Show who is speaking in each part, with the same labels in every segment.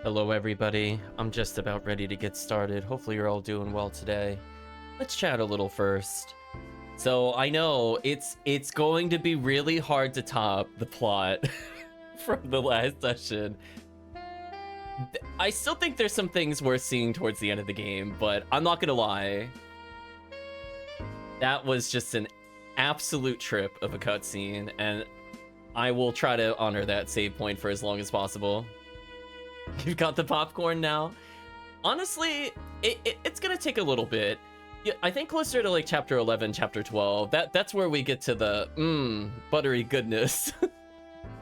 Speaker 1: Hello everybody, I'm just about ready to get started. Hopefully you're all doing well today. Let's chat a little first. So I know it's going to be really hard to top the plot from the last session. I still think there's some things worth seeing towards the end of the game, but I'm not gonna lie. That was just an absolute trip of a cutscene, and I will try to honor that save point for as long as possible. You've got the popcorn now? Honestly, it's gonna take a little bit. Yeah, I think closer to like chapter 11, chapter 12. That's where we get to the buttery goodness.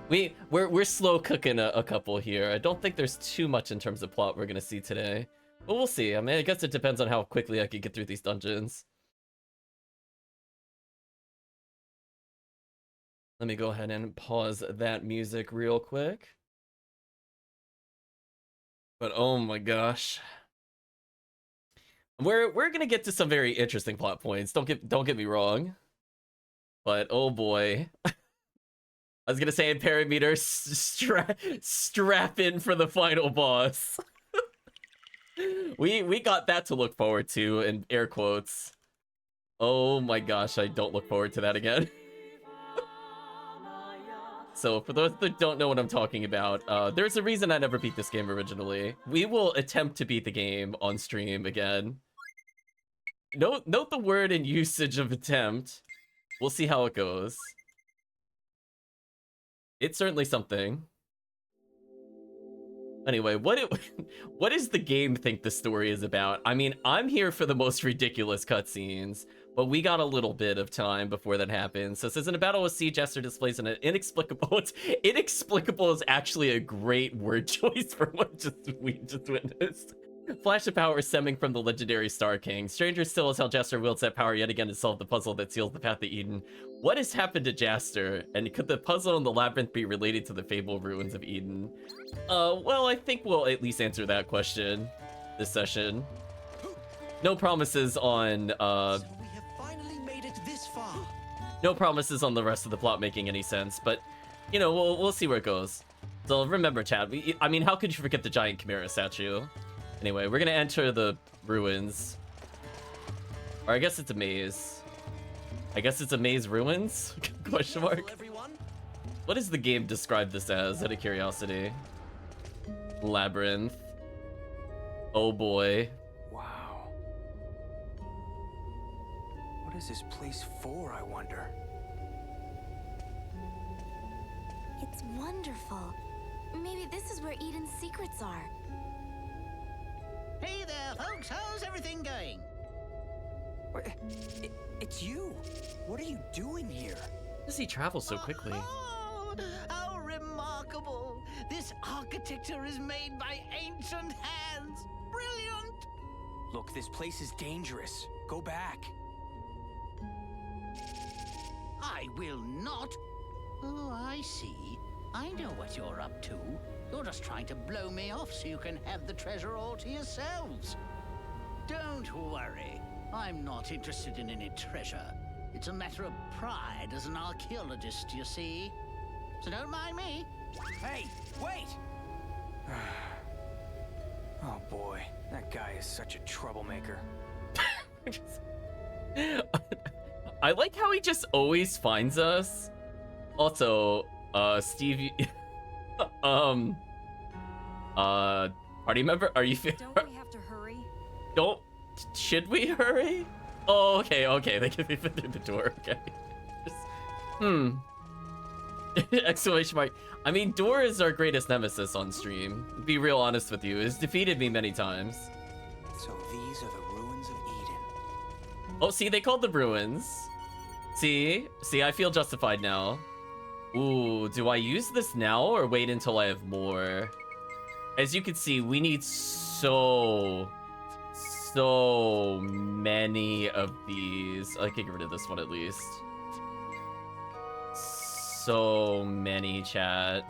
Speaker 1: we're slow cooking a couple here. I don't think there's too much in terms of plot we're gonna see today, but we'll see. I mean, I guess it depends on how quickly I can get through these dungeons. Let me go ahead and pause that music real quick. But oh my gosh. We're gonna get to some very interesting plot points. Don't get me wrong. But oh boy. I was gonna say in parameter, strap in for the final boss. we got that to look forward to in air quotes. Oh my gosh, I don't look forward to that again. So for those that don't know what I'm talking about, there's a reason I never beat this game originally. We will attempt to beat the game on stream again. Note the word and usage of attempt. We'll see how it goes. It's certainly something. Anyway, what does the game think the story is about? I mean, I'm here for the most ridiculous cutscenes, but we got a little bit of time before that happens. So it says, in a battle with Jester displays an inexplicable... Inexplicable is actually a great word choice for what we just witnessed. Flash of power stemming from the legendary Star King. Stranger still is how Jester wields that power yet again to solve the puzzle that seals the path to Eden. What has happened to Jester? And could the puzzle in the Labyrinth be related to the fabled ruins of Eden? Well, I think we'll at least answer that question this session. No promises on,
Speaker 2: So we have finally made it this far.
Speaker 1: No promises on the rest of the plot making any sense, but, you know, we'll see where it goes. So remember, chat, I mean, how could you forget the giant Chimera statue? Anyway, we're gonna enter the ruins. Or I guess it's a maze. I guess it's a maze ruins? Question mark. What does the game describe this as, out of curiosity? Labyrinth. Oh boy.
Speaker 2: Wow. What is this place for, I wonder?
Speaker 3: It's wonderful. Maybe this is where Eden's secrets are.
Speaker 4: Hey there, folks. How's everything going?
Speaker 2: It's you. What are you doing here?
Speaker 1: How does he travel so quickly?
Speaker 4: Oh, how remarkable. This architecture is made by ancient hands. Brilliant.
Speaker 2: Look, this place is dangerous. Go back.
Speaker 4: I will not. Oh, I see. I know what you're up to. You're just trying to blow me off so you can have the treasure all to yourselves. Don't worry. I'm not interested in any treasure. It's a matter of pride as an archaeologist, you see. So don't mind me.
Speaker 2: Hey, wait! Oh boy, that guy is such a troublemaker.
Speaker 1: I like how he just always finds us. Also, Steve, party member, are you?
Speaker 5: Don't we have to hurry?
Speaker 1: Should we hurry? Oh, okay, they can be fit through the door, okay. Exclamation mark. I mean, Door is our greatest nemesis on stream. To be real honest with you, it's defeated me many times.
Speaker 2: So these are the ruins of Eden.
Speaker 1: Oh, see, they called the ruins. See, I feel justified now. Ooh, do I use this now or wait until I have more? As you can see, we need so many of these. I can get rid of this one at least. So many, chat.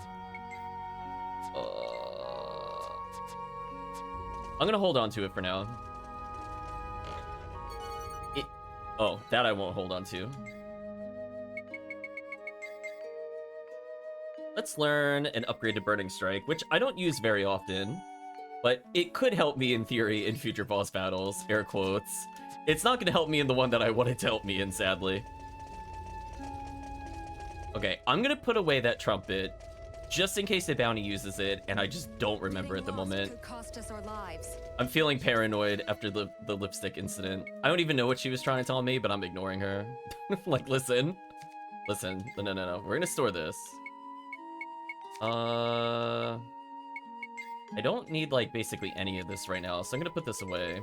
Speaker 1: I'm gonna hold on to it for now. Oh, that I won't hold on to. Let's learn an upgraded Burning Strike, which I don't use very often. but it could help me in theory in future boss battles, air quotes. It's not going to help me in the one that I wanted to help me in, sadly. Okay, I'm going to put away that trumpet, just in case the bounty uses it, and I just don't remember at the moment.
Speaker 5: Could cost us our lives.
Speaker 1: I'm feeling paranoid after the lipstick incident. I don't even know what she was trying to tell me, but I'm ignoring her. Like, listen. No. We're gonna store this. I don't need, like, basically any of this right now, so I'm gonna put this away.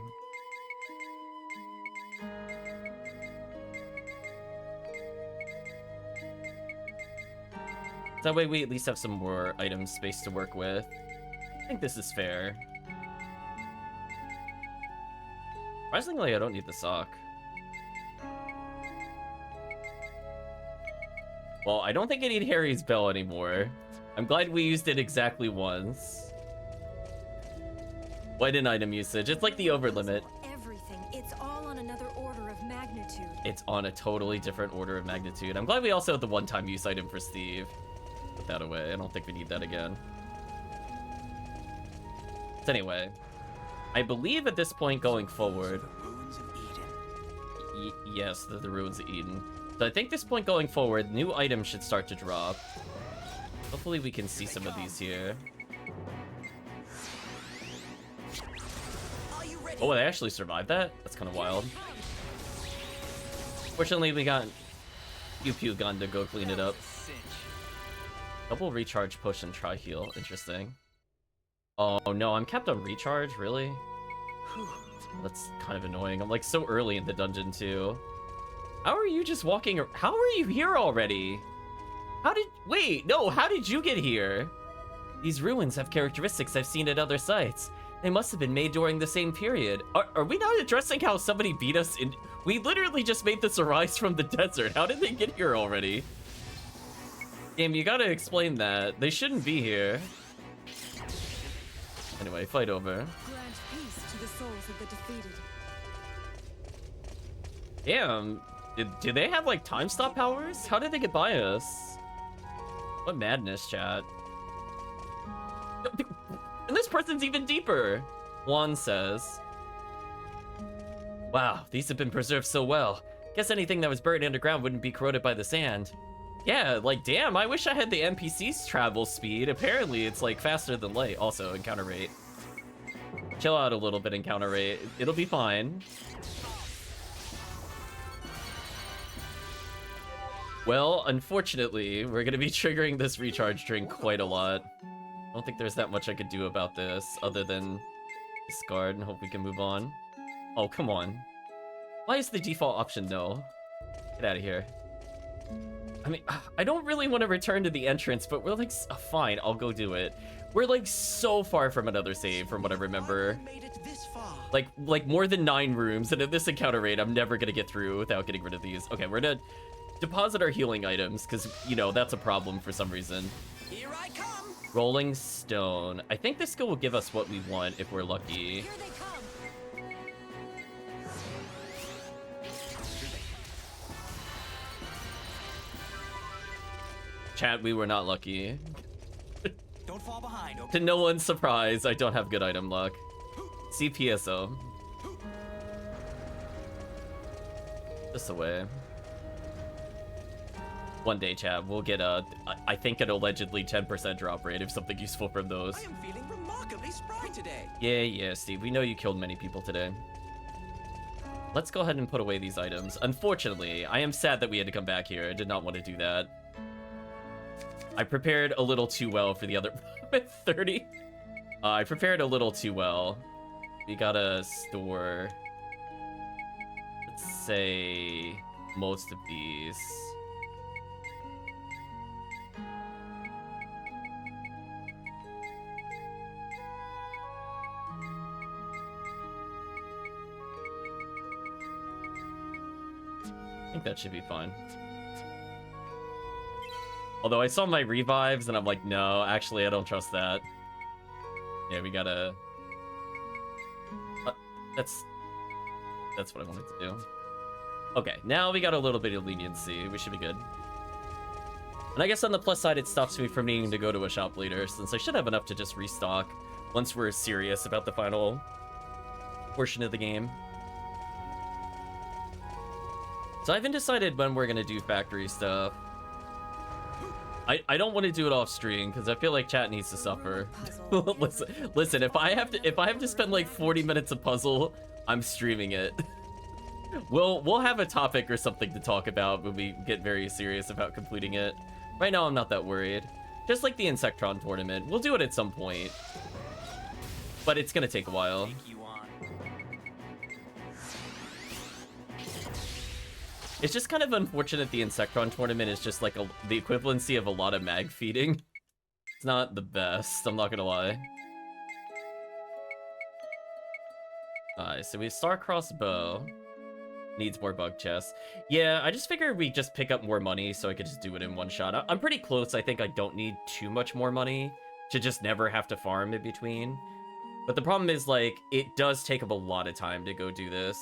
Speaker 1: That way we at least have some more item space to work with. I think this is fair. Surprisingly, I don't need the sock. Well, I don't think I need Harry's bell anymore. I'm glad we used it exactly once. What an item usage. It's like the over limit.
Speaker 5: Everything. It's all on another order of magnitude.
Speaker 1: It's on a totally different order of magnitude. I'm glad we also had the one-time use item for Steve. Put that away. I don't think we need that again. So anyway, I believe at this point going forward...
Speaker 2: Ruins of Eden.
Speaker 1: Yes, the ruins of Eden. So I think this point going forward, new items should start to drop. Hopefully we can see some of these here. Oh, they actually survived that? That's kind of wild. Fortunately, we got Pew Pew Gun to go clean it up. Double recharge, push, and try heal. Interesting. Oh no, I'm kept on recharge? Really? That's kind of annoying. I'm like so early in the dungeon too. How are you just walking? How are you here already? Wait, no, how did you get here? These ruins have characteristics I've seen at other sites. They must have been made during the same period. Are we not addressing how somebody beat us in? We literally just made this arise from the desert. How did they get here already? Game, you gotta explain that. They shouldn't be here. Anyway, fight over.
Speaker 5: Grant peace to the souls of the defeated.
Speaker 1: Damn. Do they have, like, time stop powers? How did they get by us? What madness, chat. And this person's even deeper. Juan says. Wow, these have been preserved so well. Guess anything that was buried underground wouldn't be corroded by the sand. Yeah, like, damn, I wish I had the NPC's travel speed. Apparently, it's, like, faster than light. Also, encounter rate. Chill out a little bit, encounter rate. It'll be fine. Well, unfortunately, we're gonna be triggering this recharge drink quite a lot. I don't think there's that much I could do about this, other than discard and hope we can move on. Oh, come on. Why is the default option no? Get out of here. I mean, I don't really want to return to the entrance, but we're like, fine, I'll go do it. We're like so far from another save, from what I remember.
Speaker 2: Made it this far.
Speaker 1: Like more than 9 rooms, and at this encounter rate, I'm never gonna get through without getting rid of these. Okay, we're gonna deposit our healing items, because, you know, that's a problem for some reason.
Speaker 2: Here I come.
Speaker 1: Rolling Stone. I think this skill will give us what we want if we're lucky.
Speaker 5: Here they come.
Speaker 1: Chat, we were not lucky.
Speaker 2: Don't fall behind. Okay?
Speaker 1: To no one's surprise, I don't have good item luck. CPSO. This away. One day, chat, we'll get I think an allegedly 10% drop rate if something useful from those.
Speaker 2: I am feeling remarkably spry today.
Speaker 1: Yeah, Steve, we know you killed many people today. Let's go ahead and put away these items. Unfortunately, I am sad that we had to come back here. I did not want to do that. I prepared a little too well for the other... 30? I prepared a little too well. We gotta store... let's say... most of these. I think that should be fine. Although I saw my revives and I'm like, no, actually I don't trust that. Yeah, we gotta... that's what I wanted to do. Okay, now we got a little bit of leniency. We should be good. And I guess on the plus side, it stops me from needing to go to a shop later, since I should have enough to just restock once we're serious about the final portion of the game. So I haven't decided when we're gonna do factory stuff. I don't want to do it off stream because I feel like chat needs to suffer. listen, if I have to spend like 40 minutes of puzzle, I'm streaming it. We'll have a topic or something to talk about when we get very serious about completing it. Right now I'm not that worried. Just like the Insectron tournament, we'll do it at some point. But it's gonna take a while. It's just kind of unfortunate the Insectron tournament is just like the equivalency of a lot of mag feeding. It's not the best, I'm not gonna lie. Alright, so we have Star-Crossed Bow. Needs more bug chests. Yeah, I just figured we just pick up more money so I could just do it in one shot. I'm pretty close. I think I don't need too much more money to just never have to farm in between. But the problem is, like, it does take up a lot of time to go do this.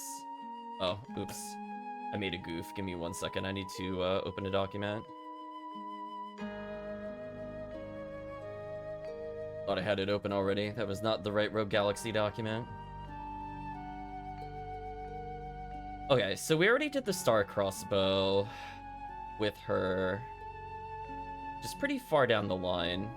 Speaker 1: Oh, oops. I made a goof. Give me 1 second. I need to open a document. Thought I had it open already. That was not the right Rogue Galaxy document. Okay, so we already did the Star-Crossed Bow with her. Just pretty far down the line.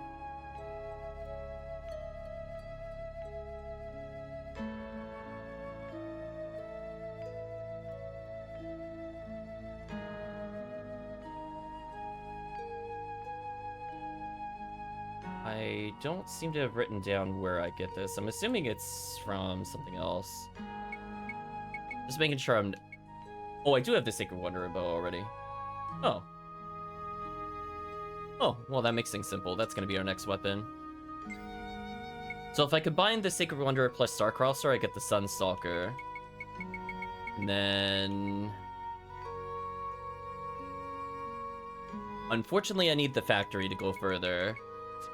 Speaker 1: I don't seem to have written down where I get this. I'm assuming it's from something else. Just making sure I'm... Oh, I do have the Sacred Wonder bow already. Oh. Oh, well, that makes things simple. That's going to be our next weapon. So if I combine the Sacred Wonder plus Starcrosser, I get the Sunstalker. And then... Unfortunately, I need the factory to go further.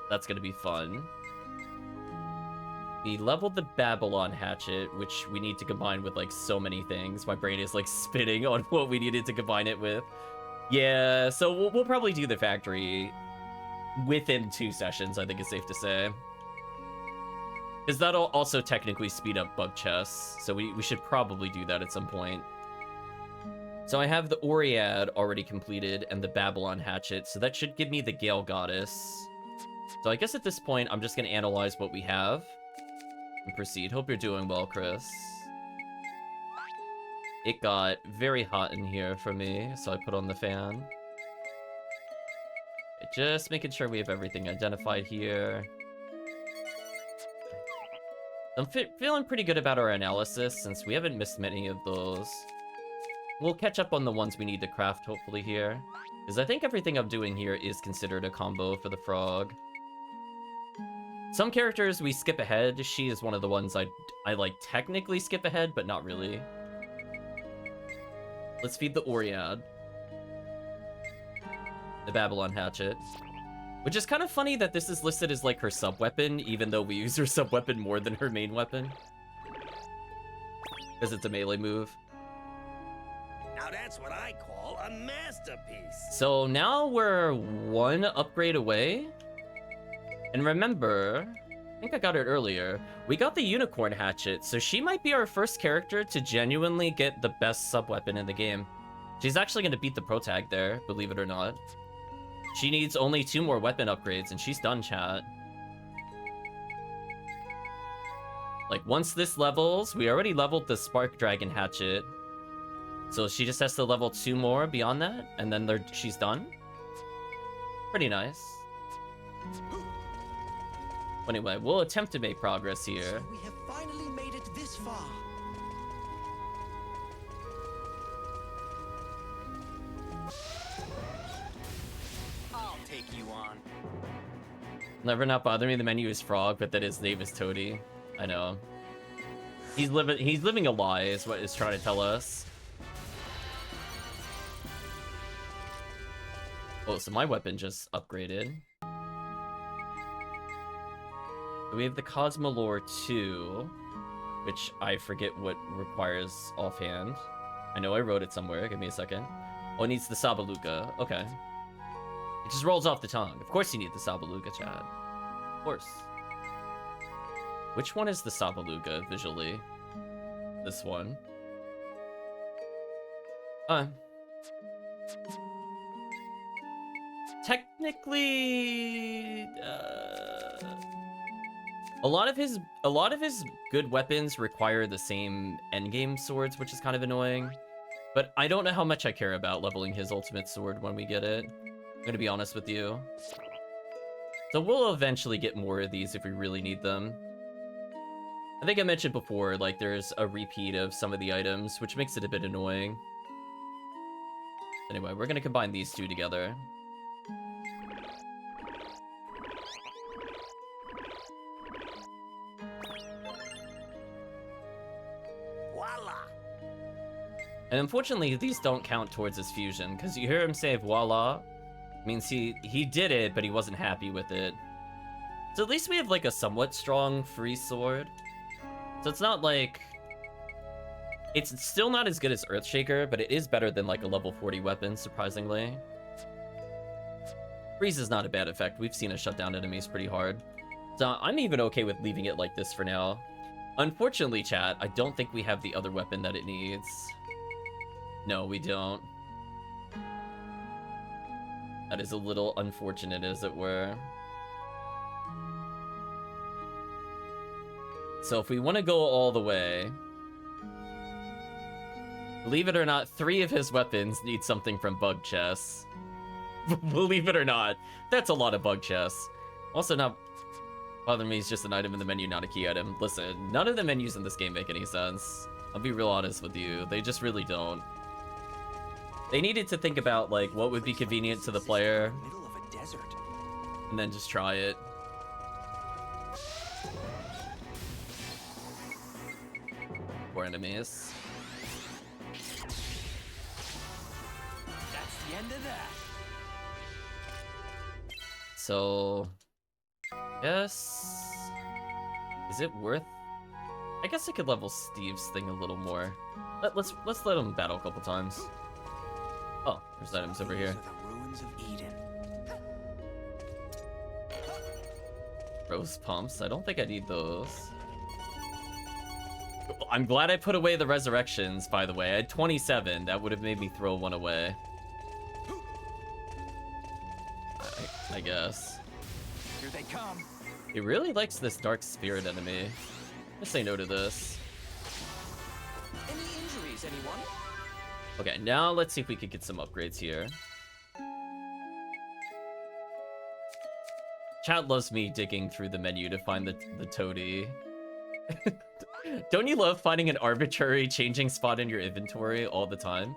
Speaker 1: That's going to be fun. We leveled the Babylon Hatchet, which we need to combine with, like, so many things. My brain is, like, spinning on what we needed to combine it with. Yeah, so we'll probably do the factory within 2 sessions, I think it's safe to say. Because that'll also technically speed up bug chests, so we should probably do that at some point. So I have the Oread already completed and the Babylon Hatchet, so that should give me the Gale Goddess. So I guess at this point, I'm just going to analyze what we have and proceed. Hope you're doing well, Chris. It got very hot in here for me, so I put on the fan. Just making sure we have everything identified here. I'm feeling pretty good about our analysis, since we haven't missed many of those. We'll catch up on the ones we need to craft, hopefully, here. Because I think everything I'm doing here is considered a combo for the frog. Some characters we skip ahead. She is one of the ones I like technically skip ahead, but not really. Let's feed the Oread. The Babylon Hatchet. Which is kind of funny that this is listed as like her sub-weapon, even though we use her sub-weapon more than her main weapon. Because it's a melee move.
Speaker 6: Now that's what I call a masterpiece.
Speaker 1: So now we're 1 upgrade away. And remember, I think I got it earlier, we got the Unicorn Hatchet, so she might be our first character to genuinely get the best sub-weapon in the game. She's actually going to beat the pro tag there, believe it or not. She needs only 2 more weapon upgrades, and she's done, chat. Like, once this levels, we already leveled the Spark Dragon Hatchet. So she just has to level 2 more beyond that, and then she's done. Pretty nice. Anyway, we'll attempt to make progress here.
Speaker 6: So we have finally made it this far.
Speaker 2: I'll take you on.
Speaker 1: Never not bother me. The menu is Frog, but that his name is Toady. I know. He's living a lie, is what it's trying to tell us. Oh, so my weapon just upgraded. We have the Cosmolore 2, which I forget what requires offhand. I know I wrote it somewhere. Give me a second. Oh, it needs the Sabaluka. Okay. It just rolls off the tongue. Of course you need the Sabaluka, Chad. Of course. Which one is the Sabaluga visually? This one. Technically, a lot of his good weapons require the same endgame swords, which is kind of annoying. But I don't know how much I care about leveling his ultimate sword when we get it. I'm gonna be honest with you. So we'll eventually get more of these if we really need them. I think I mentioned before, like, there's a repeat of some of the items, which makes it a bit annoying. Anyway, we're gonna combine these two together.
Speaker 6: Voila!
Speaker 1: And unfortunately, these don't count towards his fusion, because you hear him say voila, means he did it, but he wasn't happy with it. So at least we have, like, a somewhat strong free sword. So it's not like... It's still not as good as Earthshaker, but it is better than, like, a level 40 weapon, surprisingly. Freeze is not a bad effect. We've seen it shut down enemies pretty hard. So I'm even okay with leaving it like this for now. Unfortunately, chat, I don't think we have the other weapon that it needs. No, we don't. That is a little unfortunate, as it were. So if we want to go all the way... Believe it or not, 3 of his weapons need something from bug chests. Believe it or not, that's a lot of bug chests. Also, not bother me, it's just an item in the menu, not a key item. Listen, none of the menus in this game make any sense. I'll be real honest with you, they just really don't. They needed to think about, like, what would be convenient to the player,
Speaker 2: Middle of a desert.
Speaker 1: and then just try it. Poor enemies.
Speaker 2: That's the end of that.
Speaker 1: So, yes, is it worth? I guess I could level Steve's thing a little more. Let's let him battle a couple times. Oh, there's items over here.
Speaker 2: These are the ruins of Eden.
Speaker 1: Rose pumps. I don't think I need those. I'm glad I put away the resurrections. By the way, I had 27. That would have made me throw one away. I guess.
Speaker 2: Here they come.
Speaker 1: He really likes this dark spirit enemy. Just say no to this.
Speaker 2: Any injuries, anyone?
Speaker 1: Okay, now let's see if we could get some upgrades here. Chat loves me digging through the menu to find the toady. Don't you love finding an arbitrary changing spot in your inventory all the time?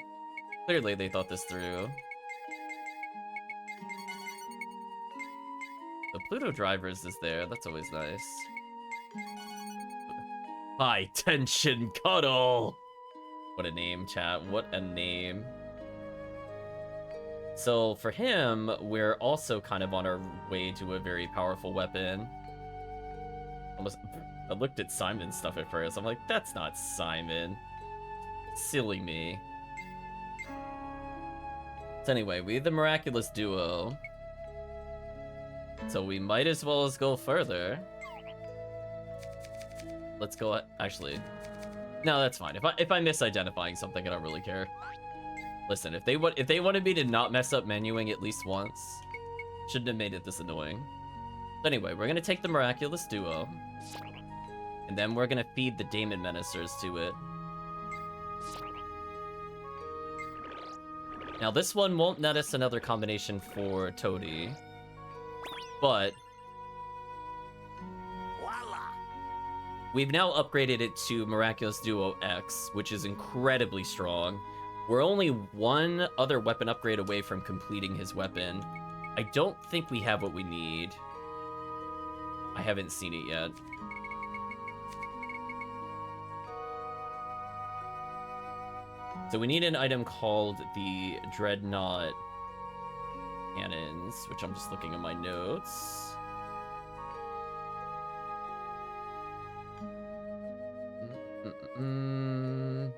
Speaker 1: Clearly they thought this through. The Pluto Drivers is there, that's always nice. High tension cuddle! What a name, chat, what a name. So for him, we're also kind of on our way to a very powerful weapon. I looked at Simon's stuff at first, I'm like, that's not Simon. Silly me. So anyway, we have the Miraculous Duo. So we might as well as go further. Let's go, actually. No, that's fine. If I'm misidentifying something, I don't really care. Listen, if they wanted me to not mess up menuing at least once, shouldn't have made it this annoying. But anyway, we're gonna take the Miraculous Duo, and then we're gonna feed the Daemon Menacers to it. Now this one won't net us another combination for Toady, but
Speaker 6: Voila!
Speaker 1: we've now upgraded it to Miraculous Duo X, which is incredibly strong. We're only one other weapon upgrade away from completing his weapon. I don't think we have what we need. I haven't seen it yet. So we need an item called the Dreadnought Cannons, which I'm just looking at my notes. And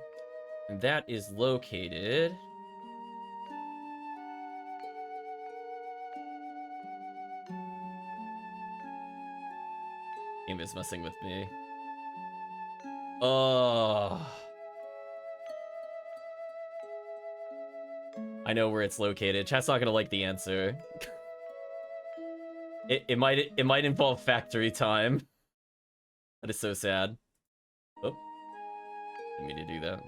Speaker 1: that is located... game is messing with me. Oh. I know where it's located. Chat's not gonna like the answer. It might involve factory time. That is so sad. Oh. Didn't mean to do that.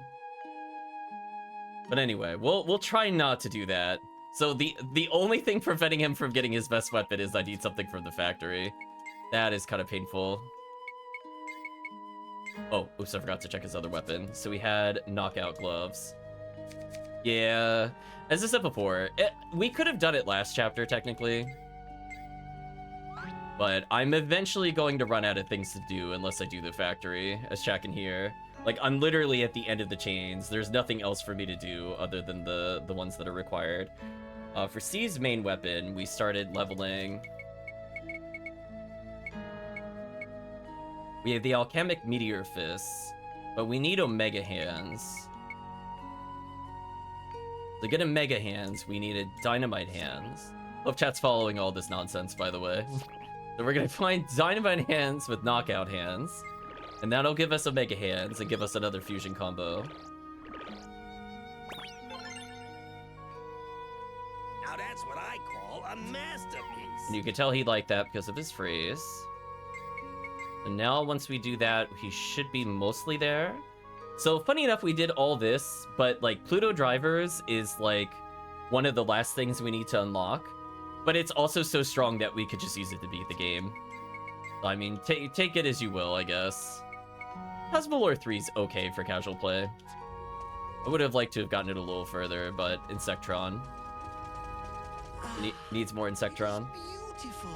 Speaker 1: But anyway, we'll try not to do that. So the only thing preventing him from getting his best weapon is I need something from the factory. That is kind of painful. Oh, oops, I forgot to check his other weapon. So we had knockout gloves. Yeah, as I said before, we could have done it last chapter, technically. But I'm eventually going to run out of things to do unless I do the factory, as chat can hear. Like, I'm literally at the end of the chains. There's nothing else for me to do other than the ones that are required. For C's main weapon, we started leveling. We have the Alchemic Meteor Fists, but we need Omega Hands. To get Omega Hands, we needed Dynamite Hands. Hope chat's following all this nonsense, by the way. So we're gonna find Dynamite Hands with Knockout Hands, and that'll give us Omega Hands and give us another fusion combo.
Speaker 6: Now that's what I call a masterpiece.
Speaker 1: And you can tell he liked that because of his phrase. And now once we do that, he should be mostly there. So funny enough, we did all this, but like Pluto Drivers is like one of the last things we need to unlock. But it's also so strong that we could just use it to beat the game. I mean, take it as you will, I guess. Hasbulor 3's okay for casual play. I would have liked to have gotten it a little further, but Insectron needs more Insectron.
Speaker 2: Beautiful.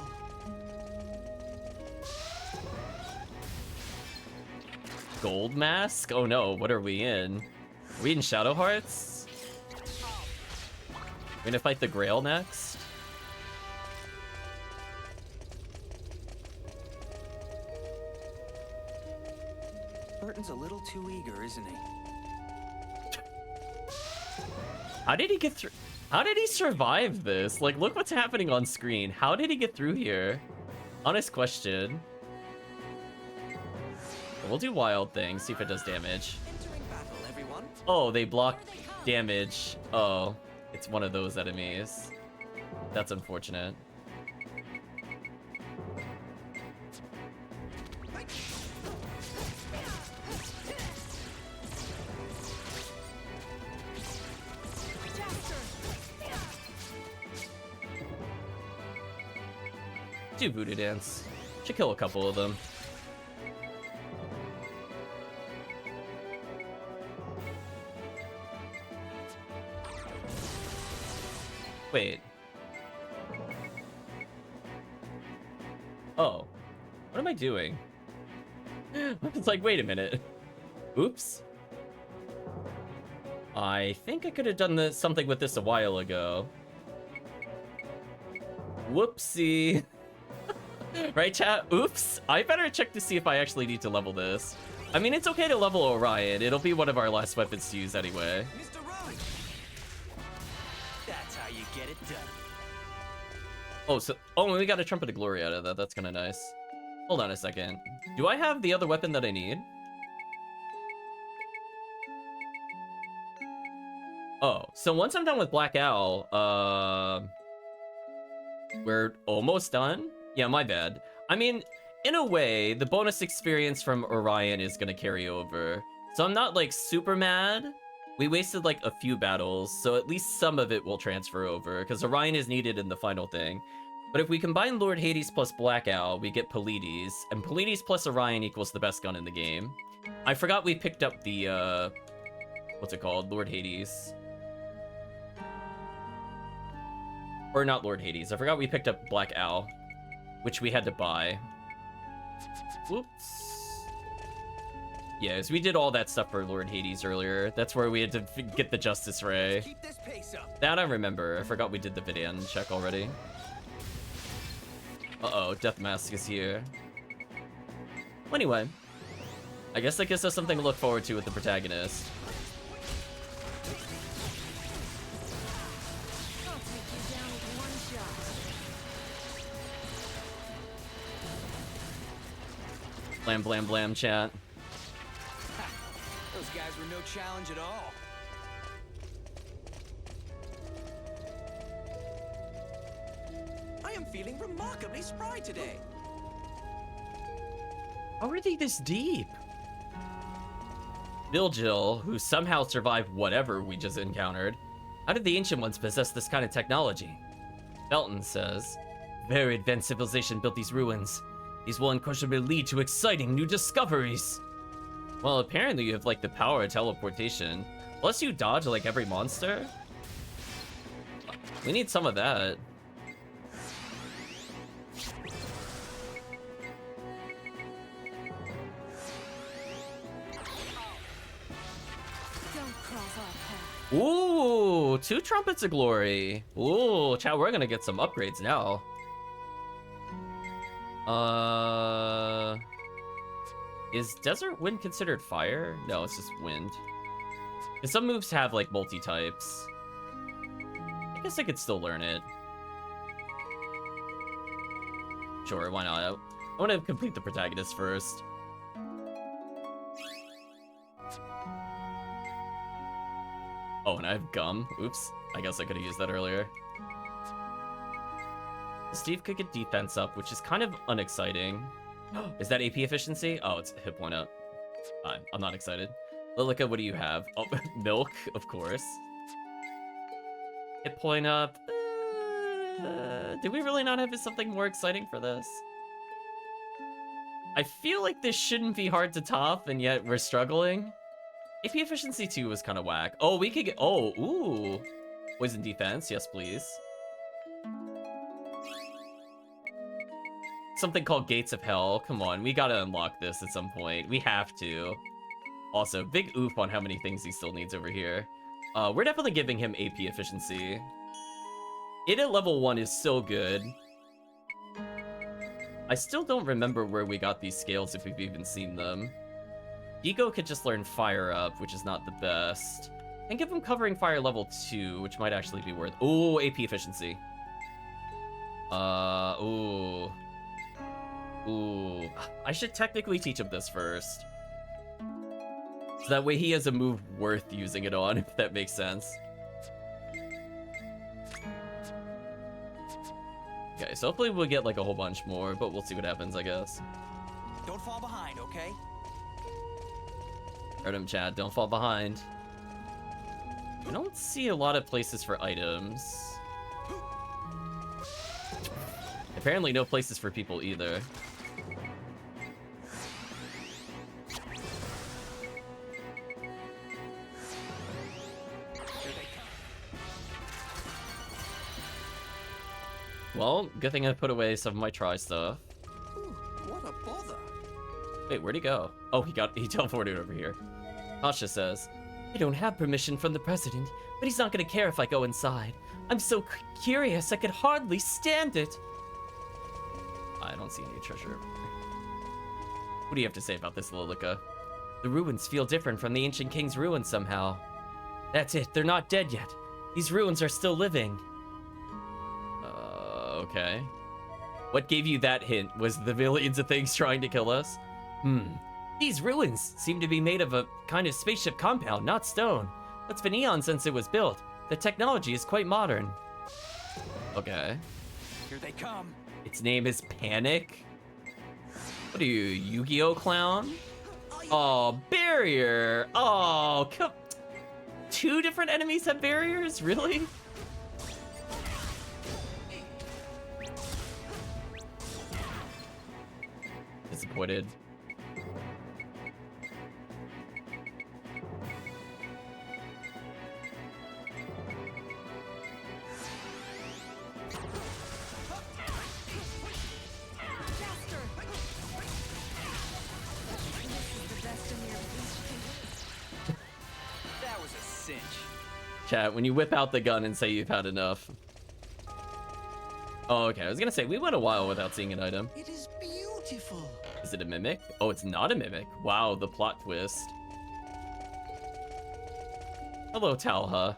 Speaker 1: Gold Mask? Oh no, what are we in? Are we in Shadow Hearts? We're gonna fight the Grail next?
Speaker 2: Burton's a little too eager, isn't he?
Speaker 1: How did he get through? How did he survive this? Like, look what's happening on screen. How did he get through here? Honest question. We'll do Wild Thing, see if it does damage.
Speaker 2: Entering battle, everyone.
Speaker 1: Oh, they block damage. Oh, it's one of those enemies. That's unfortunate. Do Voodoo Dance. Should kill a couple of them. Wait. Oh. What am I doing? It's like, wait a minute. Oops. I think I could have done something with this a while ago. Whoopsie. Right, chat? Oops. I better check to see if I actually need to level this. I mean, it's okay to level Orion. It'll be one of our last weapons to use anyway.
Speaker 2: Mr. Rowan. That's how you get it done.
Speaker 1: Oh, we got a Trumpet of Glory out of that. That's kind of nice. Hold on a second. Do I have the other weapon that I need? Oh, so once I'm done with Black Owl, we're almost done? Yeah, my bad. I mean, in a way, the bonus experience from Orion is gonna carry over. So I'm not, like, super mad. We wasted, like, a few battles, so at least some of it will transfer over, because Orion is needed in the final thing. But if we combine Lord Hades plus Black Owl, we get Pleiades, and Pleiades plus Orion equals the best gun in the game. I forgot we picked up the, what's it called? Lord Hades. Or not Lord Hades. I forgot we picked up Black Owl, which we had to buy. Whoops. Yes, we did all that stuff for Lord Hades earlier. That's where we had to get the Justice Ray.
Speaker 2: Keep this pace up.
Speaker 1: That I remember. I forgot we did the Vidian check already. Uh-oh, Death Mask is here. Well, anyway, I guess that gives us something to look forward to with the protagonist.
Speaker 5: I'll take you down with one shot.
Speaker 1: Blam, blam, blam, chat.
Speaker 2: Those guys were no challenge at all. I am feeling remarkably spry today.
Speaker 1: How are they this deep? Bilgil, who somehow survived whatever we just encountered. How did the Ancient Ones possess this kind of technology? Felton says, very advanced civilization built these ruins. These will unquestionably lead to exciting new discoveries. Well, apparently you have like the power of teleportation. Plus you dodge like every monster. We need some of that.
Speaker 5: Don't cross our path.
Speaker 1: Ooh, 2 Trumpets of Glory. Ooh, chat, we're gonna get some upgrades now. Is Desert Wind considered fire? No, it's just wind. 'Cause some moves have like multi-types. I guess I could still learn it. Sure, why not? I want to complete the protagonist first. Oh, and I have gum. Oops. I guess I could have used that earlier. Steve could get defense up, which is kind of unexciting. Is that AP efficiency? Oh, it's hit point up. I'm not excited. Lilica, what do you have? Oh, milk, of course. Hit point up. Do we really not have something more exciting for this? I feel like this shouldn't be hard to top, and yet we're struggling. AP efficiency 2 was kind of whack. Oh, we could get... Oh, ooh. Poison defense, yes please. Something called Gates of Hell. Come on, we gotta unlock this at some point. We have to. Also, big oof on how many things he still needs over here. We're definitely giving him AP efficiency. It at level 1 is so good. I still don't remember where we got these scales, if we've even seen them. Ego could just learn Fire Up, which is not the best. And give him Covering Fire level 2, which might actually be worth... Ooh, AP efficiency. Ooh. Ooh. I should technically teach him this first. So that way he has a move worth using it on, if that makes sense. Okay, so hopefully we'll get like a whole bunch more, but we'll see what happens, I guess.
Speaker 2: Don't fall behind, okay?
Speaker 1: Heard him, Chad. Don't fall behind. I don't see a lot of places for items. Apparently no places for people either. Well, good thing I put away some of my try stuff.
Speaker 2: Ooh, what a bother.
Speaker 1: Wait, where'd he go? Oh, he teleported over here. Tasha says, I don't have permission from the president, but he's not gonna care if I go inside. I'm so curious, I could hardly stand it. I don't see any treasure over here. What do you have to say about this, Lilica? The ruins feel different from the ancient king's ruins somehow. That's it, they're not dead yet. These ruins are still living. Okay. What gave you that hint? Was the millions of things trying to kill us? These ruins seem to be made of a kind of spaceship compound, not stone. It's been eons since it was built. The technology is quite modern. Okay.
Speaker 2: Here they come.
Speaker 1: Its name is Panic? What are you, Yu-Gi-Oh clown? Oh, barrier. Oh, come... 2 different enemies have barriers? Really? Disappointed.
Speaker 2: That was a cinch.
Speaker 1: Chat, when you whip out the gun and say you've had enough. Oh, okay. I was gonna say, we went a while without seeing an item.
Speaker 2: It is beautiful.
Speaker 1: Is it a mimic? Oh, it's not a mimic. Wow, the plot twist. Hello, Talha.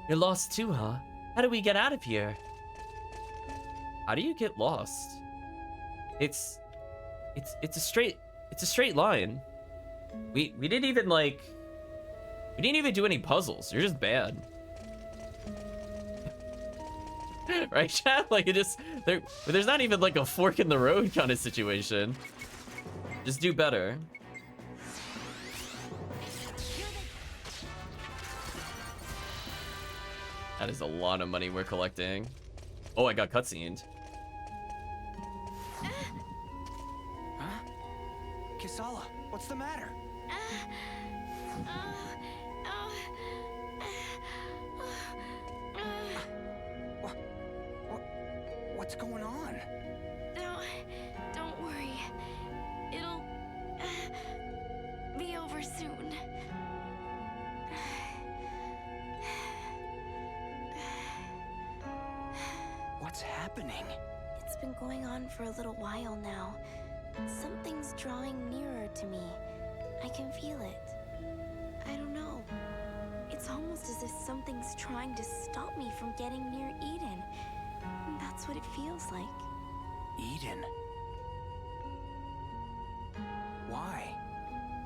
Speaker 1: You're lost too, huh? How do we get out of here? How do you get lost? It's It's a straight line. We didn't even like... We didn't even do any puzzles. You're just bad. Right, chat? Like, it just... There's not even like a fork in the road kind of situation. Just do better. That is a lot of money we're collecting. Oh, I got cutscened.
Speaker 2: Huh? Kisala, what's the matter? What's going on?
Speaker 3: No, don't worry. It'll be over soon.
Speaker 2: What's happening?
Speaker 3: It's been going on for a little while now. Something's drawing nearer to me. I can feel it. I don't know. It's almost as if something's trying to stop me from getting near Eden. That's what it feels like.
Speaker 2: Eden? Why?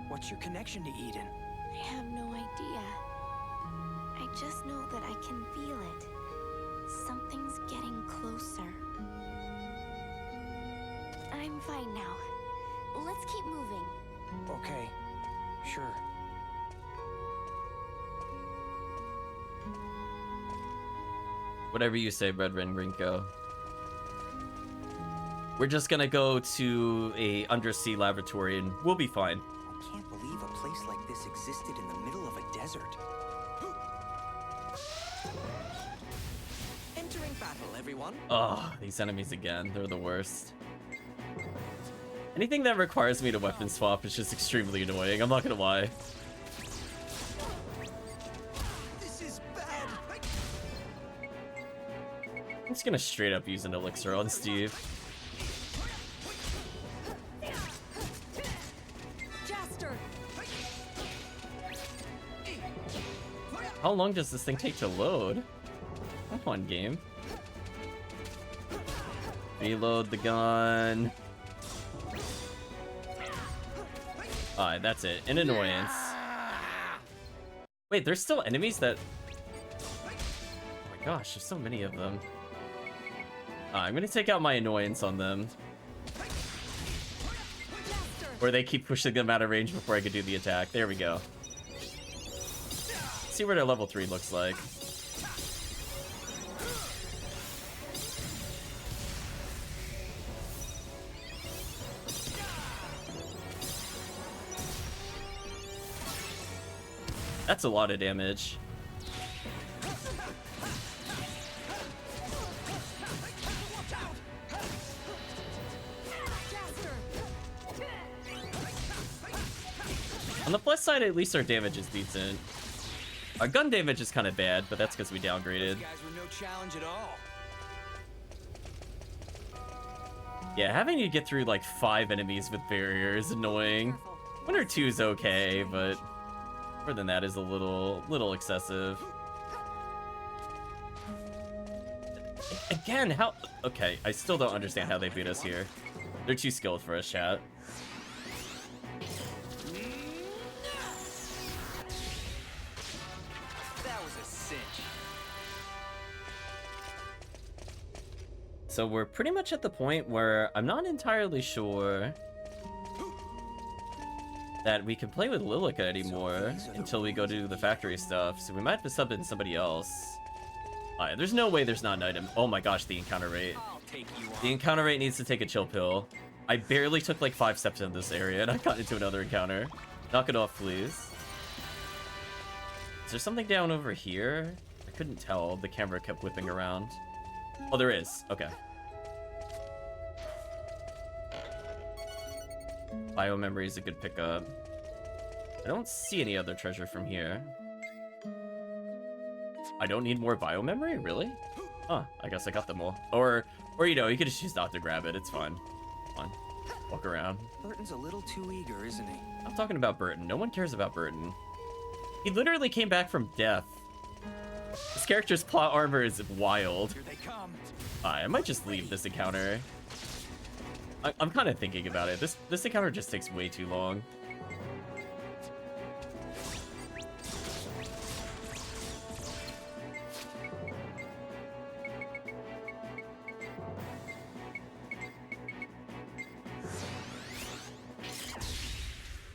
Speaker 2: What's your connection to Eden?
Speaker 3: I have no idea. I just know that I can feel it. Something's getting closer. I'm fine now. Let's keep moving.
Speaker 2: Okay, sure.
Speaker 1: Whatever you say, Brethren Rinko. We're just gonna go to a undersea laboratory and we'll be fine.
Speaker 2: I can't believe a place like this existed in the middle of a desert. Entering battle, everyone.
Speaker 1: Oh, these enemies again. They're the worst. Anything that requires me to weapon swap is just extremely annoying. I'm not gonna lie.
Speaker 2: This is bad.
Speaker 1: I'm just gonna straight up use an elixir on Steve.
Speaker 5: Jaster!
Speaker 1: How long does this thing take to load? Come on, game. Reload the gun. Alright, that's it. An annoyance. Wait, there's still enemies that... Oh my gosh, there's so many of them. I'm gonna take out my annoyance on them. Or they keep pushing them out of range before I can do the attack. There we go. See what our level 3 looks like. That's a lot of damage. On the plus side, at least our damage is decent. Our gun damage is kind of bad, but that's because we downgraded.
Speaker 2: Those guys were no challenge at all.
Speaker 1: Yeah, having you get through like 5 enemies with barrier is annoying. 1 or 2 is okay, but more than that is a little excessive. Again, how... Okay, I still don't understand how they beat us here. They're too skilled for us, chat.
Speaker 2: That was a cinch.
Speaker 1: So we're pretty much at the point where I'm not entirely sure that we can play with Lilica anymore until we go do the factory stuff. So we might have to sub in somebody else. Alright, there's no way there's not an item. Oh my gosh, the encounter rate.
Speaker 2: I'll take you on.
Speaker 1: The encounter rate needs to take a chill pill. I barely took like 5 steps in this area and I got into another encounter. Knock it off, please. Is there something down over here? I couldn't tell. The camera kept whipping around. Oh, there is. Okay. Biomemory is a good pickup. I don't see any other treasure from here. I don't need more biomemory? Really? Huh, I guess I got them all. Or you know, you could just choose not to grab it. It's fine. Fine. Walk around.
Speaker 2: Burton's a little too eager, isn't he?
Speaker 1: I'm talking about Burton. No one cares about Burton. He literally came back from death. This character's plot armor is wild.
Speaker 2: Here they come.
Speaker 1: I might just leave this encounter. I'm kind of thinking about it. This encounter just takes way too long.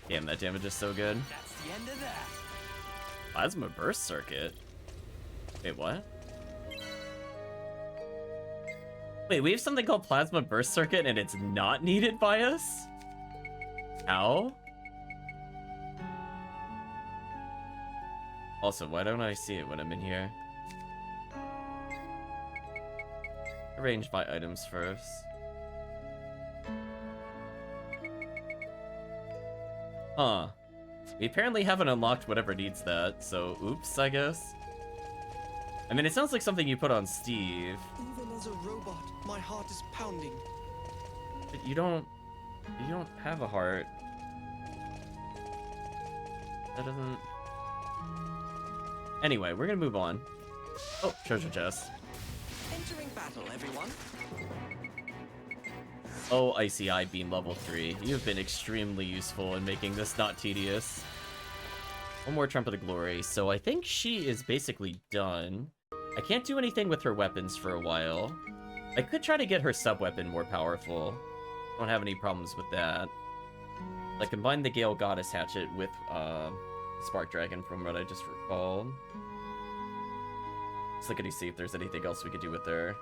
Speaker 1: Damn, that damage is so good.
Speaker 2: That's the end of that.
Speaker 1: Plasma Burst Circuit? Wait, what? Wait, we have something called Plasma Burst Circuit and it's not needed by us? How? Also, why don't I see it when I'm in here? Arrange my items first. Huh. We apparently haven't unlocked whatever needs that, so oops, I guess. I mean, it sounds like something you put on Steve.
Speaker 7: Even as a robot, my heart is pounding.
Speaker 1: But you don't have a heart. That doesn't... Anyway, we're gonna move on. Oh, treasure chest.
Speaker 7: Entering battle, everyone.
Speaker 1: Oh, Icy Eye Beam level 3. You have been extremely useful in making this not tedious. One more Trumpet of Glory. So I think she is basically done. I can't do anything with her weapons for a while. I could try to get her sub-weapon more powerful. Don't have any problems with that. Like, combine the Gale Goddess Hatchet with Spark Dragon from what I just recalled. Let's look and see if there's anything else we could do with her.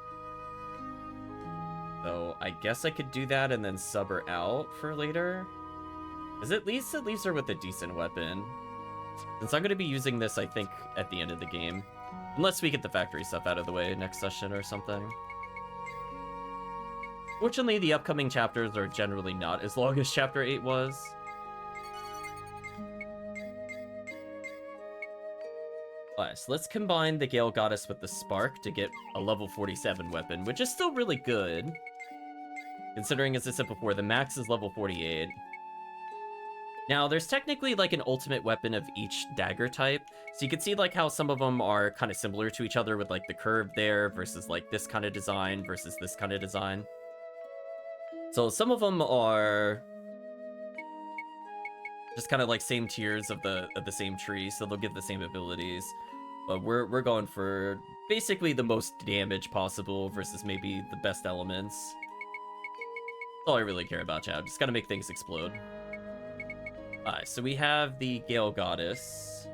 Speaker 1: So I guess I could do that and then sub her out for later. Because at least it leaves her with a decent weapon. Since I'm going to be using this, I think, at the end of the game. Unless we get the factory stuff out of the way next session or something. Fortunately, the upcoming chapters are generally not as long as Chapter 8 was. Alright, so let's combine the Gale Goddess with the Spark to get a level 47 weapon, which is still really good. Considering, as I said before, the max is level 48. Now, there's technically like an ultimate weapon of each dagger type. So you can see like how some of them are kind of similar to each other with like the curve there versus like this kind of design versus this kind of design. So some of them are just kind of like same tiers of the same tree, so they'll give the same abilities. But we're going for basically the most damage possible versus maybe the best elements. That's all I really care about, chat. Just gotta make things explode. Alright, so we have the Gale Goddess.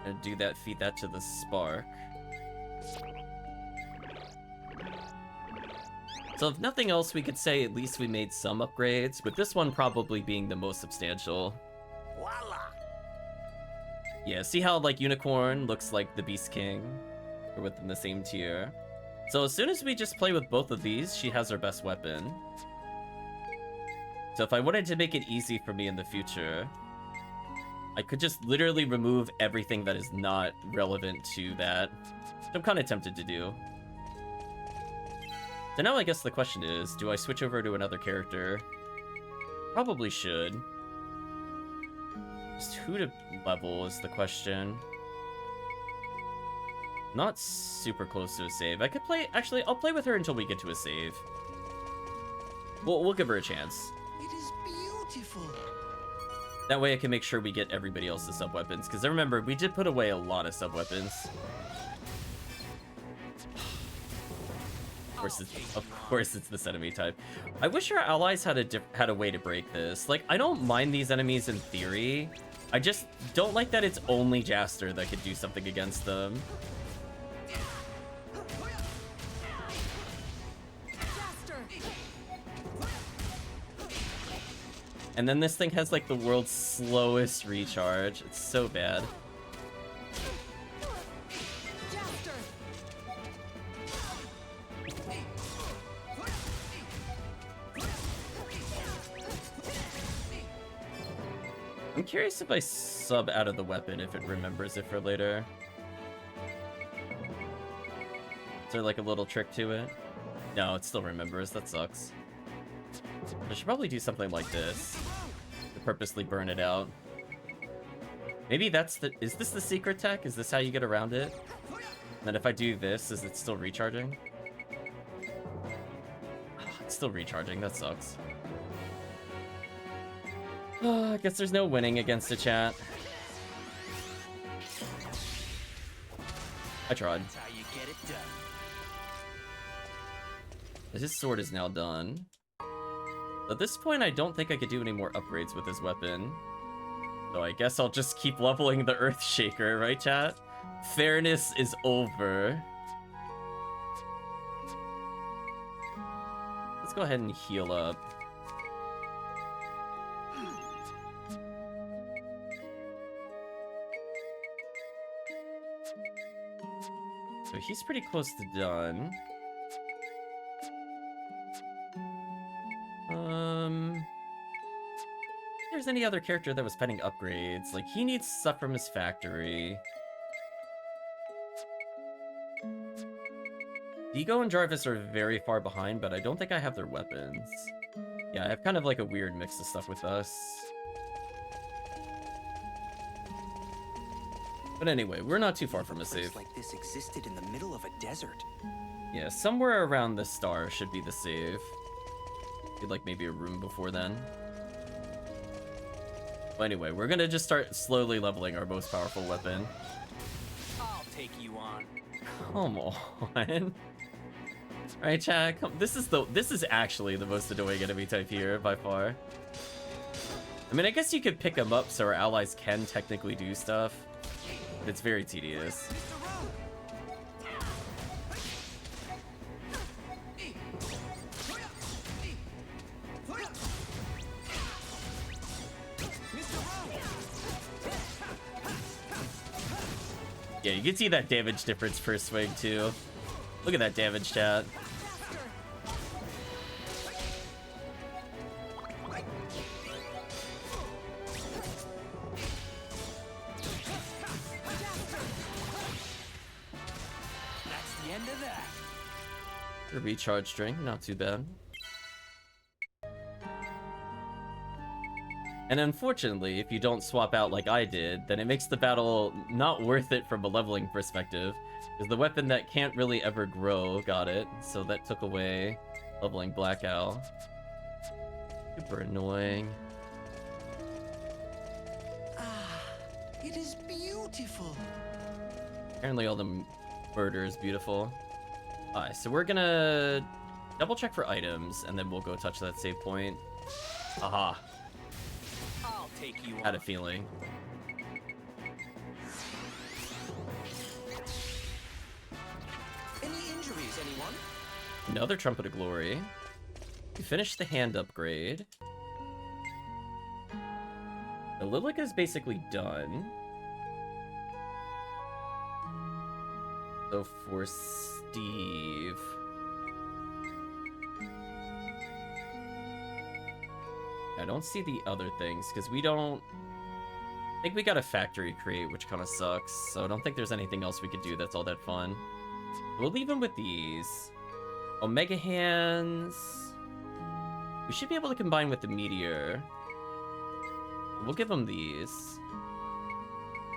Speaker 1: And do that, feed that to the Spark. So if nothing else, we could say at least we made some upgrades, with this one probably being the most substantial.
Speaker 6: Voila!
Speaker 1: Yeah, see how like Unicorn looks like the Beast King? We're within the same tier. So as soon as we just play with both of these, she has her best weapon. So if I wanted to make it easy for me in the future, I could just literally remove everything that is not relevant to that. Which I'm kind of tempted to do. So now I guess the question is, do I switch over to another character? Probably should. Just who to level is the question. Not super close to a save. I could play... Actually, I'll play with her until we get to a save. We'll give her a chance.
Speaker 7: It is beautiful.
Speaker 1: That way I can make sure we get everybody else's sub-weapons. Because I remember, we did put away a lot of sub-weapons. Of course it's this enemy type. I wish our allies had a way to break this. Like, I don't mind these enemies in theory. I just don't like that it's only Jaster that could do something against them. And then this thing has like the world's slowest recharge. It's so bad. I'm curious if I sub out of the weapon if it remembers it for later. Is there like a little trick to it? No, it still remembers. That sucks. I should probably do something like this to purposely burn it out. Maybe that's the... Is this the secret tech? Is this how you get around it? And then if I do this, is it still recharging? Oh, Still recharging, that sucks. I guess there's no winning against the chat. I tried.
Speaker 2: That's how you get it done.
Speaker 1: His sword is now done. At this point, I don't think I could do any more upgrades with his weapon. So I guess I'll just keep leveling the Earth Shaker, right, chat? Fairness is over. Let's go ahead and heal up. So he's pretty close to done. If there's any other character that was pending upgrades, like he needs stuff from his factory. Vigo and Jarvis are very far behind, but I don't think I have their weapons. Yeah, I have kind of like a weird mix of stuff with us. But anyway, we're not too far from a save.
Speaker 2: Looks like this existed in the middle of a desert.
Speaker 1: Yeah, somewhere around this star should be the save. Be like maybe a room before then. But anyway, we're gonna just start slowly leveling our most powerful weapon.
Speaker 2: I'll take you on.
Speaker 1: Come on. Alright, chat, this is actually the most annoying enemy type here by far. I mean, I guess you could pick them up so our allies can technically do stuff. But it's very tedious. Yeah, you can see that damage difference per swing too. Look at that damage, chat.
Speaker 2: That's the end of that.
Speaker 1: A recharge string, not too bad. And unfortunately, if you don't swap out like I did, then it makes the battle not worth it from a leveling perspective. Because the weapon that can't really ever grow got it, so that took away leveling Black Owl. Super annoying.
Speaker 7: Ah, it is beautiful.
Speaker 1: Apparently all the murder is beautiful. Alright, so we're gonna double check for items, and then we'll go touch that save point. Aha.
Speaker 2: I'll take you on.
Speaker 1: Had a feeling.
Speaker 7: Any injuries, anyone?
Speaker 1: Another Trumpet of Glory. We finished the hand upgrade. The Lilac is basically done. So for Steve... I don't see the other things, because we don't... I think we got a factory create, which kind of sucks, so I don't think there's anything else we could do that's all that fun. We'll leave him with these. Omega Hands... We should be able to combine with the Meteor. We'll give him these.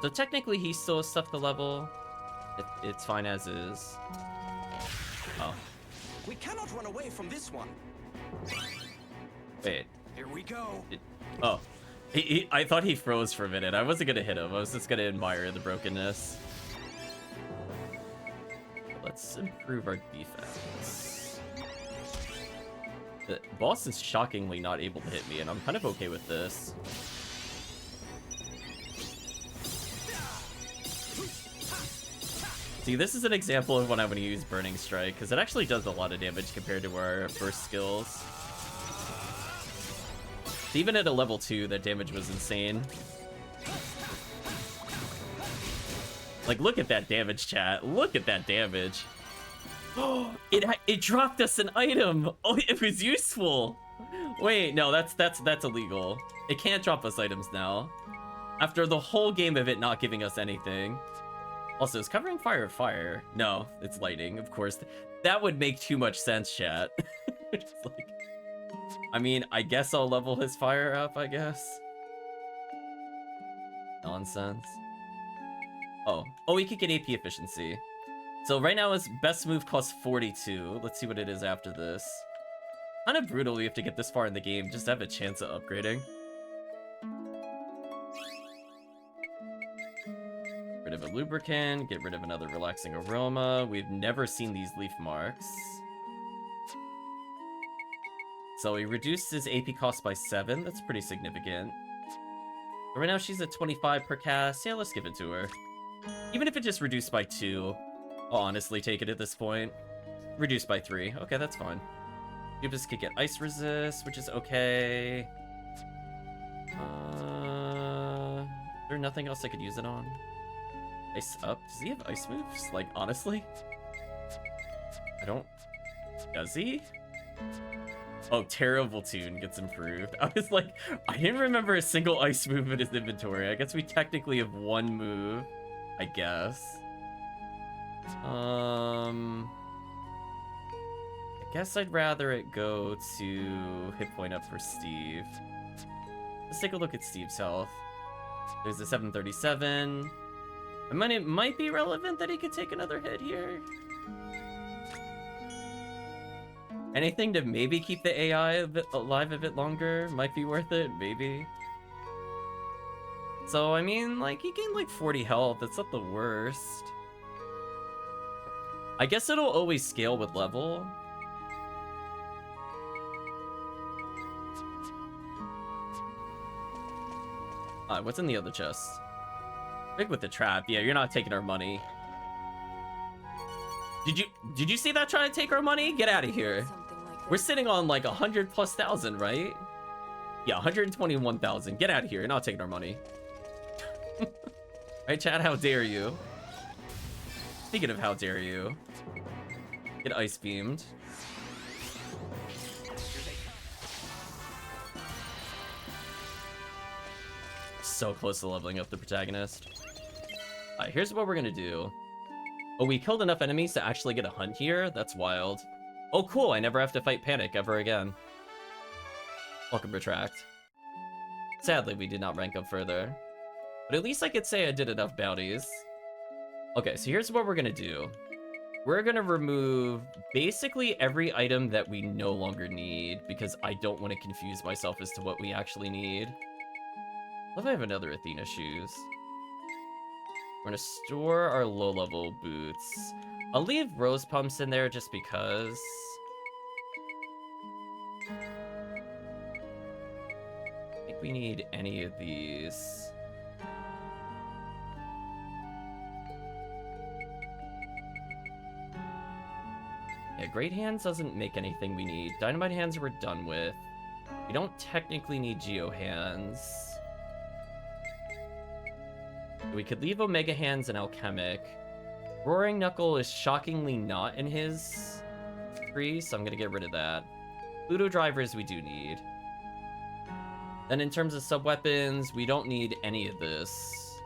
Speaker 1: So technically he still has stuff to level. It's fine as is. Oh.
Speaker 7: We cannot run away from this one.
Speaker 1: Wait.
Speaker 2: Here we go.
Speaker 1: Oh. I thought he froze for a minute. I wasn't gonna hit him. I was just gonna admire the brokenness. Let's improve our defense. The boss is shockingly not able to hit me, and I'm kind of okay with this. See, this is an example of when I'm going to use Burning Strike, because it actually does a lot of damage compared to our first skills. Even at a level 2, that damage was insane. Like, look at that damage, chat. Look at that damage. Oh, it dropped us an item. Oh, it was useful. Wait, no, that's illegal. It can't drop us items now. After the whole game of it not giving us anything. Also, is covering fire fire? No, it's lighting, of course. That would make too much sense, chat. Just like, I mean, I guess I'll level his fire up, I guess. Nonsense. Oh, he could get AP efficiency. So right now his best move costs 42. Let's see what it is after this. Kind of brutal we have to get this far in the game just to have a chance of upgrading. Rid of a lubricant, get rid of another relaxing aroma. We've never seen these leaf marks. So he reduced his AP cost by 7. That's pretty significant. But right now she's at 25 per cast. Yeah, let's give it to her. Even if it just reduced by 2, I'll honestly take it at this point. Reduced by 3. Okay, that's fine. Cubus could get ice resist, which is okay. Is there nothing else I could use it on? Ice up? Does he have ice moves? Like, honestly? I don't... Does he? Oh, Terrible Tune gets improved. I was like, I didn't remember a single ice move in his inventory. I guess we technically have one move, I guess. I guess I'd rather it go to hit point up for Steve. Let's take a look at Steve's health. There's a 737. It might be relevant that he could take another hit here. Anything to maybe keep the AI alive a bit longer might be worth it, maybe. So, I mean, like, he gained like 40 health. It's not the worst. I guess it'll always scale with level. What's in the other chest? Big with the trap. Yeah, you're not taking our money. Did you see that trying to take our money? Get out of here. We're sitting on like 100,000+, right? Yeah, 121,000. Get out of here. You're not taking our money. Right, chat? How dare you? Speaking of how dare you, get ice beamed. So close to leveling up the protagonist. Alright, here's what we're gonna do. Oh, we killed enough enemies to actually get a hunt here? That's wild. Oh, cool. I never have to fight Panic ever again. Welcome, Retract. Sadly, we did not rank up further. But at least I could say I did enough bounties. Okay, so here's what we're gonna do. We're gonna remove basically every item that we no longer need because I don't want to confuse myself as to what we actually need. Love I have another Athena shoes. We're gonna store our low-level boots. I'll leave rose pumps in there just because. I think we need any of these. Yeah, Great Hands doesn't make anything we need. Dynamite Hands we're done with. We don't technically need Geo Hands. We could leave Omega Hands and Alchemic. Roaring Knuckle is shockingly not in his tree, so I'm gonna get rid of that. Pluto Drivers we do need. Then in terms of sub-weapons, we don't need any of this.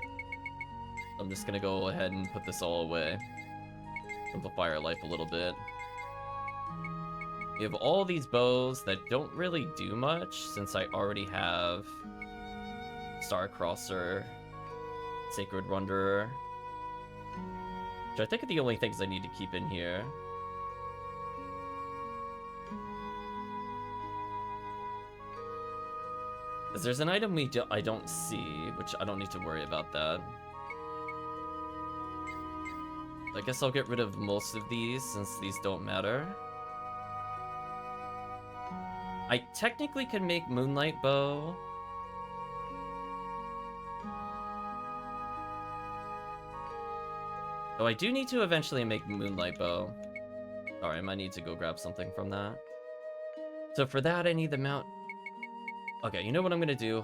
Speaker 1: I'm just gonna go ahead and put this all away. Simplify our life a little bit. We have all these bows that don't really do much since I already have Starcrosser, Sacred Wanderer. Which I think are the only things I need to keep in here. Because there's an item I don't see, which I don't need to worry about that. I guess I'll get rid of most of these since these don't matter. I technically can make Moonlight Bow. So I do need to eventually make Moonlight Bow. Sorry, I might need to go grab something from that. So for that, I need the mount. Okay, you know what I'm gonna do?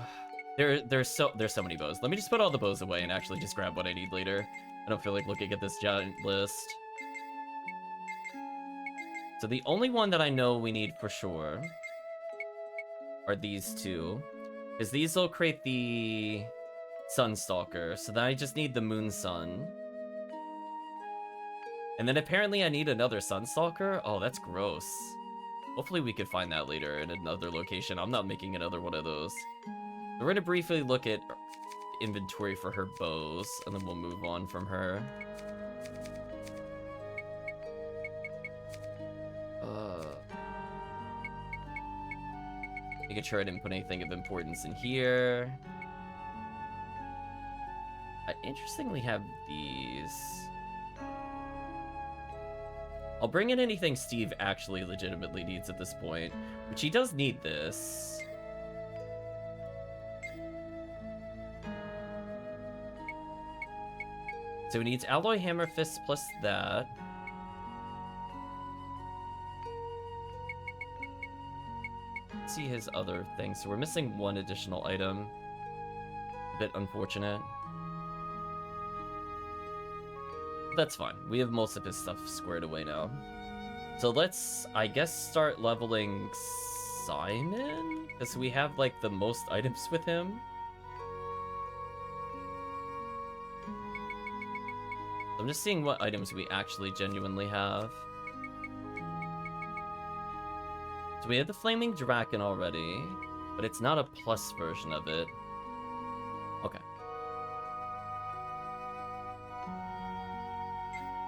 Speaker 1: There's so many bows. Let me just put all the bows away and actually just grab what I need later. I don't feel like looking at this giant list. So the only one that I know we need for sure are these two, because these will create the Sunstalker. So then I just need the Moon Sun. And then apparently I need another Sunstalker? Oh, that's gross. Hopefully we could find that later in another location. I'm not making another one of those. We're going to briefly look at inventory for her bows, and then we'll move on from her. Making sure I didn't put anything of importance in here. I interestingly have these. I'll bring in anything Steve actually legitimately needs at this point, which he does need this. So he needs alloy hammer fists plus that. Let's see his other things. So we're missing one additional item. A bit unfortunate. That's fine. We have most of his stuff squared away now. So let's, I guess, start leveling Simon? Because we have, like, the most items with him. I'm just seeing what items we actually genuinely have. So we have the Flaming Draken already, but it's not a plus version of it. Okay.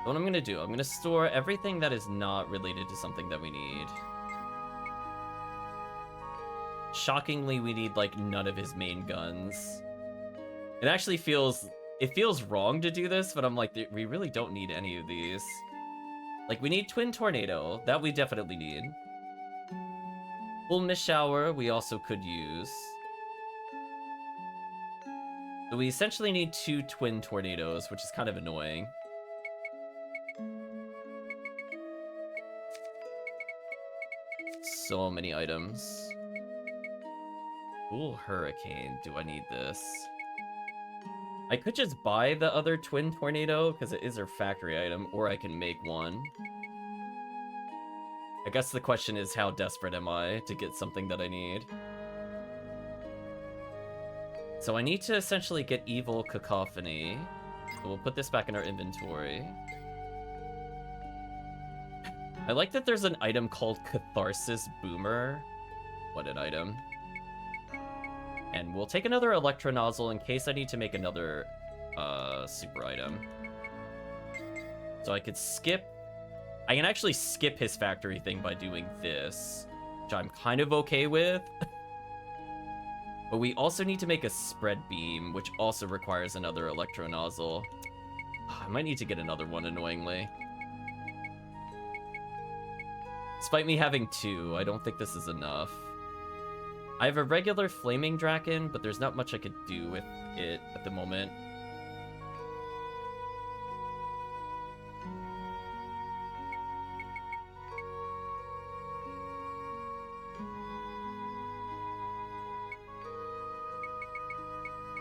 Speaker 1: So what I'm gonna do, I'm gonna store everything that is not related to something that we need. Shockingly, we need, like, none of his main guns. It actually feels... It feels wrong to do this, but I'm like, we really don't need any of these. Like, we need Twin Tornado. That we definitely need. Full Mist Shower, we also could use. So we essentially need 2 Twin Tornadoes, which is kind of annoying. So many items. Cool Hurricane. Do I need this? I could just buy the other Twin Tornado, because it is our factory item, or I can make one. I guess the question is, how desperate am I to get something that I need? So I need to essentially get Evil Cacophony. So we'll put this back in our inventory. I like that there's an item called Catharsis Boomer. What an item. And we'll take another Electro Nozzle in case I need to make another super item. So I could skip... I can actually skip his factory thing by doing this, which I'm kind of okay with. But we also need to make a Spread Beam, which also requires another Electro Nozzle. I might need to get another one, annoyingly. Despite me having 2, I don't think this is enough. I have a regular Flaming Draken, but there's not much I could do with it at the moment.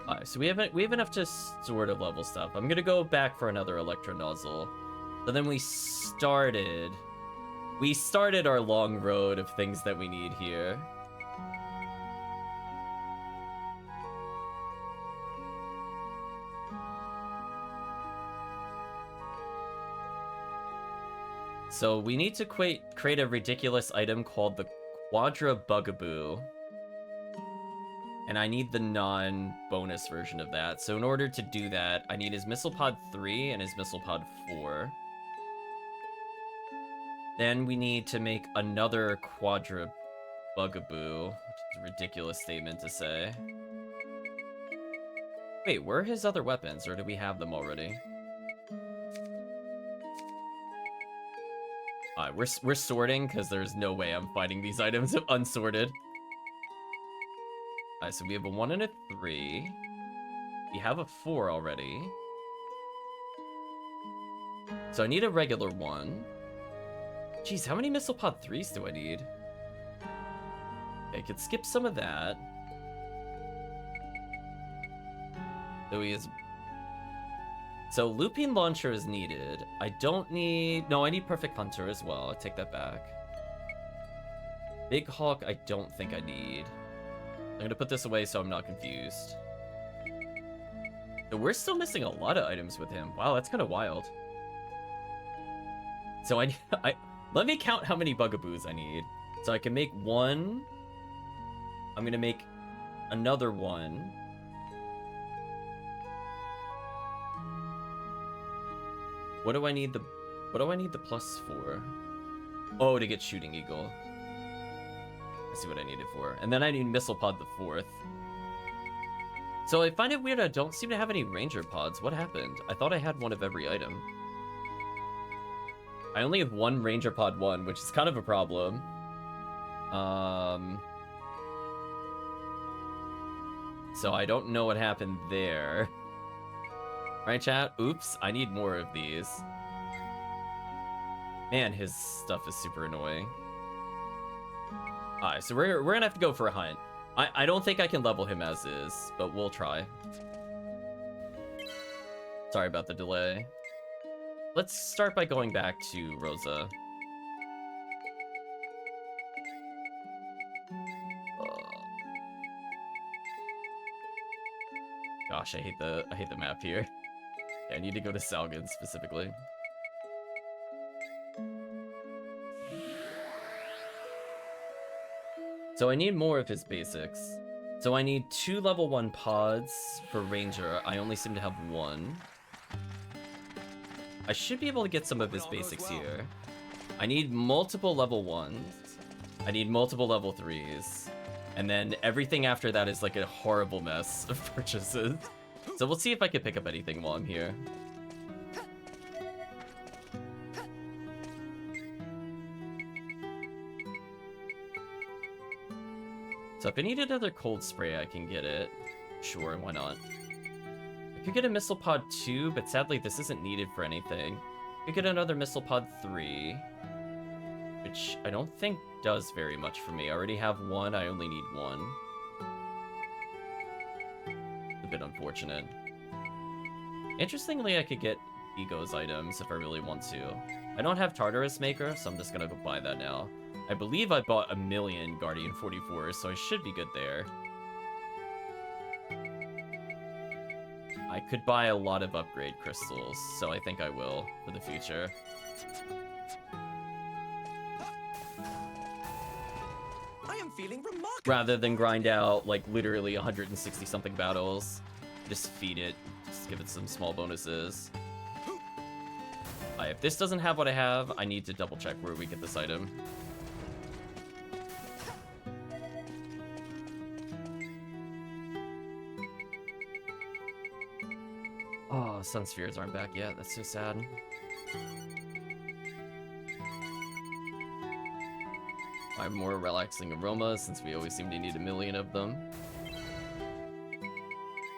Speaker 1: Alright, so we have enough to sort of level stuff. I'm gonna go back for another Electro Nozzle. So then we started our long road of things that we need here. So we need to create a ridiculous item called the Quadra Bugaboo. And I need the non-bonus version of that. So in order to do that, I need his Missile Pod 3 and his Missile Pod 4. Then we need to make another Quadra Bugaboo, which is a ridiculous statement to say. Wait, where are his other weapons, or do we have them already? We're sorting, because there's no way I'm finding these items unsorted. Alright, so we have a 1 and a 3. We have a 4 already. So I need a regular 1. Jeez, how many Missile Pod 3s do I need? Okay, I could skip some of that. So Looping Launcher is needed. I don't need... No, I need Perfect Hunter as well. I take that back. Big Hawk, I don't think I need. I'm gonna put this away so I'm not confused. So we're still missing a lot of items with him. Wow, that's kind of wild. So let me count how many Bugaboos I need. So I can make 1. I'm gonna make another 1. What do I need the plus for? Oh, to get Shooting Eagle. Let's see what I need it for. And then I need Missile Pod the 4th. So I find it weird I don't seem to have any Ranger Pods. What happened? I thought I had one of every item. I only have one Ranger Pod 1, which is kind of a problem. So I don't know what happened there. Right, chat? Oops, I need more of these. Man, his stuff is super annoying. Alright, so we're gonna have to go for a hunt. I don't think I can level him as is, but we'll try. Sorry about the delay. Let's start by going back to Rosa. Gosh, I hate the map here. Yeah, I need to go to Salgan specifically. So I need more of his basics. So I need 2 level 1 pods for Ranger. I only seem to have 1. I should be able to get some of his basics here. I need multiple level 1s. I need multiple level 3s. And then everything after that is like a horrible mess of purchases. So we'll see if I can pick up anything while I'm here. So if I need another cold spray, I can get it. Sure, why not? I could get a Missile Pod 2, but sadly this isn't needed for anything. I could get another Missile Pod 3, which I don't think does very much for me. I already have 1, I only need 1. A bit unfortunate. Interestingly, I could get Ego's items if I really want to. I don't have Tartarus Maker, so I'm just gonna go buy that now. I believe I bought 1,000,000 Guardian 44s, so I should be good there. I could buy a lot of upgrade crystals, so I think I will for the future.
Speaker 7: I am feeling remarkable.
Speaker 1: Rather than grind out, like, literally 160 something battles, just feed it, just give it some small bonuses. If this doesn't have what I have, I need to double check where we get this item. Oh, Sun Spheres aren't back yet. That's so sad. I have more relaxing aromas since we always seem to need 1,000,000 of them.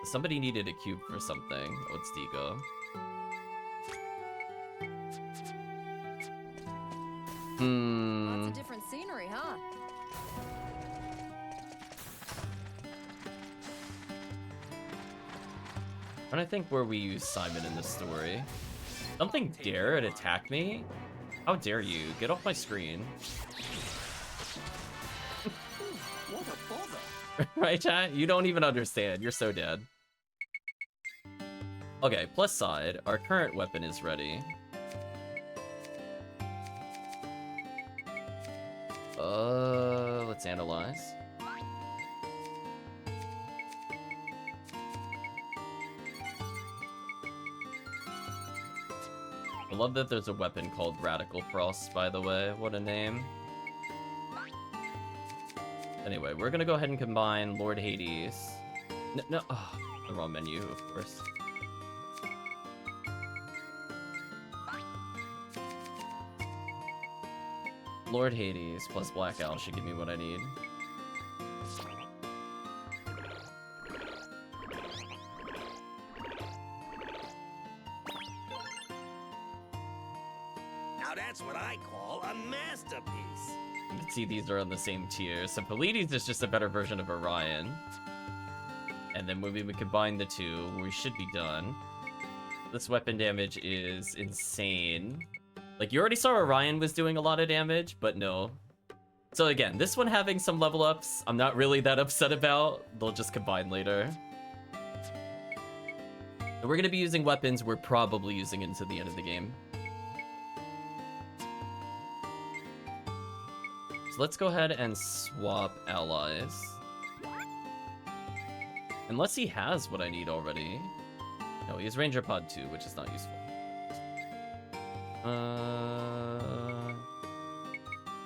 Speaker 1: Somebody needed a cube for something. Oh, it's Digo.
Speaker 5: Lots of different scenery, huh?
Speaker 1: And I think where we use Simon in this story. Something dare and attack me? How dare you? Get off my screen.
Speaker 7: What a bother.
Speaker 1: Right, chat? You don't even understand. You're so dead. Okay, plus side. Our current weapon is ready. Let's analyze. I love that there's a weapon called Radical Frost, by the way. What a name. Anyway, we're gonna go ahead and combine Lord Hades. No, oh, the wrong menu, of course. Lord Hades plus Black Owl should give me what I need.
Speaker 6: Now that's what I call a masterpiece.
Speaker 1: You can see these are on the same tier. So Pleiades is just a better version of Orion. And then when we combine the two, we should be done. This weapon damage is insane. Like, you already saw Orion was doing a lot of damage, but no. So again, this one having some level ups, I'm not really that upset about. They'll just combine later. And we're gonna be using weapons we're probably using into the end of the game. So let's go ahead and swap allies. Unless he has what I need already. No, he has Ranger Pod 2, which is not useful.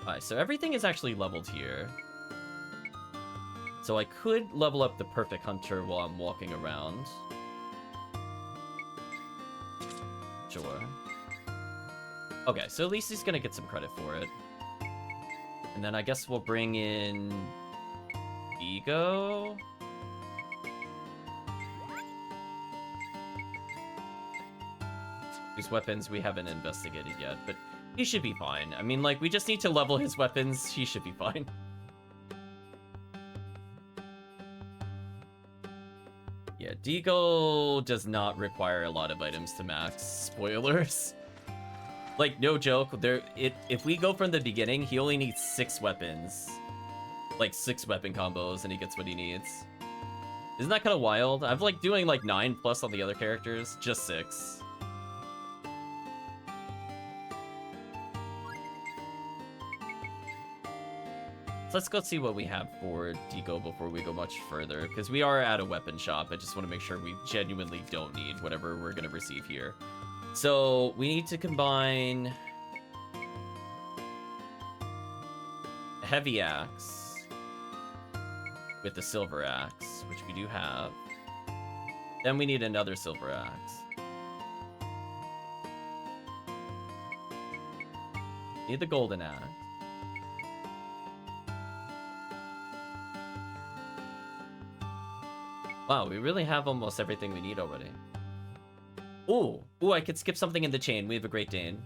Speaker 1: Alright, so everything is actually leveled here. So I could level up the Perfect Hunter while I'm walking around. Sure. Okay, so at least he's gonna get some credit for it. And then I guess we'll bring in Ego. Whose weapons we haven't investigated yet, but he should be fine. I mean, like, we just need to level his weapons. He should be fine. Yeah, Deagle does not require a lot of items to max. Spoilers. Like, no joke, if we go from the beginning, he only needs 6 weapons. Like, 6 weapon combos, and he gets what he needs. Isn't that kind of wild? I'm, like, doing, like, 9 plus on the other characters. Just 6. So let's go see what we have for Deagle before we go much further, because we are at a weapon shop. I just want to make sure we genuinely don't need whatever we're going to receive here. So we need to combine a heavy axe with the silver axe, which we do have. Then we need another silver axe. Need the golden axe. Wow, we really have almost everything we need already. Ooh, I could skip something in the chain. We have a Great Dane.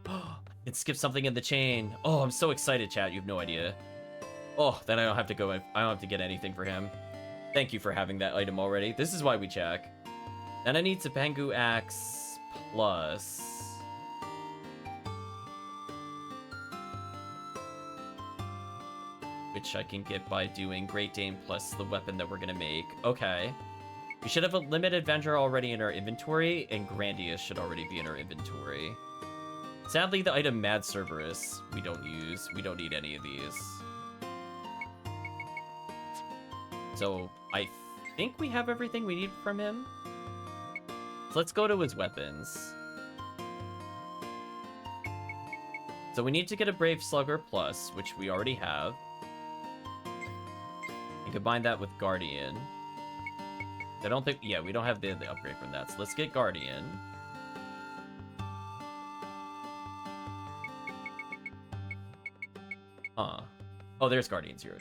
Speaker 1: I can skip something in the chain. Oh, I'm so excited, chat. You have no idea. Oh, then I don't have to go. I don't have to get anything for him. Thank you for having that item already. This is why we check. Then I need Topangu Axe plus... which I can get by doing Great Dane plus the weapon that we're gonna make. Okay. We should have a Limited Avenger already in our inventory, and Grandius should already be in our inventory. Sadly, the item Mad Cerberus we don't use. We don't need any of these. So, I think we have everything we need from him. So let's go to his weapons. So we need to get a Brave Slugger Plus, which we already have. And combine that with Guardian. I don't think... yeah, we don't have the upgrade from that. So let's get Guardian. Huh. Oh, there's Guardian's here.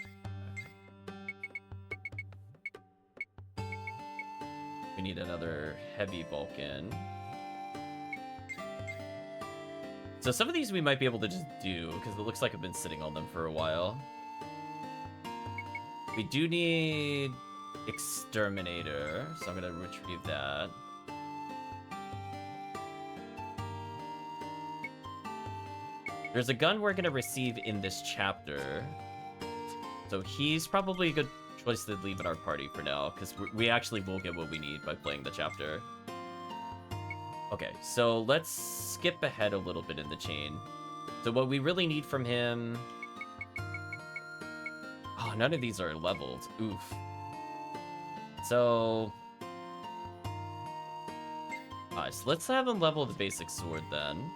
Speaker 1: We need another Heavy Vulcan. So some of these we might be able to just do, because it looks like I've been sitting on them for a while. We do need Exterminator, so I'm gonna retrieve that. There's a gun we're gonna receive in this chapter, so he's probably a good choice to leave in our party for now, because we actually will get what we need by playing the chapter. Okay, so let's skip ahead a little bit in the chain. So what we really need from him... oh, none of these are leveled. Oof. So... alright, so let's have him level the basic sword then.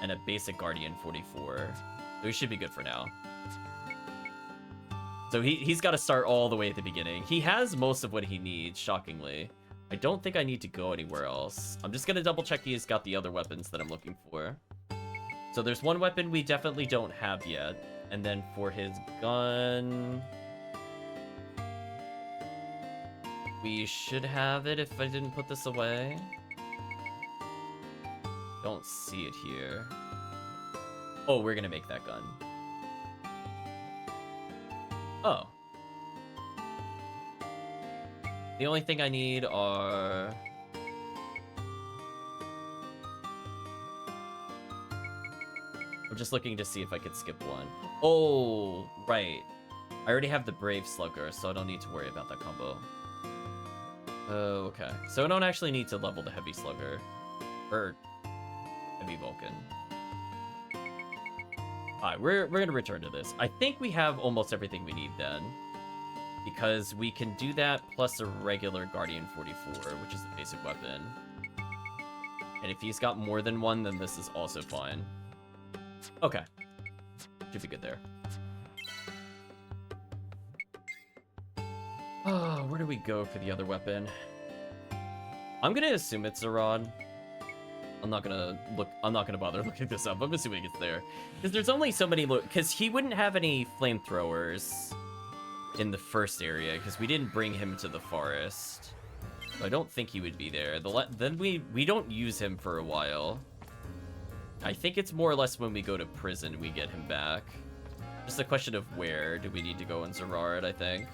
Speaker 1: And a basic Guardian 44. We should be good for now. So he's got to start all the way at the beginning. He has most of what he needs, shockingly. I don't think I need to go anywhere else. I'm just going to double check he's got the other weapons that I'm looking for. So there's one weapon we definitely don't have yet. And then for his gun... we should have it if I didn't put this away. Don't see it here. Oh, we're gonna make that gun. Oh. The only thing I need are... I'm just looking to see if I could skip one. Oh, right. I already have the Brave Slugger, so I don't need to worry about that combo. Oh, okay. So I don't actually need to level the Heavy Slugger. Or Heavy Vulcan. Alright, we're gonna return to this. I think we have almost everything we need then. Because we can do that plus a regular Guardian 44, which is the basic weapon. And if he's got more than one, then this is also fine. Okay. Should be good there. Oh, where do we go for the other weapon? I'm gonna assume it's a rod. I'm not gonna bother looking this up. I'm assuming it's there. Because there's only so many because he wouldn't have any flamethrowers in the first area, because we didn't bring him to the forest. So I don't think he would be there. Then we don't use him for a while. I think it's more or less when we go to prison we get him back. Just a question of where do we need to go in Zerard, I think.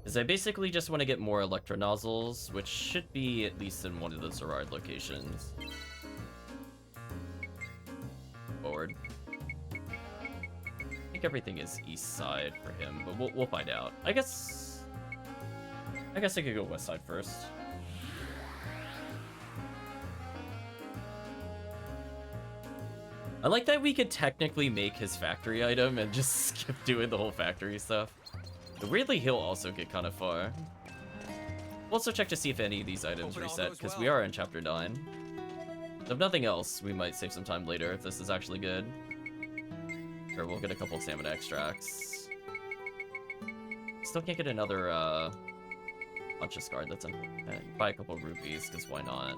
Speaker 1: Because I basically just want to get more electro nozzles, which should be at least in one of the Zerard locations. Forward. I think everything is east side for him, but we'll find out. I guess I could go west side first. I like that we could technically make his factory item and just skip doing the whole factory stuff. But weirdly, he'll also get kind of far. We'll also check to see if any of these items reset, because we are in Chapter 9. If nothing else, we might save some time later if this is actually good. Or we'll get a couple of stamina extracts. Still can't get another bunch of Scarred, that's unfortunate. Buy a couple of rupees, because why not?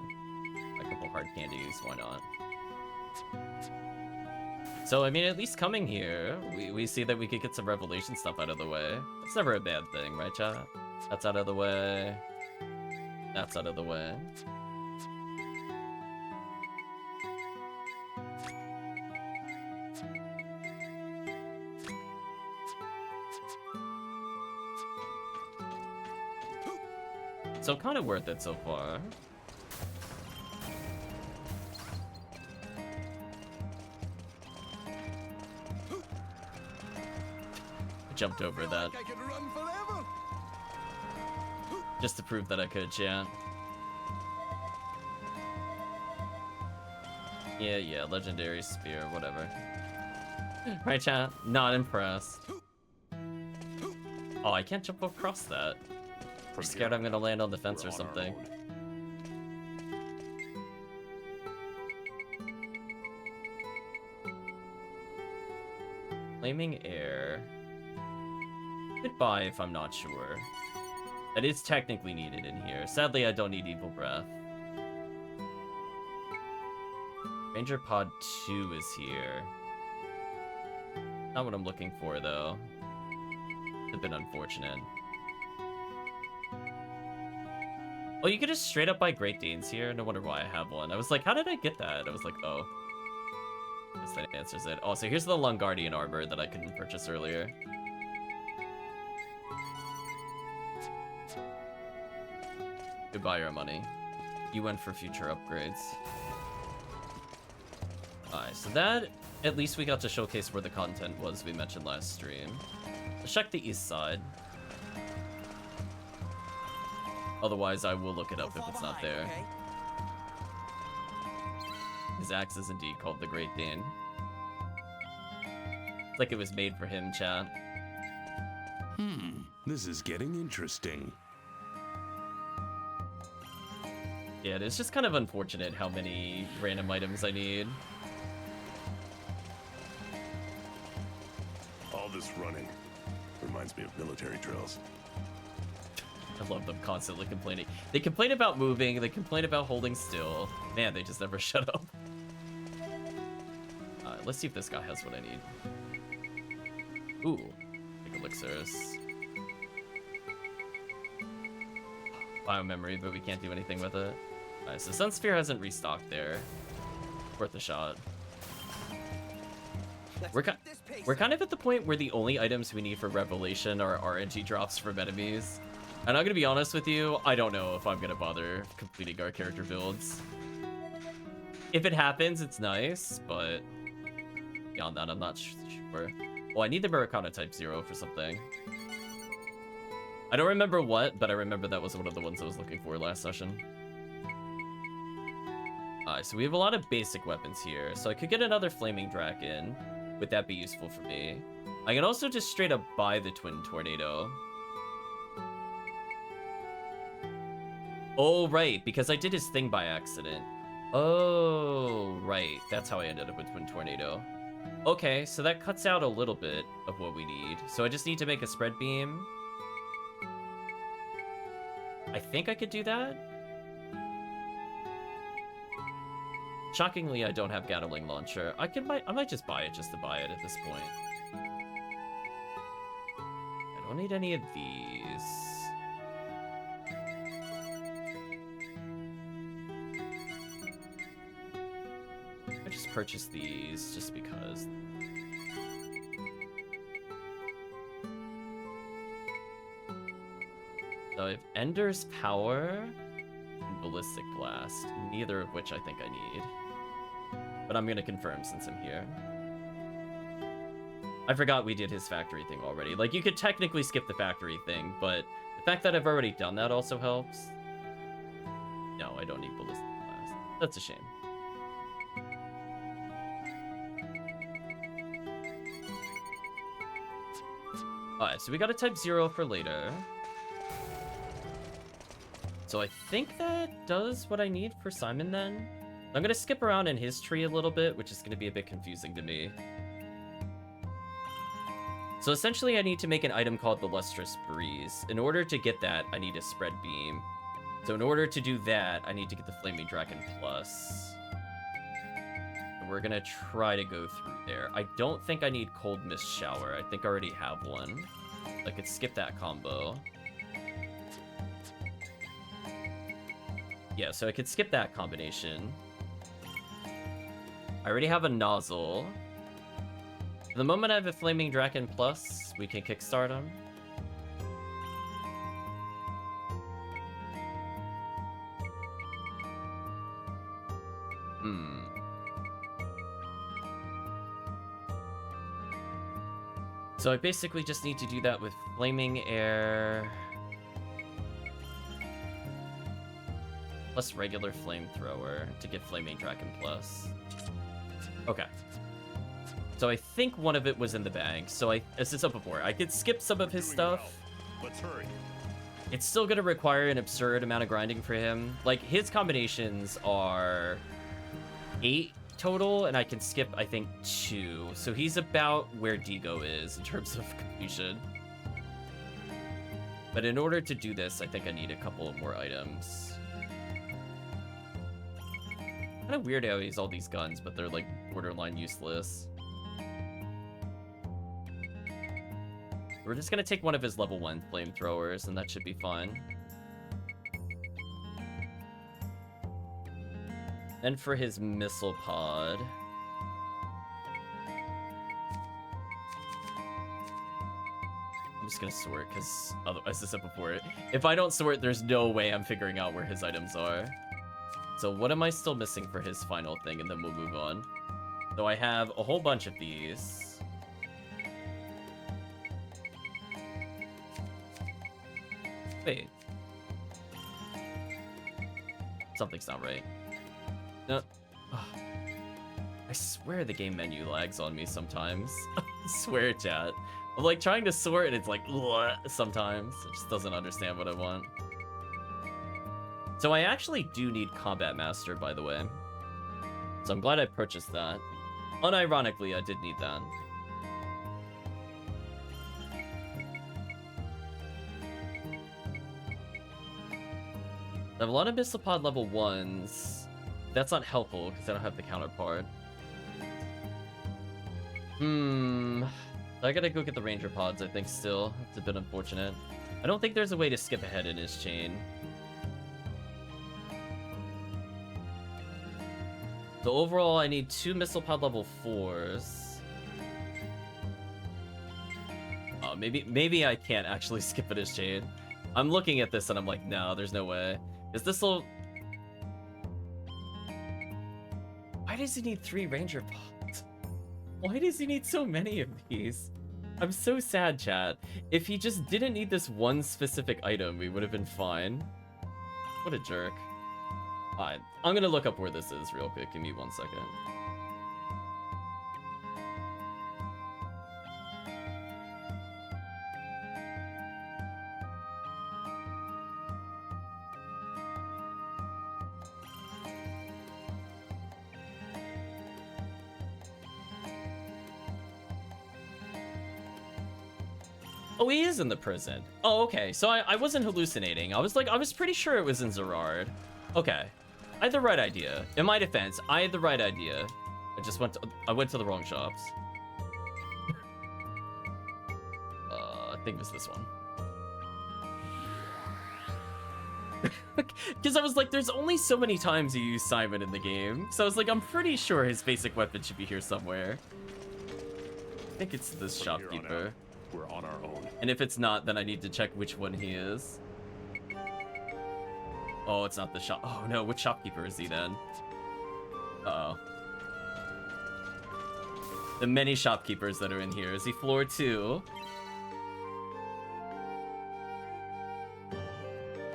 Speaker 1: Buy a couple hard candies, why not? So, I mean, at least coming here, we see that we could get some Revelation stuff out of the way. It's never a bad thing, right, chat? That's out of the way. That's out of the way. So, kind of worth it so far. Jumped over that. Just to prove that I could, yeah. Yeah, legendary spear, whatever. Right, chat? Not impressed. Oh, I can't jump across that. I'm scared I'm gonna land on the fence or something. Flaming air. Goodbye if I'm not sure. That is technically needed in here. Sadly, I don't need Evil Breath. Ranger Pod 2 is here. Not what I'm looking for, though. It's a bit unfortunate. Oh, you could just straight up buy Great Danes here? No wonder why I have one. I was like, how did I get that? I was like, oh. I guess that answers it. Oh, so here's the Lungardian armor that I couldn't purchase earlier. Goodbye your money. You went for future upgrades. Alright, so that, at least we got to showcase where the content was we mentioned last stream. Let's check the east side. Otherwise, I will look it up if it's not there. His axe is indeed called the Great Dane. It's like it was made for him, chat.
Speaker 8: This is getting interesting.
Speaker 1: Yeah, it's just kind of unfortunate how many random items I need.
Speaker 8: All this running reminds me of military drills.
Speaker 1: I love them constantly complaining. They complain about moving, they complain about holding still. Man, they just never shut up. Let's see if this guy has what I need. Ooh, take elixirs. Biomemory, but we can't do anything with it. Alright, so Sunsphere hasn't restocked there. Worth a shot. We're kind of at the point where the only items we need for Revelation are RNG drops from enemies. And I'm gonna be honest with you, I don't know if I'm gonna bother completing our character builds. If it happens, it's nice, but beyond that, I'm not sure. Well, I need the Americana Type 0 for something. I don't remember what, but I remember that was one of the ones I was looking for last session. Alright, so we have a lot of basic weapons here. So I could get another Flaming Draken. Would that be useful for me? I can also just straight up buy the Twin Tornado. Oh, right, because I did his thing by accident. Oh, right. That's how I ended up with Twin Tornado. Okay, so that cuts out a little bit of what we need. So I just need to make a spread beam. I think I could do that. Shockingly, I don't have Gatling Launcher. I might just buy it just to buy it at this point. I don't need any of these. I just purchased these just because. So I have Ender's Power and Ballistic Blast, neither of which I think I need. But I'm gonna confirm since I'm here. I forgot we did his factory thing already. Like, you could technically skip the factory thing, but the fact that I've already done that also helps. No, I don't need Ballistic Blast. That's a shame. Alright, so we got a type 0 for later. So I think that does what I need for Simon then. I'm gonna skip around in his tree a little bit, which is gonna be a bit confusing to me. So essentially I need to make an item called the Lustrous Breeze. In order to get that, I need a spread beam. So in order to do that, I need to get the Flaming Dragon Plus. And we're gonna try to go through there. I don't think I need Cold Mist Shower. I think I already have one. I could skip that combo. Yeah, so I could skip that combination. I already have a nozzle. The moment I have a Flaming Dragon Plus, we can kickstart him. So I basically just need to do that with Flaming Air plus regular Flamethrower to get Flaming Dragon Plus. Okay. So I think one of it was in the bag. So as I said before, I could skip some of his stuff.
Speaker 8: Well. Let's hurry.
Speaker 1: It's still going to require an absurd amount of grinding for him. Like, his combinations are 8 total, and I can skip, I think, 2. So he's about where Digo is in terms of completion. But in order to do this, I think I need a couple of more items. Kind of weird how he has all these guns, but they're, like, borderline useless. We're just gonna take one of his level 1 flamethrowers, and that should be fine. And for his missile pod, I'm just gonna sort, because as I said before, if I don't sort, there's no way I'm figuring out where his items are. So what am I still missing for his final thing, and then we'll move on. So I have a whole bunch of these. Wait. Something's not right. No. Oh. I swear the game menu lags on me sometimes. I swear, chat. I'm like trying to sort and it's like sometimes. It just doesn't understand what I want. So I actually do need Combat Master, by the way. So I'm glad I purchased that. Unironically, I did need that. I have a lot of Missile Pod level 1s. That's not helpful, because I don't have the counterpart. I gotta go get the Ranger Pods, I think, still. It's a bit unfortunate. I don't think there's a way to skip ahead in his chain. So overall, I need 2 Missile Pod level 4s. Oh, maybe I can't actually skip in his chain. I'm looking at this and I'm like, no, there's no way. Is this will... Why does he need 3 Ranger Pods? Why does he need so many of these? I'm so sad, chat. If he just didn't need this one specific item, we would have been fine. What a jerk. Alright, I'm gonna look up where this is real quick. Give me 1 second. Oh, he is in the prison. Oh, okay. So I wasn't hallucinating. I was pretty sure it was in Zerard. Okay. I had the right idea. In my defense, I had the right idea. I went to the wrong shops. I think it was this one. Because I was like, there's only so many times you use Simon in the game. So I was like, I'm pretty sure his basic weapon should be here somewhere. I think it's this
Speaker 8: From here on
Speaker 1: shopkeeper.
Speaker 8: out, we're on our own.
Speaker 1: And if it's not, then I need to check which one he is. Oh, it's not the shop. Oh no, which shopkeeper is he then? Uh-oh. The many shopkeepers that are in here. Is he floor 2?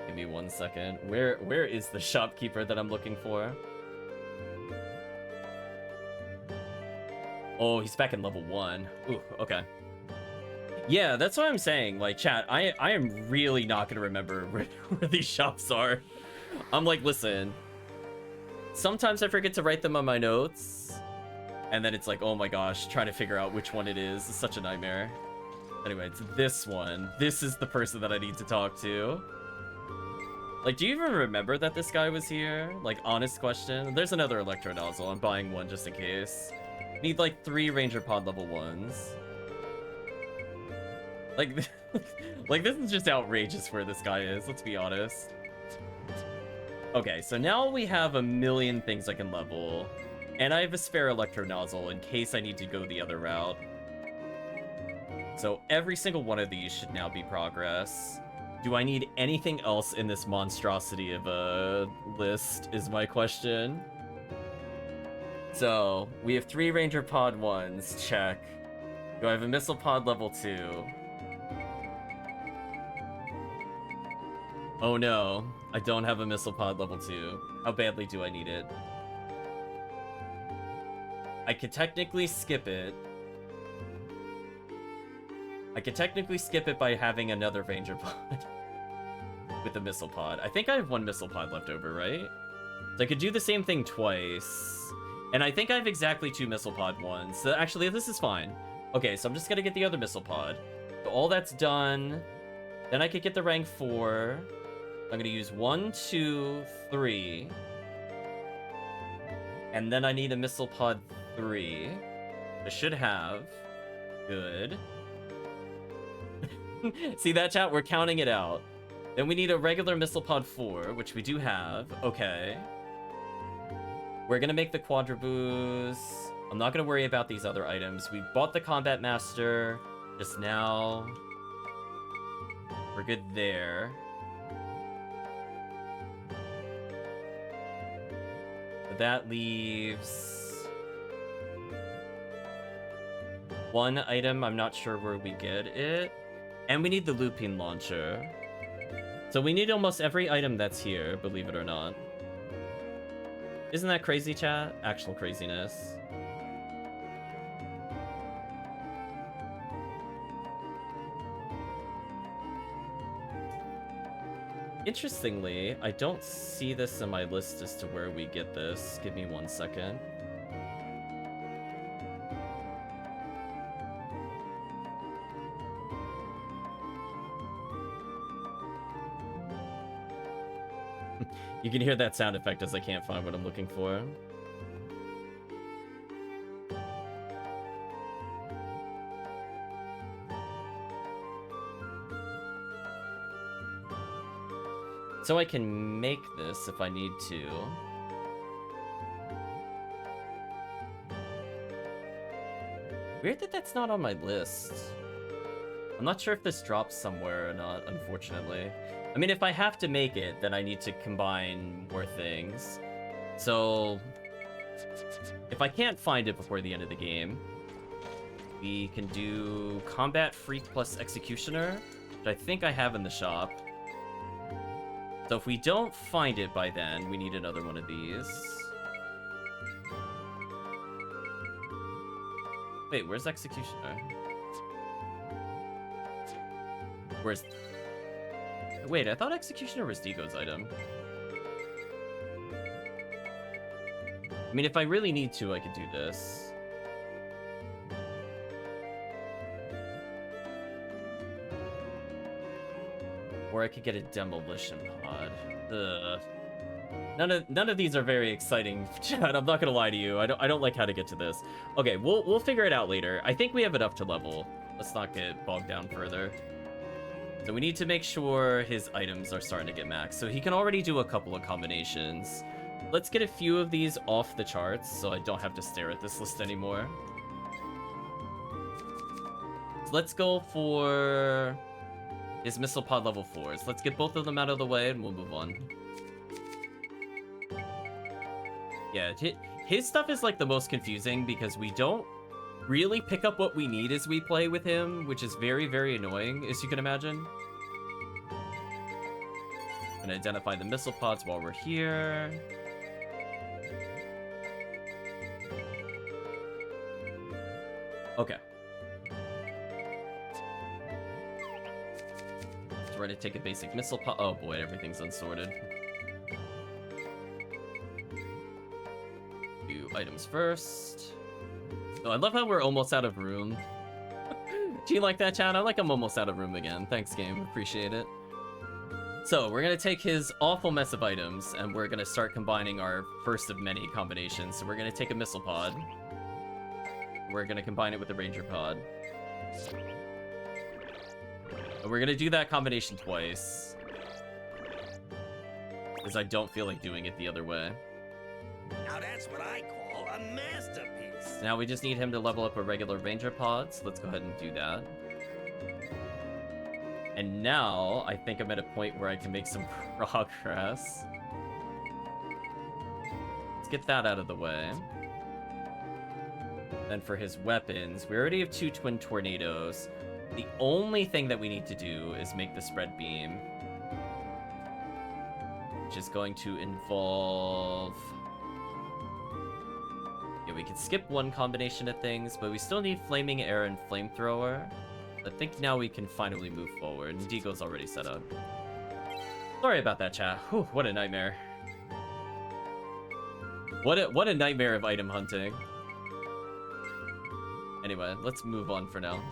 Speaker 1: Give me 1 second. Where is the shopkeeper that I'm looking for? Oh, he's back in level 1. Ooh, okay. Yeah, that's what I'm saying. Like, chat, I am really not gonna remember where these shops are. I'm like, listen. Sometimes I forget to write them on my notes. And then it's like, oh my gosh, trying to figure out which one it is such a nightmare. Anyway, it's this one. This is the person that I need to talk to. Like, do you even remember that this guy was here? Like, honest question. There's another electro nozzle. I'm buying one just in case. Need like 3 ranger pod level 1s. Like, like this is just outrageous where this guy is, let's be honest. Okay, so now we have a million things I can level. And I have a spare electro nozzle in case I need to go the other route. So every single one of these should now be progress. Do I need anything else in this monstrosity of a list is my question. So we have 3 ranger pod 1s, check. Do I have a missile pod level 2? Oh no, I don't have a missile pod level 2. How badly do I need it? I could technically skip it. I could technically skip it by having another ranger pod with a missile pod. I think I have 1 missile pod left over, right? So I could do the same thing twice. And I think I have exactly 2 missile pod 1s. So actually, this is fine. Okay, so I'm just gonna get the other missile pod. So all that's done. Then I could get the rank 4. I'm gonna use 1, 2, 3. And then I need a missile pod 3. I should have. Good. See that, chat? We're counting it out. Then we need a regular missile pod 4, which we do have. Okay. We're gonna make the quadriboost. I'm not gonna worry about these other items. We bought the combat master just now. We're good there. That leaves 1 item. I'm not sure where we get it. And we need the looping launcher. So we need almost every item that's here, believe it or not. Isn't that crazy, chat? Actual craziness. Interestingly, I don't see this in my list as to where we get this. Give me 1 second. You can hear that sound effect as I can't find what I'm looking for. So I can make this if I need to. Weird that that's not on my list. I'm not sure if this drops somewhere or not, unfortunately. I mean, if I have to make it, then I need to combine more things. So, if I can't find it before the end of the game, we can do Combat Freak plus Executioner, which I think I have in the shop. So if we don't find it by then, we need another one of these. Wait, where's Executioner? Where's... Wait, I thought Executioner was Dego's item. I mean, if I really need to, I could do this. Or I could get a demolition pod. Ugh. None of these are very exciting, Chad. I'm not gonna lie to you. I don't like how to get to this. Okay, we'll figure it out later. I think we have enough to level. Let's not get bogged down further. So we need to make sure his items are starting to get maxed. So he can already do a couple of combinations. Let's get a few of these off the charts so I don't have to stare at this list anymore. So let's go for his missile pod level 4s. Let's get both of them out of the way and we'll move on. Yeah, his stuff is like the most confusing because we don't really pick up what we need as we play with him, which is very, very annoying, as you can imagine. And identify the missile pods while we're here. Okay. So we're gonna take a basic missile pod. Oh boy, everything's unsorted. Do items first. Oh, I love how we're almost out of room. Do you like that, chat? I like I'm almost out of room again. Thanks, game. Appreciate it. So, we're going to take his awful mess of items, and we're going to start combining our first of many combinations. So we're going to take a missile pod. We're going to combine it with a ranger pod. And we're going to do that combination twice. Because I don't feel like doing it the other way.
Speaker 6: Now that's what I call a masterpiece.
Speaker 1: Now we just need him to level up a regular ranger pod, so let's go ahead and do that. And now, I think I'm at a point where I can make some progress. Let's get that out of the way. Then for his weapons, we already have 2 twin tornadoes. The only thing that we need to do is make the spread beam. Which is going to involve... Yeah, we could skip one combination of things, but we still need Flaming Air and Flamethrower. I think now we can finally move forward. And Deagle's already set up. Sorry about that, chat. Whew, what a nightmare. What a nightmare of item hunting. Anyway, let's move on for now.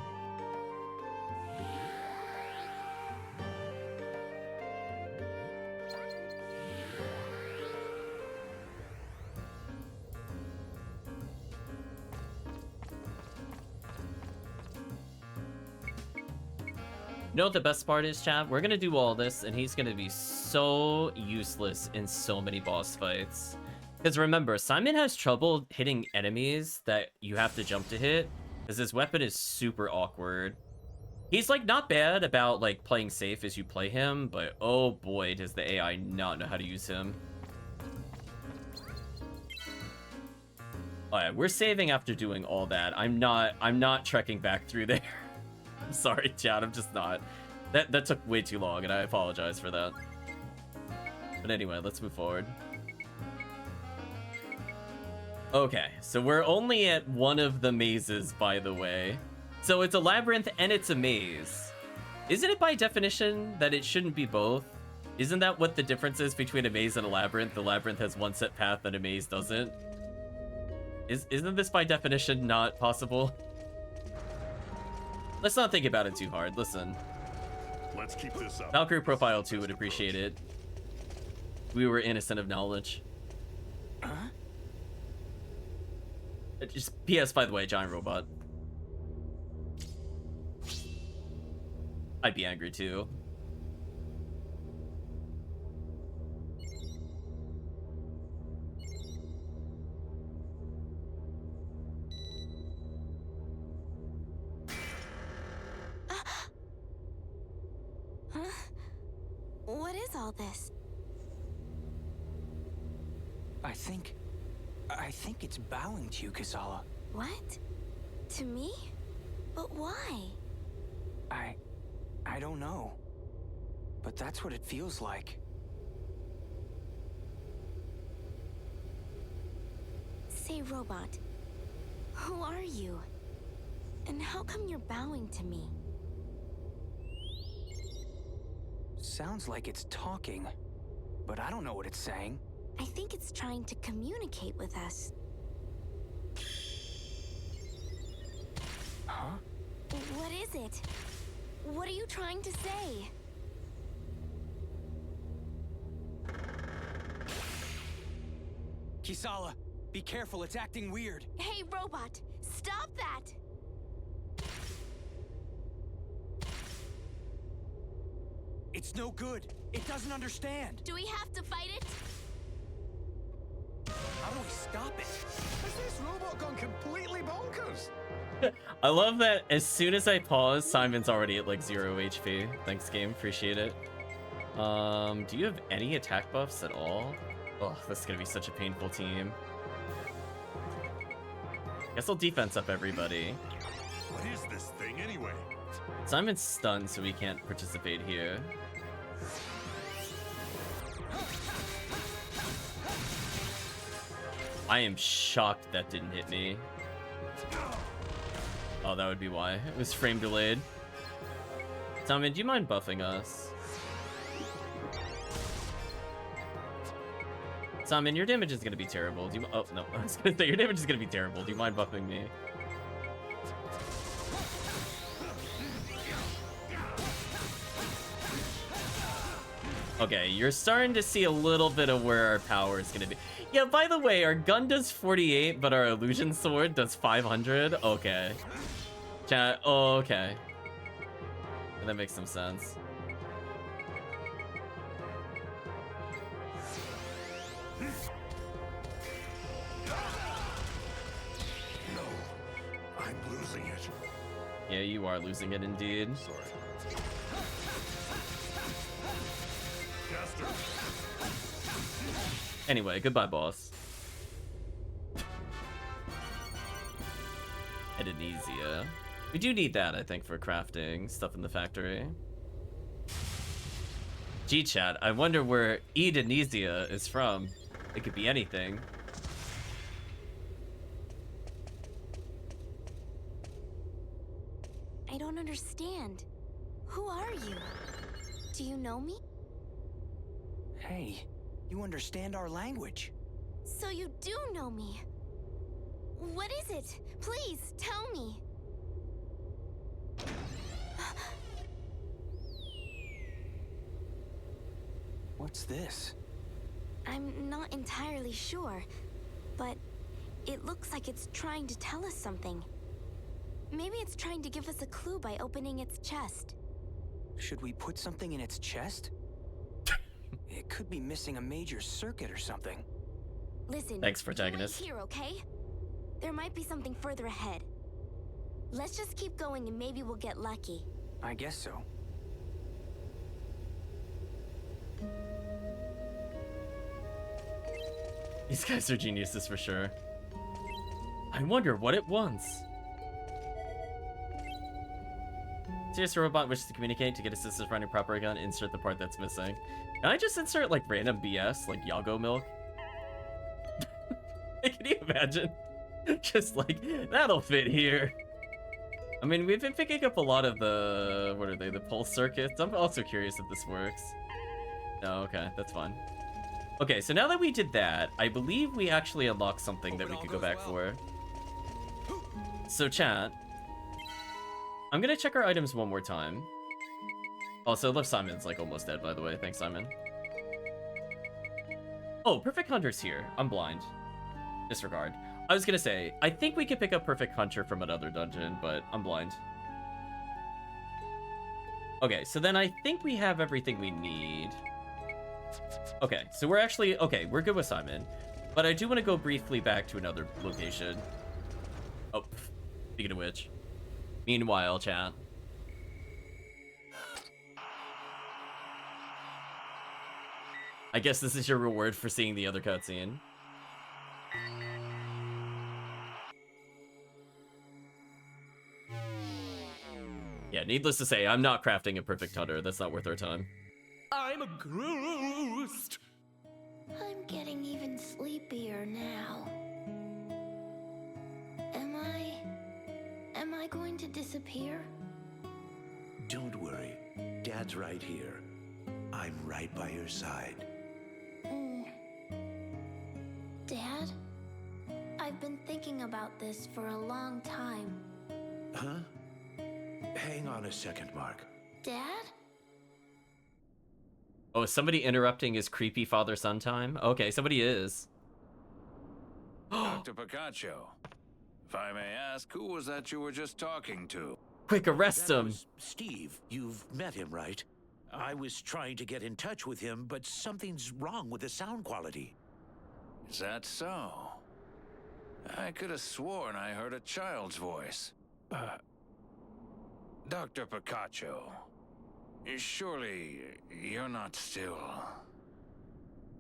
Speaker 1: You know what the best part is, chat? We're gonna do all this, and he's gonna be so useless in so many boss fights. Because remember, Simon has trouble hitting enemies that you have to jump to hit, because his weapon is super awkward. He's, like, not bad about, like, playing safe as you play him, but oh boy, does the AI not know how to use him. Alright, we're saving after doing all that. I'm not trekking back through there. I'm sorry, chat, I'm just not. That took way too long, and I apologize for that. But anyway, let's move forward. Okay, so we're only at one of the mazes, by the way. So it's a labyrinth and it's a maze. Isn't it by definition that it shouldn't be both? Isn't that what the difference is between a maze and a labyrinth? The labyrinth has one set path and a maze doesn't. Isn't this by definition not possible? Let's not think about it too hard. Listen.
Speaker 8: Let's keep this up.
Speaker 1: Valkyrie Profile 2 would appreciate it. We were innocent of knowledge.
Speaker 2: Huh?
Speaker 1: Just PS, by the way, giant robot. I'd be angry too.
Speaker 3: Huh? What is all this?
Speaker 2: I think it's bowing to you, Kasala.
Speaker 3: What? To me? But why?
Speaker 2: I don't know. But that's what it feels like.
Speaker 3: Say, robot, who are you? And how come you're bowing to me?
Speaker 2: Sounds like it's talking, but I don't know what it's saying.
Speaker 3: I think it's trying to communicate with us.
Speaker 2: Huh?
Speaker 3: What is it? What are you trying to say?
Speaker 2: Kisala, be careful, it's acting weird.
Speaker 3: Hey, robot, stop that!
Speaker 2: It's no good. It doesn't understand.
Speaker 3: Do we have to fight it?
Speaker 2: How do we stop it?
Speaker 7: Has this robot gone completely bonkers?
Speaker 1: I love that as soon as I pause, Simon's already at like 0 HP. Thanks, game. Appreciate it. Do you have any attack buffs at all? Oh, this is gonna be such a painful team. Guess I'll defense up everybody.
Speaker 8: What is this thing anyway?
Speaker 1: Simon's stunned, so he can't participate here. I am shocked that didn't hit me. Oh, that would be why. It was frame delayed. Simon, do you mind buffing us? Simon, your damage is gonna be terrible. Do you? Oh no, I was gonna say your damage is gonna be terrible. Do you mind buffing me? Okay, you're starting to see a little bit of where our power is gonna be. Yeah, by the way, our gun does 48, but our illusion sword does 500. Okay. Chat. Oh, okay. That makes some sense.
Speaker 8: No, I'm losing it.
Speaker 1: Yeah, you are losing it indeed.
Speaker 8: Sorry. Caster.
Speaker 1: Anyway, goodbye, boss. Indonesia. We do need that, I think, for crafting stuff in the factory. G-chat, I wonder where Indonesia is from. It could be anything.
Speaker 3: I don't understand. Who are you? Do you know me?
Speaker 2: Hey, you understand our language.
Speaker 3: So you do know me. What is it? Please, tell me.
Speaker 2: What's this?
Speaker 3: I'm not entirely sure, but it looks like it's trying to tell us something. Maybe it's trying to give us a clue by opening its chest.
Speaker 2: Should we put something in its chest? It could be missing a major circuit or something.
Speaker 3: Listen,
Speaker 1: Thanks,
Speaker 3: you
Speaker 1: protagonist.
Speaker 3: wait here, okay? There might be something further ahead. Let's just keep going and maybe we'll get lucky.
Speaker 2: I guess so.
Speaker 1: These guys are geniuses for sure. I wonder what it wants. Serious robot wishes to communicate to get assistance running proper gun. Insert the part that's missing. Can I just insert like random BS like Yago milk? Can you imagine? Just like that'll fit here. I mean, we've been picking up a lot of the what are they? The pulse circuits. I'm also curious if this works. No, okay, that's fine. Okay, so now that we did that, I believe we actually unlocked something that we could go back for. So chat, I'm gonna check our items one more time. Also, left Simon's like almost dead, by the way. Thanks, Simon. Oh, Perfect Hunter's here. I'm blind. Disregard. I was gonna say, I think we could pick up Perfect Hunter from another dungeon, but I'm blind. Okay, so then I think we have everything we need. Okay, so we're actually, okay, we're good with Simon. But I do want to go briefly back to another location. Oh, speaking of which. Meanwhile, chat. I guess this is your reward for seeing the other cutscene. Yeah, needless to say, I'm not crafting a Perfect Hunter. That's not worth our time.
Speaker 7: I'm a ghost.
Speaker 3: I'm getting even sleepier now. Am I going to disappear?
Speaker 9: Don't worry. Dad's right here. I'm right by your side.
Speaker 3: Dad? I've been thinking about this for a long time.
Speaker 9: Huh? Hang on a second, Mark.
Speaker 3: Dad?
Speaker 1: Oh, is somebody interrupting his creepy father-son time? Okay, somebody is.
Speaker 10: Dr. Picacho, if I may ask, who was that you were just talking to?
Speaker 1: Quick, arrest
Speaker 9: That
Speaker 1: him.
Speaker 9: was Steve. You've met him, right? I was trying to get in touch with him, but something's wrong with the sound quality.
Speaker 10: Is that so? I could have sworn I heard a child's voice. Dr. Picacho, surely you're not still...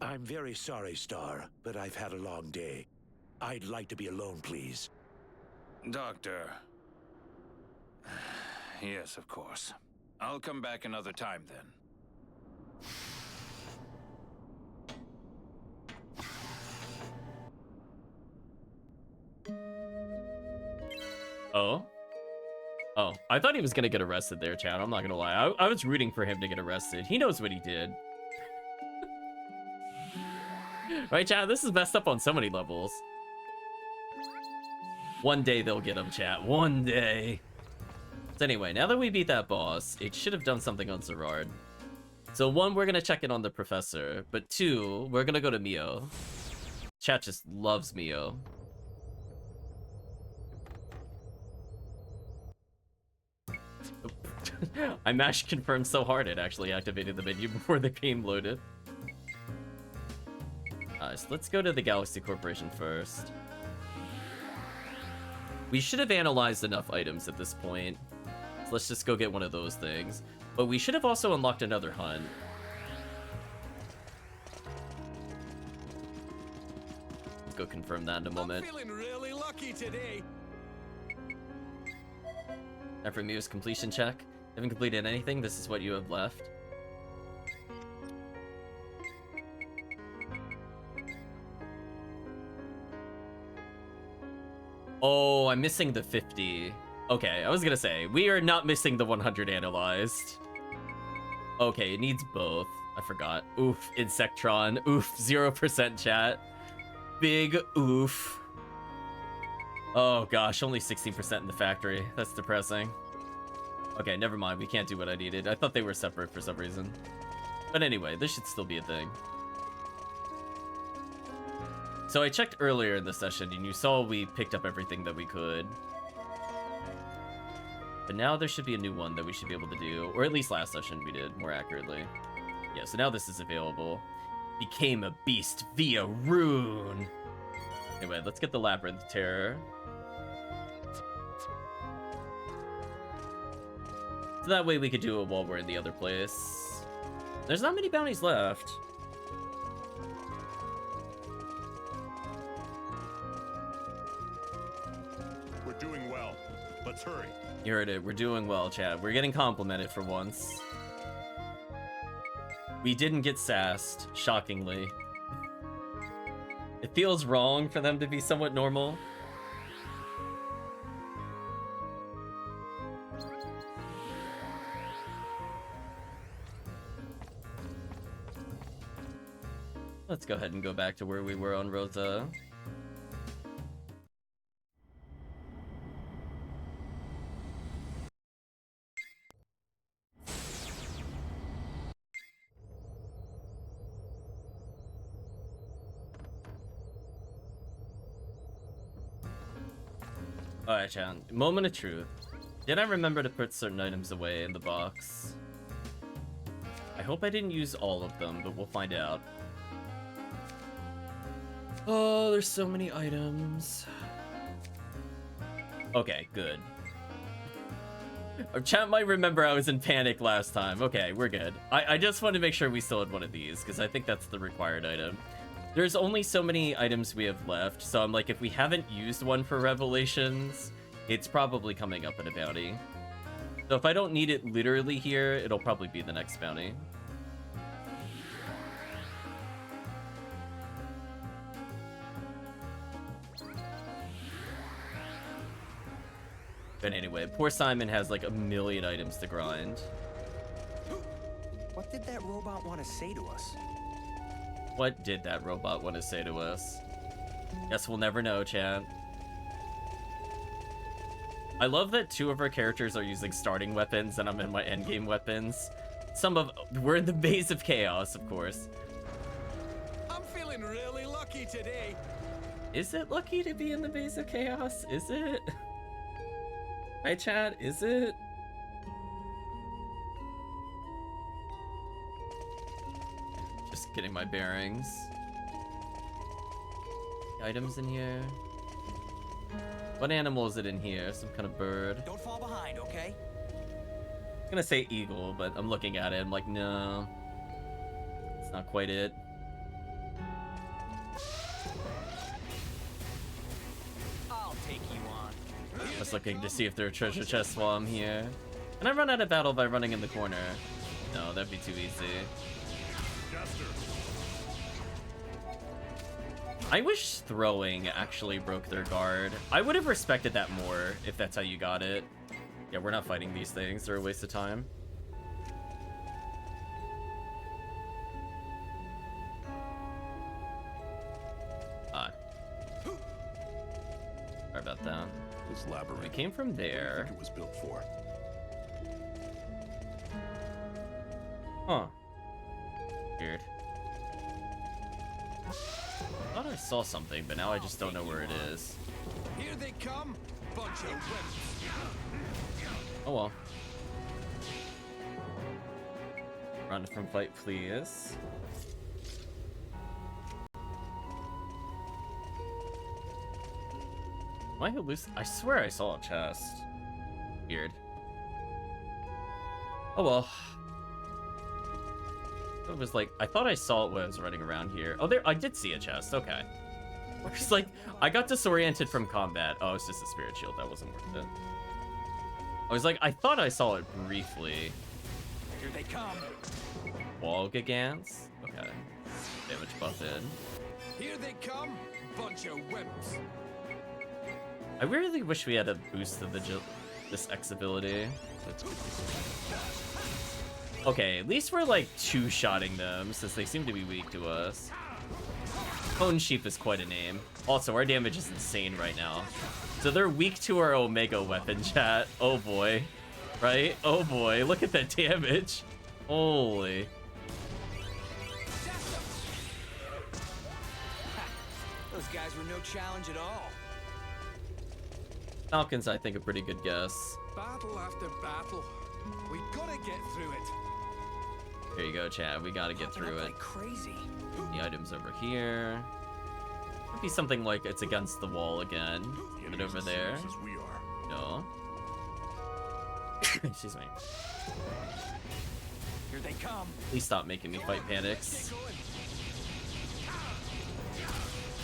Speaker 9: I'm very sorry, Star, but I've had a long day. I'd like to be alone, please.
Speaker 10: Doctor... Yes, of course. I'll come back another time then.
Speaker 1: Oh? Oh, I thought he was gonna get arrested there, Chad. I'm not gonna lie. I was rooting for him to get arrested. He knows what he did. Right, Chad? This is messed up on so many levels. One day they'll get him, chat. One day. So anyway, now that we beat that boss, it should have done something on Zerard. So 1, we're gonna check in on the professor, but 2, we're gonna go to Mio. Chat just loves Mio. I mashed confirm so hard it actually activated the menu before the game loaded. So let's go to the Galaxy Corporation first. We should have analyzed enough items at this point. So let's just go get one of those things. But we should have also unlocked another hunt. Let's go confirm that in a moment.
Speaker 7: I'm feeling really lucky today.
Speaker 1: Time for Mio's completion check. Haven't completed anything, this is what you have left. Oh, I'm missing the 50. Okay, I was gonna say, we are not missing the 100 analyzed. Okay, it needs both. I forgot. Oof, Insectron. Oof, 0% chat. Big oof. Oh gosh, only 16% in the factory. That's depressing. Okay, never mind. We can't do what I needed. I thought they were separate for some reason. But anyway, this should still be a thing. So I checked earlier in the session, and you saw we picked up everything that we could. But now there should be a new one that we should be able to do. Or at least last session we did, more accurately. Yeah, so now this is available. Became a beast via rune. Anyway, let's get the Labyrinth Terror. So that way we could do it while we're in the other place. There's not many bounties left.
Speaker 8: We're doing well. Let's hurry.
Speaker 1: You heard it. We're doing well, Chad. We're getting complimented for once. We didn't get sassed, shockingly. It feels wrong for them to be somewhat normal. Let's go ahead and go back to where we were on Rosa. Alright, Chan. Moment of truth. Did I remember to put certain items away in the box? I hope I didn't use all of them, but we'll find out. Oh, there's so many items. Okay, good. Our chat might remember I was in panic last time. Okay, we're good. I just wanted to make sure we still had one of these, because I think that's the required item. There's only so many items we have left, so I'm like, if we haven't used one for Revelations, it's probably coming up in a bounty. So if I don't need it literally here, it'll probably be the next bounty. But anyway, poor Simon has like a million items to grind.
Speaker 2: What did that robot want to say to us?
Speaker 1: What did that robot want to say to us? Guess we'll never know, chat. I love that 2 of our characters are using starting weapons and I'm in my endgame weapons. We're in the Maze of Chaos, of course.
Speaker 7: I'm feeling really lucky today.
Speaker 1: Is it lucky to be in the Maze of Chaos? Is it? Hi, chat. Is it? Just getting my bearings. Items in here. What animal is it in here? Some kind of bird.
Speaker 2: Don't fall behind, okay?
Speaker 1: I'm gonna say eagle, but I'm looking at it. I'm like, no. It's not quite it.
Speaker 2: I'll take you on.
Speaker 1: I was looking to see if there are treasure chests while I'm here. Can I run out of battle by running in the corner? No, that'd be too easy. I wish throwing actually broke their guard. I would have respected that more if that's how you got it. Yeah, we're not fighting these things. They're a waste of time. Sorry about that.
Speaker 8: This labyrinth.
Speaker 1: We came from
Speaker 8: I
Speaker 1: there.
Speaker 8: think it was built for.
Speaker 1: Huh. Weird. I thought I saw something, but now I just don't know where it is.
Speaker 7: Here they come, bunch of wimps.
Speaker 1: Oh well. Run from fight, please. Am I I swear I saw a chest. Weird. Oh well. It was like, I thought I saw it when I was running around here. Oh, there, I did see a chest. Okay. It's like, I got disoriented from combat. Oh, it's just a spirit shield. That wasn't worth it. I was like, I thought I saw it briefly.
Speaker 2: Here they come.
Speaker 1: Wall Gigants? Okay. Damage buff in.
Speaker 7: Here they come, bunch of wimps.
Speaker 1: I really wish we had a boost of this X ability. Okay, at least we're like two-shotting them, since they seem to be weak to us. Cone Sheep is quite a name. Also, our damage is insane right now. So they're weak to our Omega weapon, chat. Oh boy. Right? Oh boy, look at that damage. Holy.
Speaker 2: Those guys were no challenge at all.
Speaker 1: Falcon's, I think, a pretty good guess.
Speaker 7: Battle after battle. We gotta get through it.
Speaker 1: Here you go, chat. We gotta get through it.
Speaker 2: Like crazy.
Speaker 1: The items over here. Could be something like it's against the wall again.
Speaker 8: The
Speaker 1: Put it over there.
Speaker 8: As we are.
Speaker 1: No. Excuse me.
Speaker 2: Here they come.
Speaker 1: Please stop making me fight panics.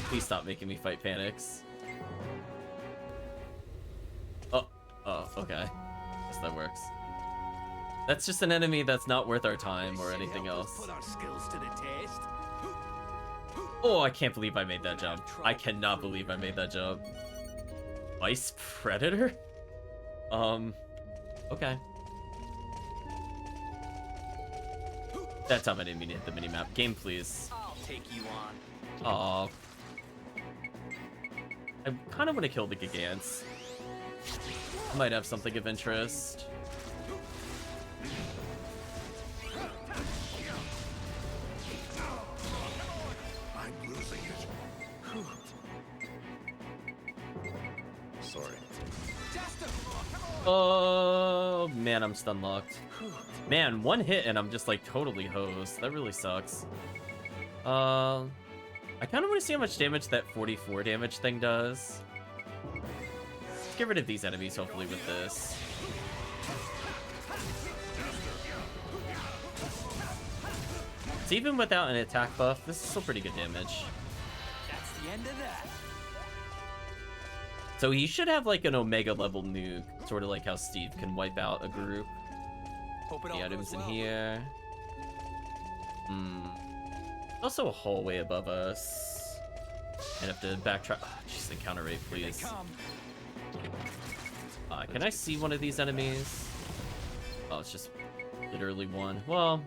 Speaker 1: Please stop making me fight panics. Oh, okay. Guess that works. That's just an enemy that's not worth our time or anything else.
Speaker 6: Put our skills to the test.
Speaker 1: Oh, I can't believe I made that jump. I cannot believe I made that jump. Ice Predator? Okay. That time I didn't mean to hit the minimap. Game, please.
Speaker 2: I'll take you on.
Speaker 1: Aw. I kind of want to kill the Gigants. Might have something of interest.
Speaker 8: I'm losing it. Sorry.
Speaker 1: Oh man, I'm stun locked. Man, one hit and I'm just like totally hosed. That really sucks. I kind of want to see how much damage that 44 damage thing does. Let's get rid of these enemies, hopefully, with this. So even without an attack buff, this is still pretty good damage.
Speaker 2: That's the end of that.
Speaker 1: So he should have like an Omega level nuke, sort of like how Steve can wipe out a group.
Speaker 2: Hope it all
Speaker 1: The items
Speaker 2: goes
Speaker 1: in
Speaker 2: well.
Speaker 1: here. Also a hallway above us. I'd have to backtrack. Oh, jeez, encounter rate,
Speaker 2: Here they
Speaker 1: please.
Speaker 2: come.
Speaker 1: Can I see one of these enemies? Oh, it's just literally one. Well,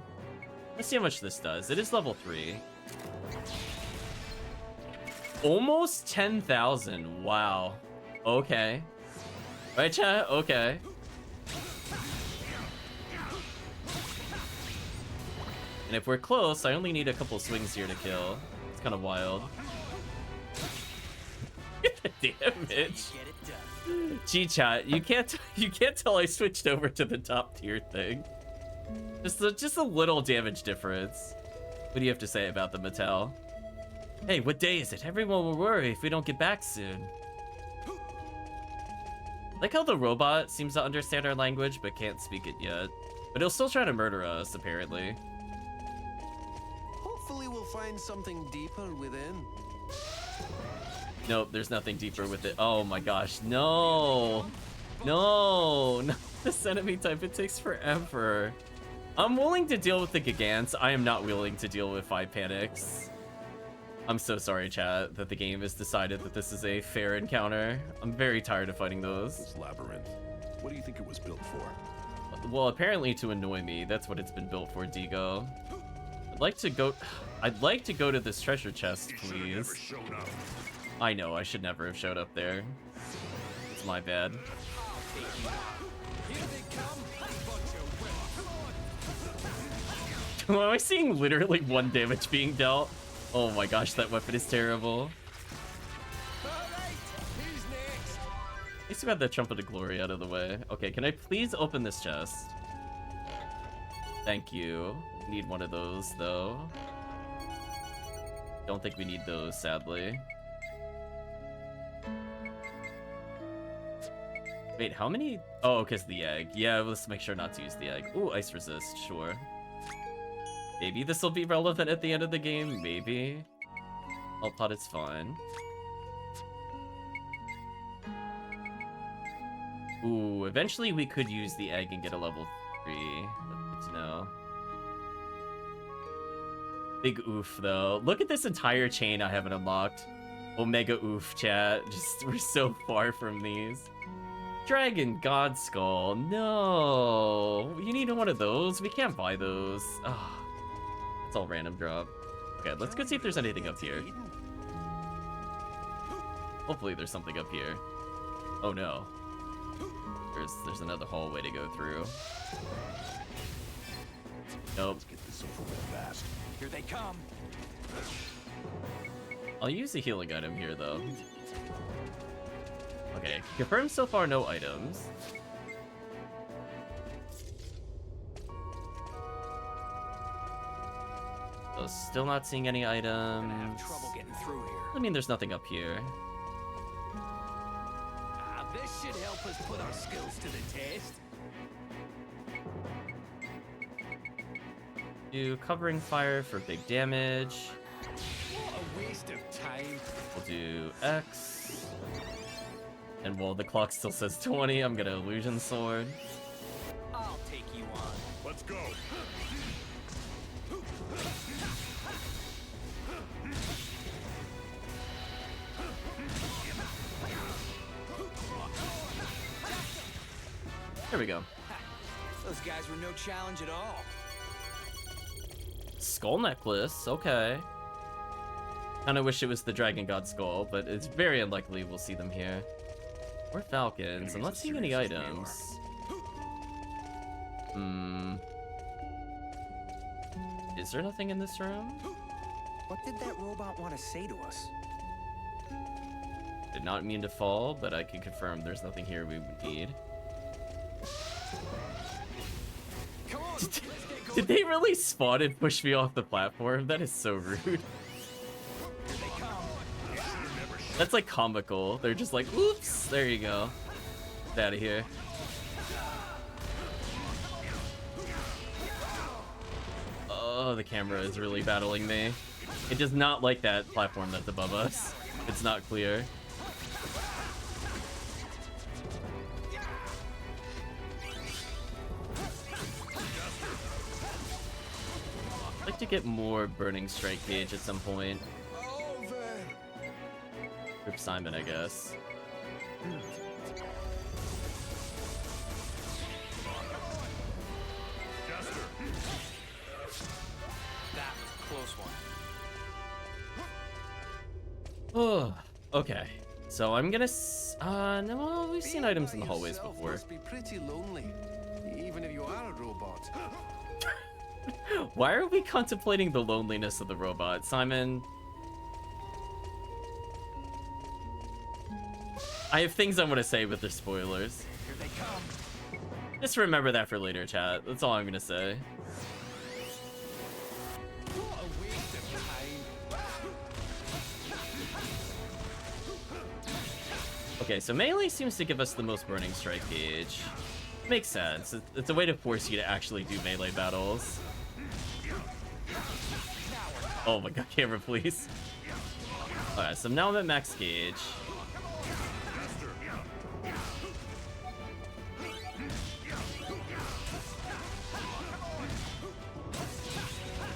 Speaker 1: let's see how much this does. It is level 3. Almost 10,000. Wow. Okay. Right, chat? Okay. And if we're close, I only need a couple swings here to kill. It's kind of wild. damage. G chat, you can't tell I switched over to the top tier thing. Just a little damage difference. What do you have to say about the Mattel? Hey, what day is it? Everyone will worry if we don't get back soon. Like how the robot seems to understand our language but can't speak it yet. But he'll still try to murder us, apparently.
Speaker 7: Hopefully we'll find something deeper within.
Speaker 1: Nope, there's nothing deeper with it. Oh my gosh, no! No! Not this enemy type, it takes forever. I'm willing to deal with the Gigants. I am not willing to deal with 5 Panics. I'm so sorry, chat, that the game has decided that this is a fair encounter. I'm very tired of fighting those.
Speaker 8: This Labyrinth. What do you think it was built for?
Speaker 1: Well, apparently to annoy me. That's what it's been built for, Digo. I'd like to go to this treasure chest, please. I know, I should never have showed up there. It's my bad. Am I seeing literally 1 damage being dealt? Oh my gosh, that weapon is terrible. At least we got the Trumpet of Glory out of the way. Okay, can I please open this chest? Thank you. Need one of those, though. Don't think we need those, sadly. Wait, how many? Oh, because the egg. Yeah, let's make sure not to use the egg. Ooh, ice resist, sure. Maybe this will be relevant at the end of the game, maybe. I'll pot it's fine. Ooh, eventually we could use the egg and get a level 3. That's good to know. Big oof, though. Look at this entire chain I haven't unlocked. Omega oof, chat. Just, we're so far from these. Dragon God Skull. No. You need one of those? We can't buy those. Ah. It's all random drop. Okay, let's go see if there's anything up here. Hopefully there's something up here. Oh no. There's another hallway to go through. Nope.
Speaker 8: Let's get this over with fast.
Speaker 2: Here they come.
Speaker 1: I'll use a healing item here though. Okay, confirmed so far no items. So still not seeing any items.
Speaker 2: Gonna have trouble getting through here.
Speaker 1: I mean, there's nothing up here.
Speaker 6: This should help us put our skills to the test.
Speaker 1: Do covering fire for big damage.
Speaker 6: What a waste of time.
Speaker 1: We'll do X. And while the clock still says 20, I'm gonna illusion sword.
Speaker 2: I'll take you on.
Speaker 8: Let's go.
Speaker 1: There we go.
Speaker 2: Those guys were no challenge at all.
Speaker 1: Skull necklace, okay. Kinda wish it was the Dragon God skull, but it's very unlikely we'll see them here. Or falcons. I'm not seeing any items. Is there nothing in this room?
Speaker 2: What did that robot want to say to us?
Speaker 1: Did not mean to fall, but I can confirm there's nothing here we would need.
Speaker 2: Come on, let's get going.
Speaker 1: Did they really spawn and push me off the platform? That is so rude.
Speaker 2: Here they come.
Speaker 1: That's like comical. They're just like, oops, there you go. Get out of here. Oh, the camera is really battling me. It does not like that platform that's above us. It's not clear. I'd like to get more Burning Strike gauge at some point. Rip Simon, I guess.
Speaker 2: That was a close one.
Speaker 1: Oh, okay. So I'm gonna. No, well, we've seen items in the hallways
Speaker 7: Yourself
Speaker 1: before.
Speaker 7: Must be pretty lonely, even if you are a robot.
Speaker 1: Why are we contemplating the loneliness of the robot, Simon? I have things I want to say, but they're spoilers.
Speaker 4: Here they come.
Speaker 1: Just remember that for later, chat. That's all I'm gonna say.
Speaker 7: What a waste of time.
Speaker 1: Okay, so melee seems to give us the most burning strike gauge. Makes sense. It's a way to force you to actually do melee battles. Oh my god, camera, please. Alright, so now I'm at max gauge.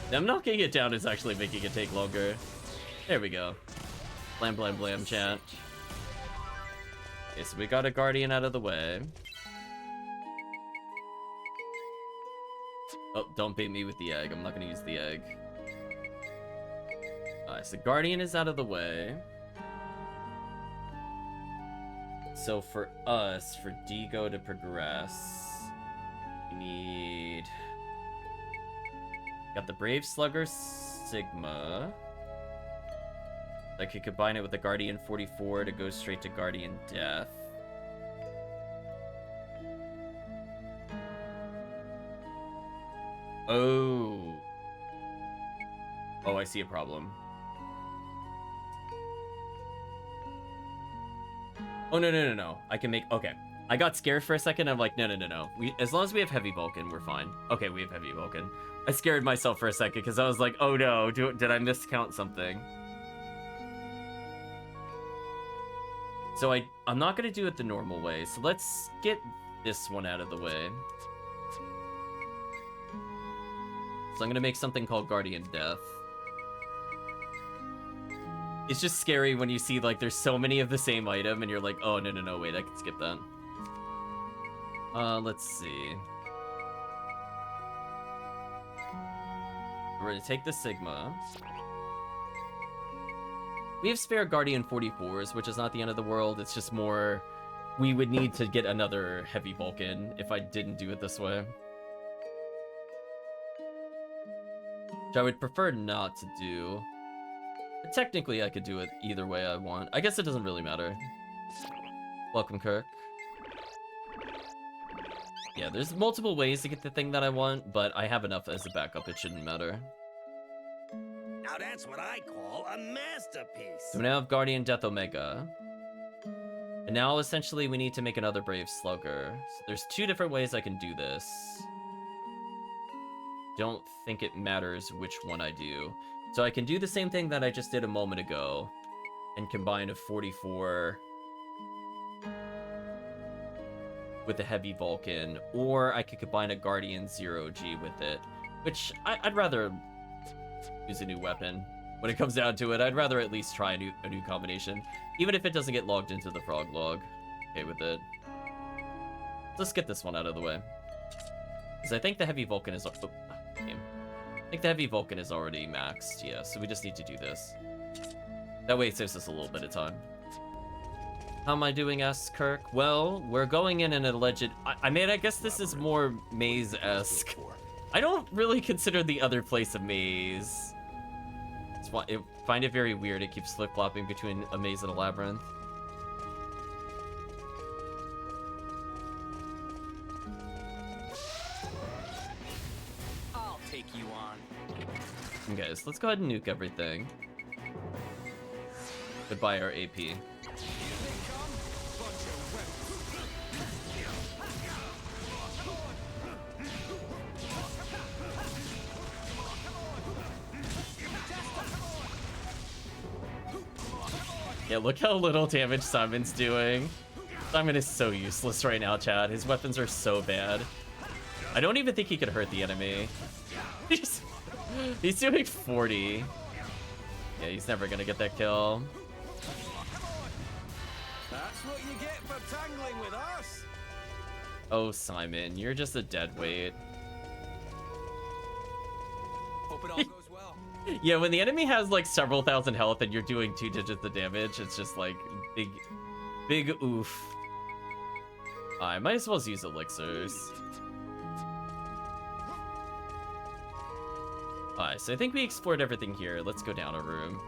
Speaker 1: Them knocking it down is actually making it take longer. There we go. Blam, blam, blam, chat. Okay, so we got a guardian out of the way. Oh, don't bait me with the egg. I'm not gonna use the egg. Alright, so guardian is out of the way. So for us, for Digo to progress, we need... Got the Brave Slugger Sigma. I could combine it with the Guardian 44 to go straight to Guardian Death. Oh. Oh, I see a problem. Oh, no. I can make... Okay. I got scared for a second. I'm like, no. As long as we have Heavy Vulcan, we're fine. Okay, we have Heavy Vulcan. I scared myself for a second because I was like, oh no, did I miscount something? So I'm not going to do it the normal way. So let's get this one out of the way. So I'm going to make something called Guardian Death. It's just scary when you see, like, there's so many of the same item and you're like, oh, no, wait, I can skip that. Let's see. We're gonna take the Sigma. We have spare Guardian 44s, which is not the end of the world. It's just more... We would need to get another Heavy Vulcan if I didn't do it this way. Which I would prefer not to do. But technically, I could do it either way I want. I guess it doesn't really matter. Welcome, Kirk. Yeah, there's multiple ways to get the thing that I want, but I have enough as a backup, it shouldn't matter.
Speaker 6: Now that's what I call a masterpiece.
Speaker 1: So we now have Guardian Death Omega. And now, essentially, we need to make another Brave Slugger. So there's two different ways I can do this. Don't think it matters which one I do. So I can do the same thing that I just did a moment ago, and combine a 44... with a Heavy Vulcan, or I could combine a Guardian 0G with it, which I'd rather use a new weapon. When it comes down to it, I'd rather at least try a new combination, even if it doesn't get logged into the frog log. Okay with it. Let's get this one out of the way, because I think the Heavy Vulcan is... Oh, game. I think the Heavy Vulcan is already maxed, yeah, so we just need to do this. That way it saves us a little bit of time. How am I doing, asks Kirk? Well, we're going in an alleged... I mean, I guess this is more maze-esque. I don't really consider the other place a maze. I find it very weird. It keeps flip-flopping between a maze and a labyrinth.
Speaker 2: I'll take you on.
Speaker 1: Okay, so let's go ahead and nuke everything. Goodbye, our AP. Yeah, look how little damage Simon's doing. Simon is so useless right now, Chad. His weapons are so bad. I don't even think he could hurt the enemy. He's doing 40. Yeah, he's never gonna get that kill.
Speaker 7: That's what you get for tangling with us.
Speaker 1: Oh, Simon, you're just a dead weight.
Speaker 7: Hope it all goes well.
Speaker 1: Yeah, when the enemy has like several thousand health and you're doing 2 digits of damage, it's just like big oof. I might as well use elixirs. Alright, so I think we explored everything here. Let's go down a room.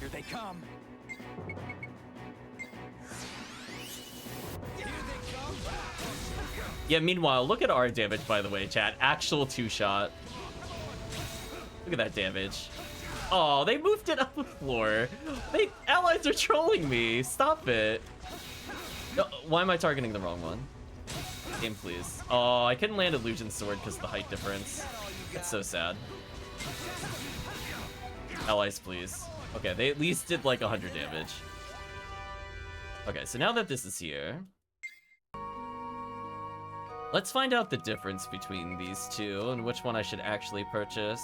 Speaker 2: Here they come.
Speaker 1: Yeah, meanwhile, look at our damage, by the way, chat. Actual 2-shot. Look at that damage. Oh, they moved it up the floor. Allies are trolling me. Stop it. No, why am I targeting the wrong one? Game, please. Oh, I couldn't land Illusion Sword because of the height difference. That's so sad. Allies, please. Okay, they at least did like 100 damage. Okay, so now that this is here, let's find out the difference between these two and which one I should actually purchase.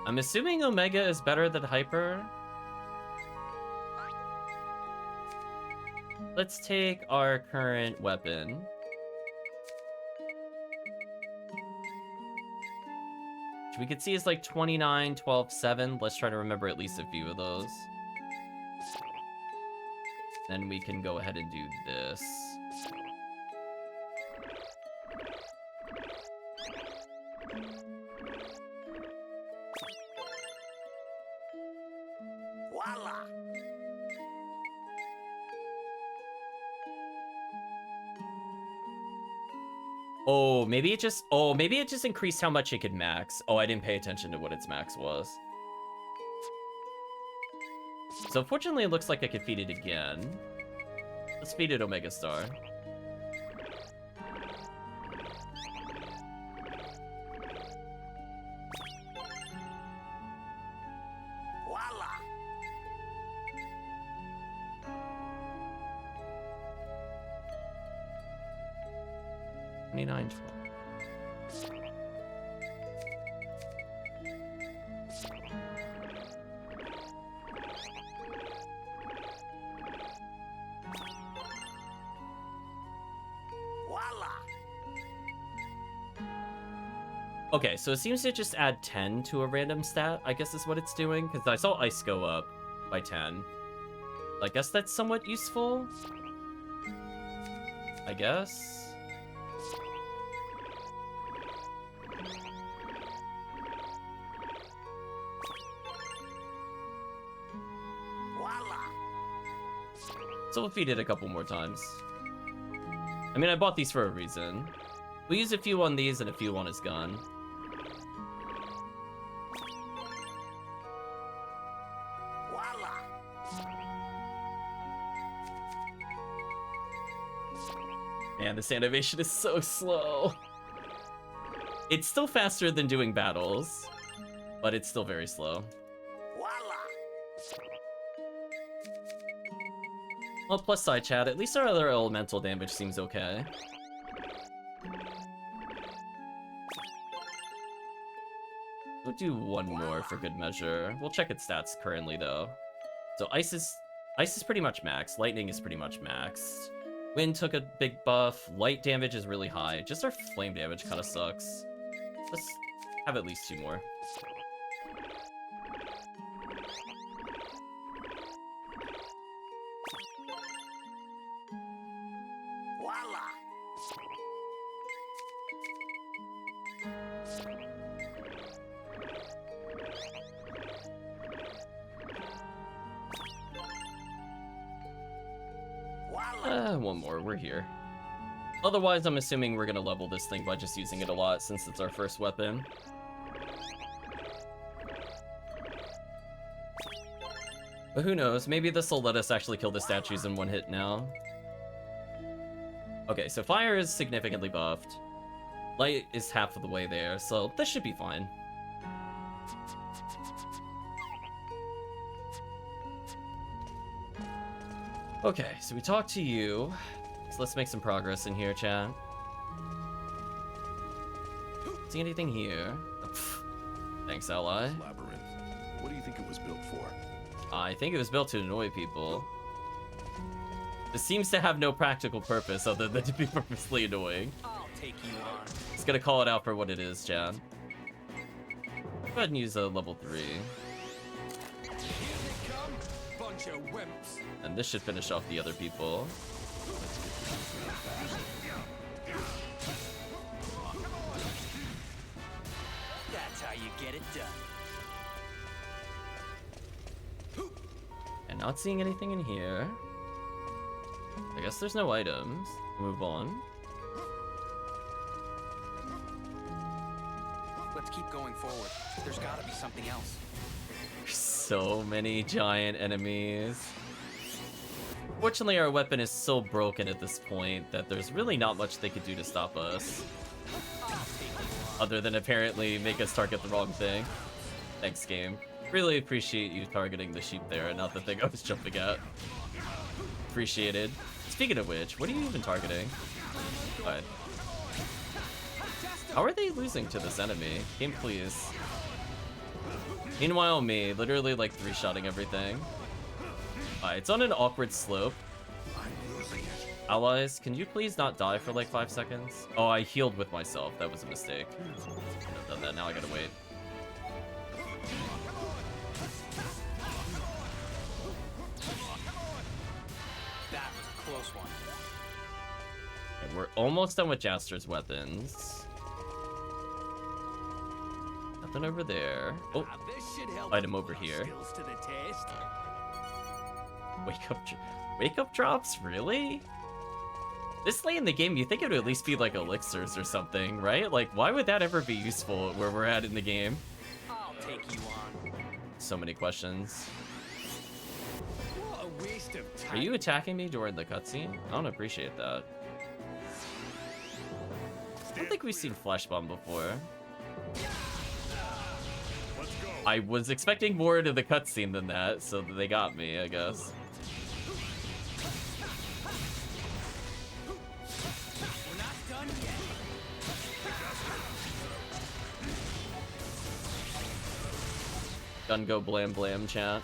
Speaker 1: I'm assuming Omega is better than Hyper. Let's take our current weapon. Which we could see is like 29, 12, 7. Let's try to remember at least a few of those. Then we can go ahead and do this.
Speaker 6: Voila!
Speaker 1: Maybe it just increased how much it could max. Oh, I didn't pay attention to what its max was. So fortunately, it looks like I could feed it again. Let's feed it Omega Star.
Speaker 6: Voila!
Speaker 1: $29.12.
Speaker 6: Voila!
Speaker 1: Okay, so it seems to just add 10 to a random stat, I guess is what it's doing, because I saw Ice go up by 10. I guess that's somewhat useful. I guess.
Speaker 6: Voila!
Speaker 1: So we'll feed it a couple more times. I mean, I bought these for a reason. We'll use a few on these and a few on his gun.
Speaker 6: Voila!
Speaker 1: Man, this animation is so slow. It's still faster than doing battles, but it's still very slow.
Speaker 6: Voila!
Speaker 1: Well, plus side chat, at least our other elemental damage seems okay. We'll do one more for good measure. We'll check its stats currently, though. So ice is pretty much maxed. Lightning is pretty much maxed. Wind took a big buff. Light damage is really high. Just our flame damage kind of sucks. Let's have at least 2 more.
Speaker 6: Voila!
Speaker 1: One more. We're here. Otherwise, I'm assuming we're gonna level this thing by just using it a lot since it's our first weapon. But who knows? Maybe this will let us actually kill the statues in one hit now. Okay, so fire is significantly buffed. Light is half of the way there, so this should be fine. Okay, so we talked to you. So let's make some progress in here, chat. See anything here? Oh, thanks, ally.
Speaker 8: Labyrinth. What do you think it was built for?
Speaker 1: I think it was built to annoy people. This seems to have no practical purpose other than to be purposely annoying.
Speaker 2: I'll take you on.
Speaker 1: Just gonna call it out for what it is, chat. Go ahead and use a level 3.
Speaker 7: Here they come, bunch of wimps.
Speaker 1: And this should finish off the other people.
Speaker 2: That's how you get it done.
Speaker 1: And not seeing anything in here. I guess there's no items. Move on.
Speaker 2: Let's keep going forward. There's gotta be something else.
Speaker 1: So many giant enemies. Fortunately, our weapon is so broken at this point that there's really not much they could do to stop us. Other than apparently make us target the wrong thing. Thanks, game. Really appreciate you targeting the sheep there and not the thing I was jumping at. Appreciated. Speaking of which, what are you even targeting? Alright. How are they losing to this enemy? Game, please. Meanwhile, me, literally like 3-shotting everything. It's on an awkward slope. Allies, can you please not die for like 5 seconds? Oh, I healed with myself. That was a mistake. I should have done that. Now I gotta wait.
Speaker 2: That was a close one.
Speaker 1: Okay, we're almost done with Jaster's weapons. Nothing over there. Oh, item over here. Wake up drops? Really? This late in the game, you think it would at least be like elixirs or something, right? Like, why would that ever be useful where we're at in the game?
Speaker 2: I'll take you on.
Speaker 1: So many questions.
Speaker 7: What a waste of time.
Speaker 1: Are you attacking me during the cutscene? I don't appreciate that. I don't think we've seen Flesh Bomb before. I was expecting more to the cutscene than that, so they got me, I guess.
Speaker 2: We're not done yet.
Speaker 1: Gun go blam blam, chat.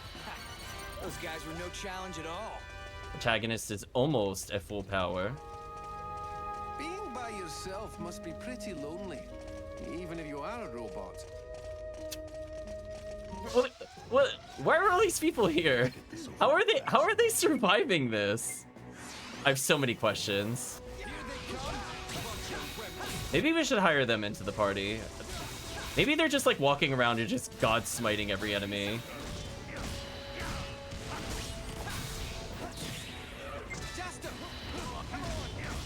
Speaker 2: Those guys were no challenge at all.
Speaker 1: Protagonist is almost at full power.
Speaker 7: Being by yourself must be pretty lonely, even if you are a robot.
Speaker 1: What? Why are all these people here? How are they surviving this? I have so many questions. Maybe we should hire them into the party. Maybe they're just like walking around and just god smiting every enemy.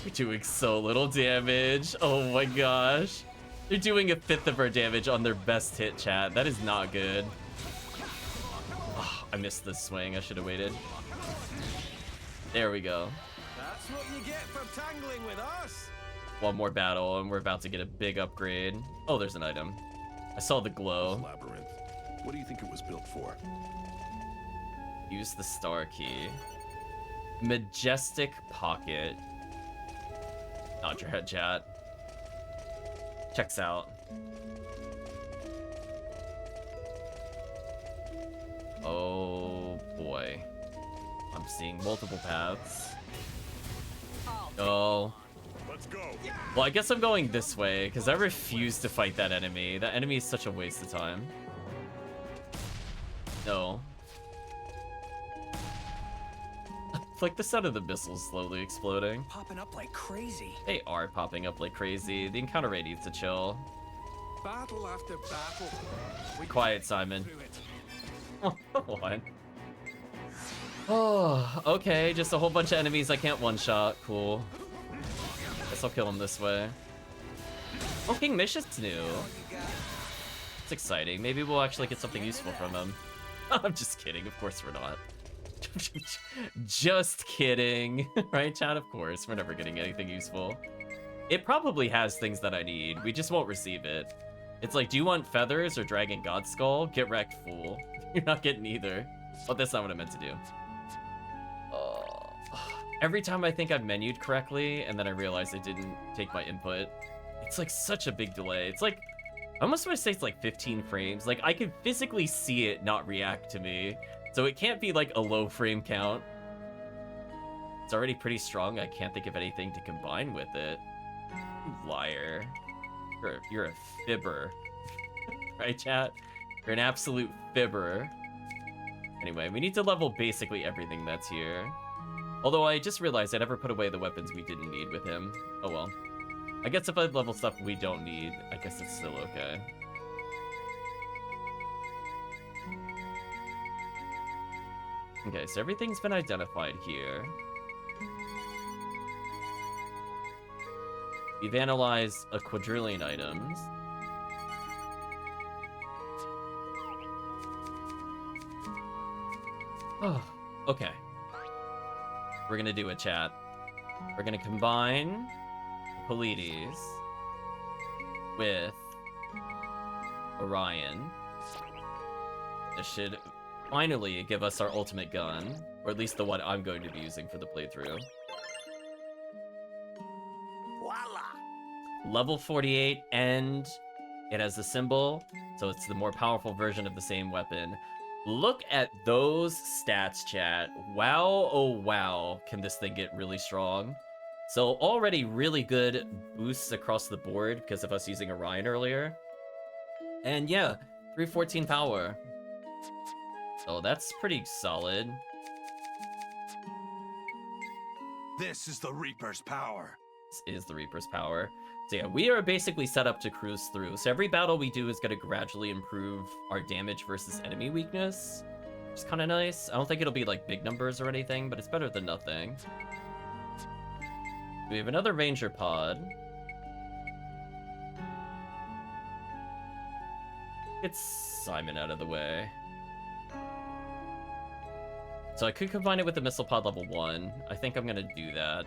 Speaker 1: We're doing so little damage. Oh my gosh. They're doing 1/5 of our damage on their best hit, chat. That is not good. Oh, I missed this swing. I should have waited. There we go.
Speaker 7: That's what you get for tangling with us.
Speaker 1: One more battle and we're about to get a big upgrade. Oh, there's an item. I saw the glow.
Speaker 8: Labyrinth. What do you think it was built for?
Speaker 1: Use the star key. Majestic pocket. Nod your head, chat. Checks out. Oh boy. I'm seeing multiple paths. Oh.
Speaker 8: Let's go.
Speaker 1: Well, I guess I'm going this way because I refuse to fight that enemy. That enemy is such a waste of time. No. Like the sound of the missiles slowly exploding.
Speaker 2: Popping up like crazy.
Speaker 1: They are popping up like crazy. The encounter rate needs to chill.
Speaker 7: Battle after battle. We
Speaker 1: Quiet, Simon.
Speaker 7: through it.
Speaker 1: Oh, come on. Oh, okay. Just a whole bunch of enemies I can't one-shot. Cool. Guess I'll kill him this way. Oh, King Mish is new. It's exciting. Maybe we'll actually get something useful from him. I'm just kidding. Of course we're not. Just kidding. Right, chat? Of course. We're never getting anything useful. It probably has things that I need. We just won't receive it. It's like, do you want feathers or Dragon God Skull? Get wrecked, fool. You're not getting either. But that's not what I meant to do. Every time I think I've menued correctly, and then I realize I didn't take my input, it's like such a big delay. It's like, I almost want to say it's like 15 frames. Like, I can physically see it not react to me. So it can't be like a low frame count. It's already pretty strong. I can't think of anything to combine with it. You liar. You're a fibber. Right, chat? You're an absolute fibber. Anyway, we need to level basically everything that's here. Although I just realized I never put away the weapons we didn't need with him. Oh well. I guess if I level stuff we don't need, I guess it's still okay. Okay, so everything's been identified here. We've analyzed a quadrillion items. Oh, okay. We're gonna do it, chat. We're gonna combine Polides with Orion. This should finally give us our ultimate gun, or at least the one I'm going to be using for the playthrough.
Speaker 6: Voila!
Speaker 1: Level 48, and it has the symbol, so it's the more powerful version of the same weapon. Look at those stats, chat. Wow, oh wow, can this thing get really strong. So already really good boosts across the board because of us using Orion earlier. And yeah, 314 power. So that's pretty solid.
Speaker 8: This is the Reaper's power.
Speaker 1: This is the Reaper's power. So yeah, we are basically set up to cruise through. So every battle we do is going to gradually improve our damage versus enemy weakness, which is kind of nice. I don't think it'll be like big numbers or anything, but it's better than nothing. We have another Ranger pod. Get Simon out of the way. So I could combine it with the Missile Pod level 1. I think I'm going to do that.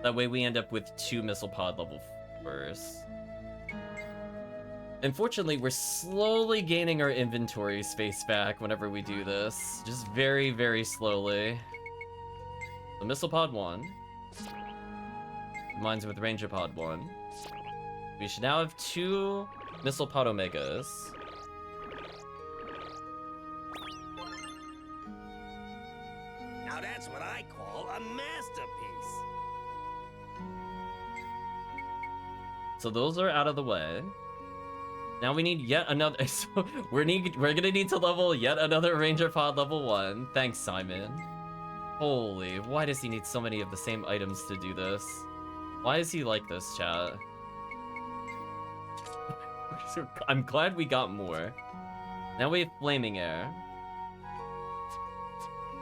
Speaker 1: That way we end up with 2 Missile Pod level 4s. Unfortunately, we're slowly gaining our inventory space back whenever we do this. Just very, very slowly. The Missile Pod 1. Combines with Ranger Pod 1. We should now have 2 Missile Pod Omegas.
Speaker 6: Now that's what I call a masterpiece.
Speaker 1: So those are out of the way. Now we need yet another. So we're gonna need to level yet another Ranger Pod level 1. Thanks, Simon. Holy, why does he need so many of the same items to do this? Why is he like this, chat? I'm glad we got more. Now we have Flaming Air.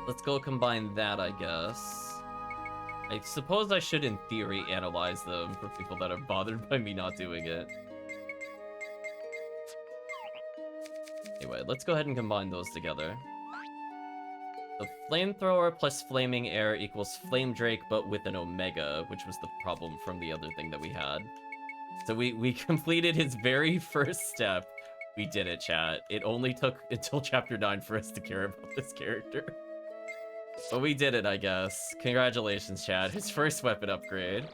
Speaker 1: Let's go combine that, I guess. I suppose I should, in theory, analyze them for people that are bothered by me not doing it. Anyway, let's go ahead and combine those together. The Flamethrower plus Flaming Air equals Flame Drake, but with an Omega, which was the problem from the other thing that we had. So we completed his very first step. We did it, chat. It only took until chapter 9 for us to care about this character. But we did it, I guess. Congratulations, chat. His first weapon upgrade.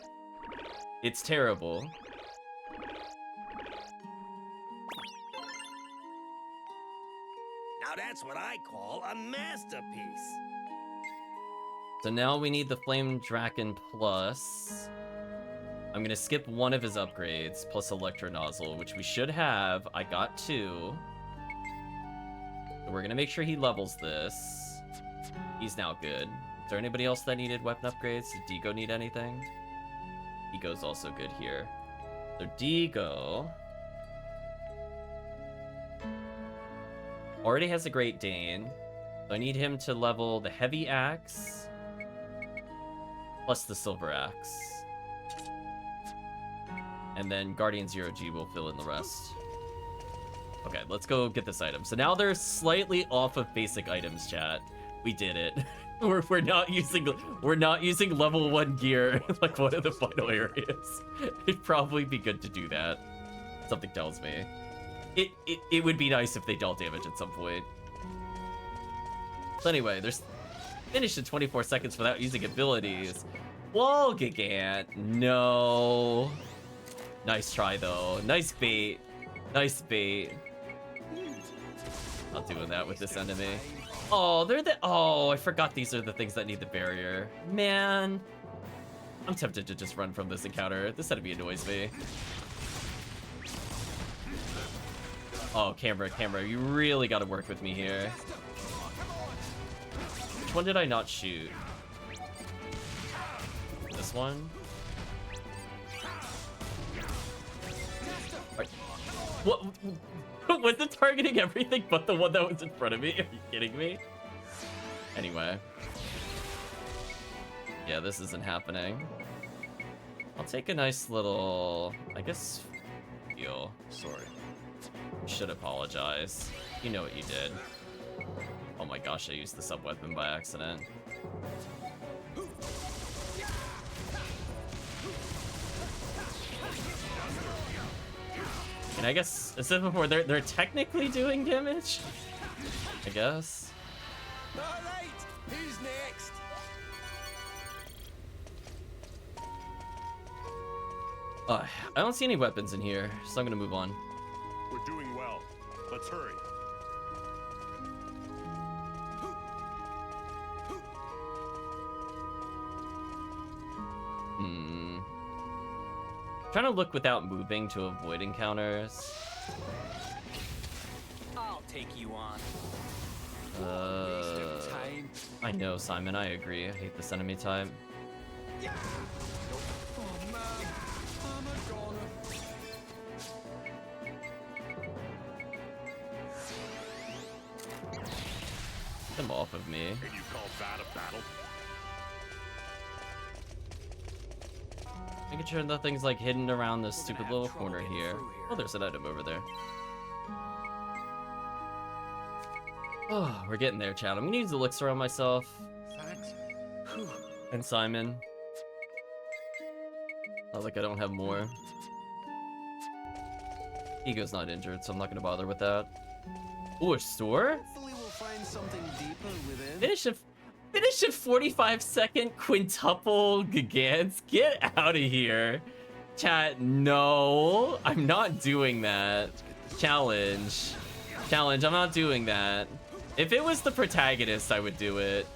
Speaker 1: It's terrible.
Speaker 6: Now that's what I call a masterpiece.
Speaker 1: So now we need the Flame Draken Plus. I'm gonna skip one of his upgrades, plus Electro Nozzle, which we should have. I got 2. So we're gonna make sure he levels this. He's now good. Is there anybody else that needed weapon upgrades? Did Digo need anything? Digo's also good here. So Digo already has a Great Dane. So I need him to level the Heavy Axe plus the Silver Axe. And then Guardian 0G will fill in the rest. Okay, let's go get this item. So now they're slightly off of basic items, chat. We did it. we're not using level 1 gear like one of the final areas. It'd probably be good to do that. Something tells me. It would be nice if they dealt damage at some point. So anyway, there's finished in 24 seconds without using abilities. Whoa, Gigant. No. Nice try though. Nice bait. Nice bait. Not doing that with this enemy. Oh, I forgot these are the things that need the barrier. Man. I'm tempted to just run from this encounter. This enemy annoys me. Oh, camera, you really gotta work with me here. Which one did I not shoot? This one? What? Was it targeting everything but the one that was in front of me? Are you kidding me? Anyway. Yeah, this isn't happening. I'll take a nice little, I guess, heal.
Speaker 8: Sorry.
Speaker 1: Should apologize. You know what you did. Oh my gosh, I used the sub-weapon by accident. And I guess, as I said before, they're technically doing damage? I guess.
Speaker 7: Alright, who's next?
Speaker 1: I don't see any weapons in here, so I'm gonna move on.
Speaker 8: We're doing well. Let's hurry.
Speaker 1: Trying to look without moving to avoid encounters.
Speaker 2: I'll take you on.
Speaker 7: Waste of time.
Speaker 1: I know, Simon, I agree. I hate this enemy type.
Speaker 7: Oh man, I'm a goner.
Speaker 1: Get them off of me.
Speaker 8: And you call that a battle?
Speaker 1: Making sure nothing's like hidden around this
Speaker 2: We're
Speaker 1: stupid
Speaker 2: gonna have
Speaker 1: little
Speaker 2: trouble
Speaker 1: corner
Speaker 2: getting
Speaker 1: here.
Speaker 2: through here.
Speaker 1: Oh, there's an item over there. Oh, we're getting there, Chad. I'm gonna use the elixir on myself.
Speaker 7: Thanks.
Speaker 1: And Simon. Not like I don't have more. Ego's not injured, so I'm not gonna bother with that. Ooh, a store?
Speaker 7: Hopefully we'll find something deeper within.
Speaker 1: Finish a 45-second quintuple Gigants. Get out of here. Chat, no. I'm not doing that. Challenge. Challenge, I'm not doing that. If it was the protagonist, I would do it.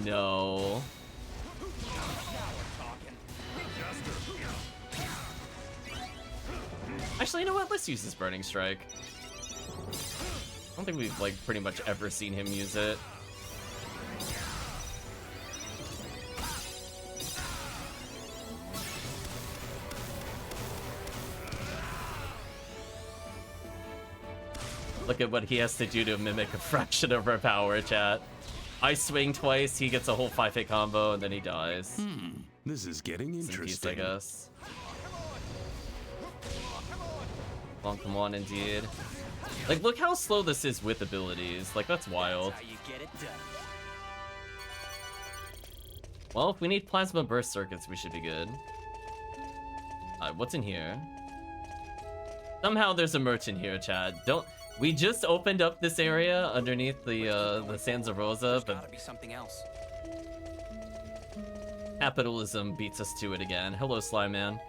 Speaker 1: No. Actually, you know what? Let's use this Burning Strike. I don't think we've, like, pretty much ever seen him use it. Look at what he has to do to mimic a fraction of our power, chat. I swing twice, he gets a whole 5-hit combo, and then he dies.
Speaker 8: This is getting
Speaker 1: Some peace,
Speaker 8: interesting.
Speaker 1: I guess. Come on, indeed. Like, look how slow this is with abilities. Like, that's wild.
Speaker 2: That's how you get it done.
Speaker 1: Well, if we need plasma burst circuits, we should be good. What's in here? Somehow there's a merchant here, Chad. We just opened up this area underneath the Sands of Rosa,
Speaker 2: There's
Speaker 1: but
Speaker 2: gotta be something else.
Speaker 1: capitalism beats us to it again. Hello, Slime Man.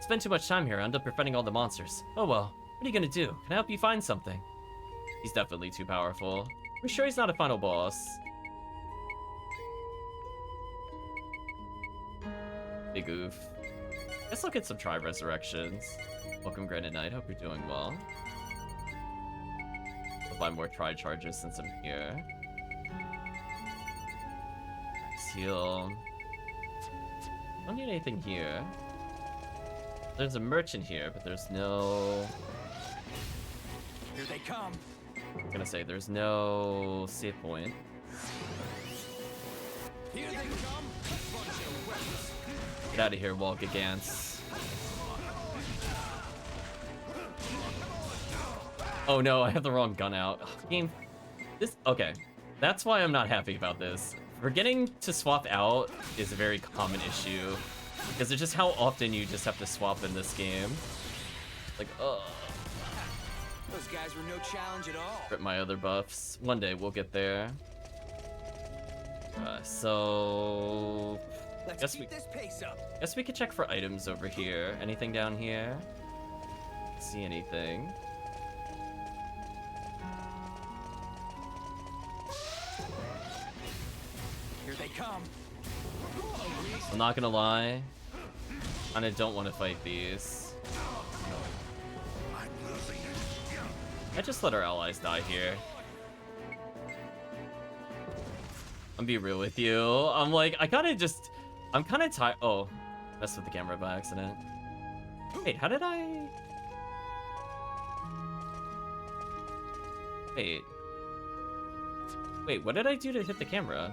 Speaker 1: Spend too much time here, I end up befriending all the monsters. Oh well, what are you gonna do? Can I help you find something? He's definitely too powerful. We're sure he's not a final boss. Big oof. Guess I'll get some Tri-Resurrections. Welcome, Granite Knight. Hope you're doing well. I'll buy more Tri-Charges since I'm here. Nice heal. Don't need anything here. There's a merchant here, but there's no...
Speaker 2: Here they come.
Speaker 1: I'm gonna say there's no save point.
Speaker 7: Here they come. Bunch of weapons.
Speaker 1: Get out of here, Wall Gigants. Oh no, I have the wrong gun out. Ugh, game. Okay. That's why I'm not happy about this. Forgetting to swap out is a very common issue. Because it's just how often you just have to swap in this game. Like, ugh.
Speaker 2: Those guys were no challenge at all.
Speaker 1: Rip my other buffs. One day we'll get there. So...
Speaker 2: Let's keep this pace up.
Speaker 1: Guess we could check for items over here. Anything down here? See anything?
Speaker 2: Here they come.
Speaker 1: I'm not gonna lie. I don't want to fight these. I just let our allies die here. I'm be real with you. I'm like, I'm kind of tired. Oh, messed with the camera by accident. Wait, how did I? Wait, what did I do to hit the camera?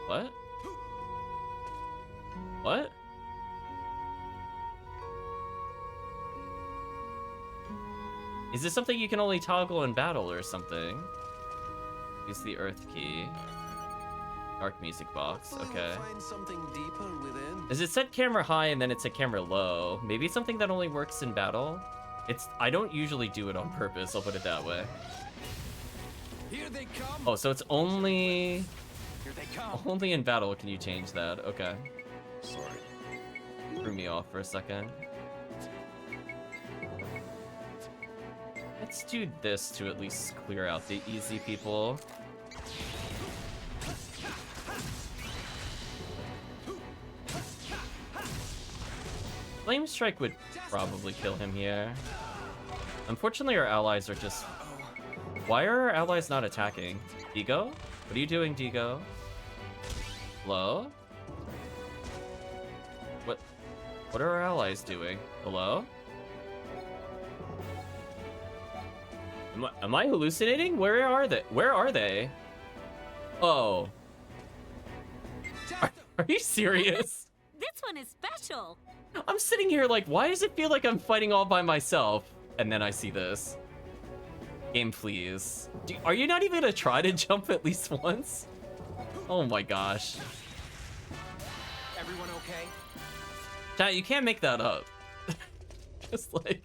Speaker 1: What? What? Is this something you can only toggle in battle or something? Use the earth key. Dark music box, okay.
Speaker 7: Find something deeper within.
Speaker 1: Is it set camera high and then it's set camera low? Maybe it's something that only works in battle? I don't usually do it on purpose, I'll put it that way.
Speaker 7: Here they come.
Speaker 1: Oh, so it's only...
Speaker 7: Here they come.
Speaker 1: Only in battle can you change that, okay.
Speaker 8: Sorry.
Speaker 1: Threw me off for a second. Let's do this to at least clear out the easy people. Flame Strike would probably kill him here. Unfortunately, our allies are just... Why are our allies not attacking? Digo? What are you doing, Digo? Hello? What are our allies doing? Hello? Am I hallucinating? Where are they? Where are they? Oh. Are you serious?
Speaker 5: This one is special.
Speaker 1: I'm sitting here like, why does it feel like I'm fighting all by myself? And then I see this. Game, please. Are you not even gonna try to jump at least once? Oh my gosh.
Speaker 2: Everyone okay?
Speaker 1: Chat, you can't make that up. Just like,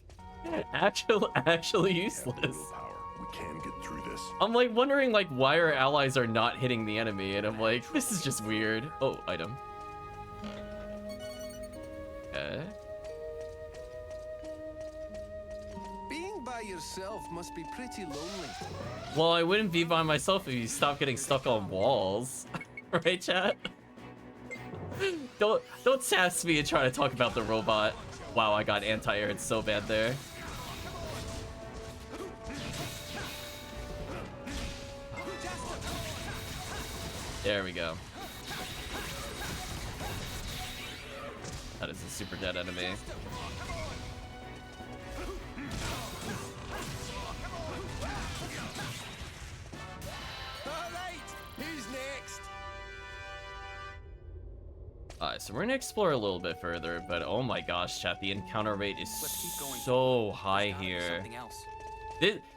Speaker 1: actually useless.
Speaker 8: Willpower. We can get through this.
Speaker 1: I'm like wondering like why our allies are not hitting the enemy, and I'm like, this is just weird. Oh, item. Okay.
Speaker 7: Being by yourself must be pretty lonely.
Speaker 1: Well, I wouldn't be by myself if you stopped getting stuck on walls. Right, chat? Don't sass me and try to talk about the robot. Wow, I got anti-aired so bad there. There we go. That is a super dead enemy.
Speaker 7: Alright, who's next?
Speaker 1: Alright, so we're gonna explore a little bit further, but oh my gosh, chat, the encounter rate is
Speaker 2: Let's keep going.
Speaker 1: so high
Speaker 2: There's gotta be
Speaker 1: here.
Speaker 2: something else.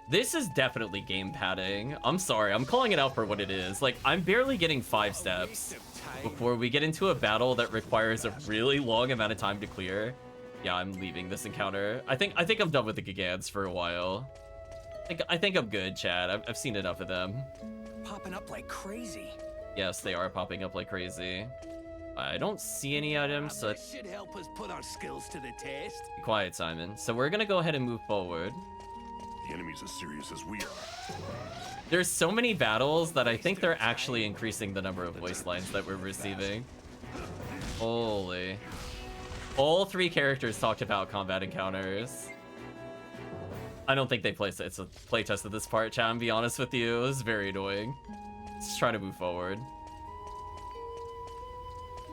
Speaker 1: This is definitely game padding. I'm sorry, I'm calling it out for what it is. Like, I'm barely getting 5 steps before we get into a battle that requires a really long amount of time to clear. Yeah, I'm leaving this encounter. I think I'm done with the Gigants for a while. I think I'm good, Chad. I've seen enough of them.
Speaker 2: Popping up like crazy.
Speaker 1: Yes, they are popping up like crazy. I don't see any items, so
Speaker 6: This should help us put our skills to the test.
Speaker 1: be quiet, Simon. So we're gonna go ahead and move forward.
Speaker 8: The enemy's as serious as we are.
Speaker 1: There's so many battles that I think they're actually increasing the number of voice lines that we're receiving. Holy. All 3 characters talked about combat encounters. I don't think they it's a playtest of this part, chat, and be honest with you. It was very annoying. Let's try to move forward.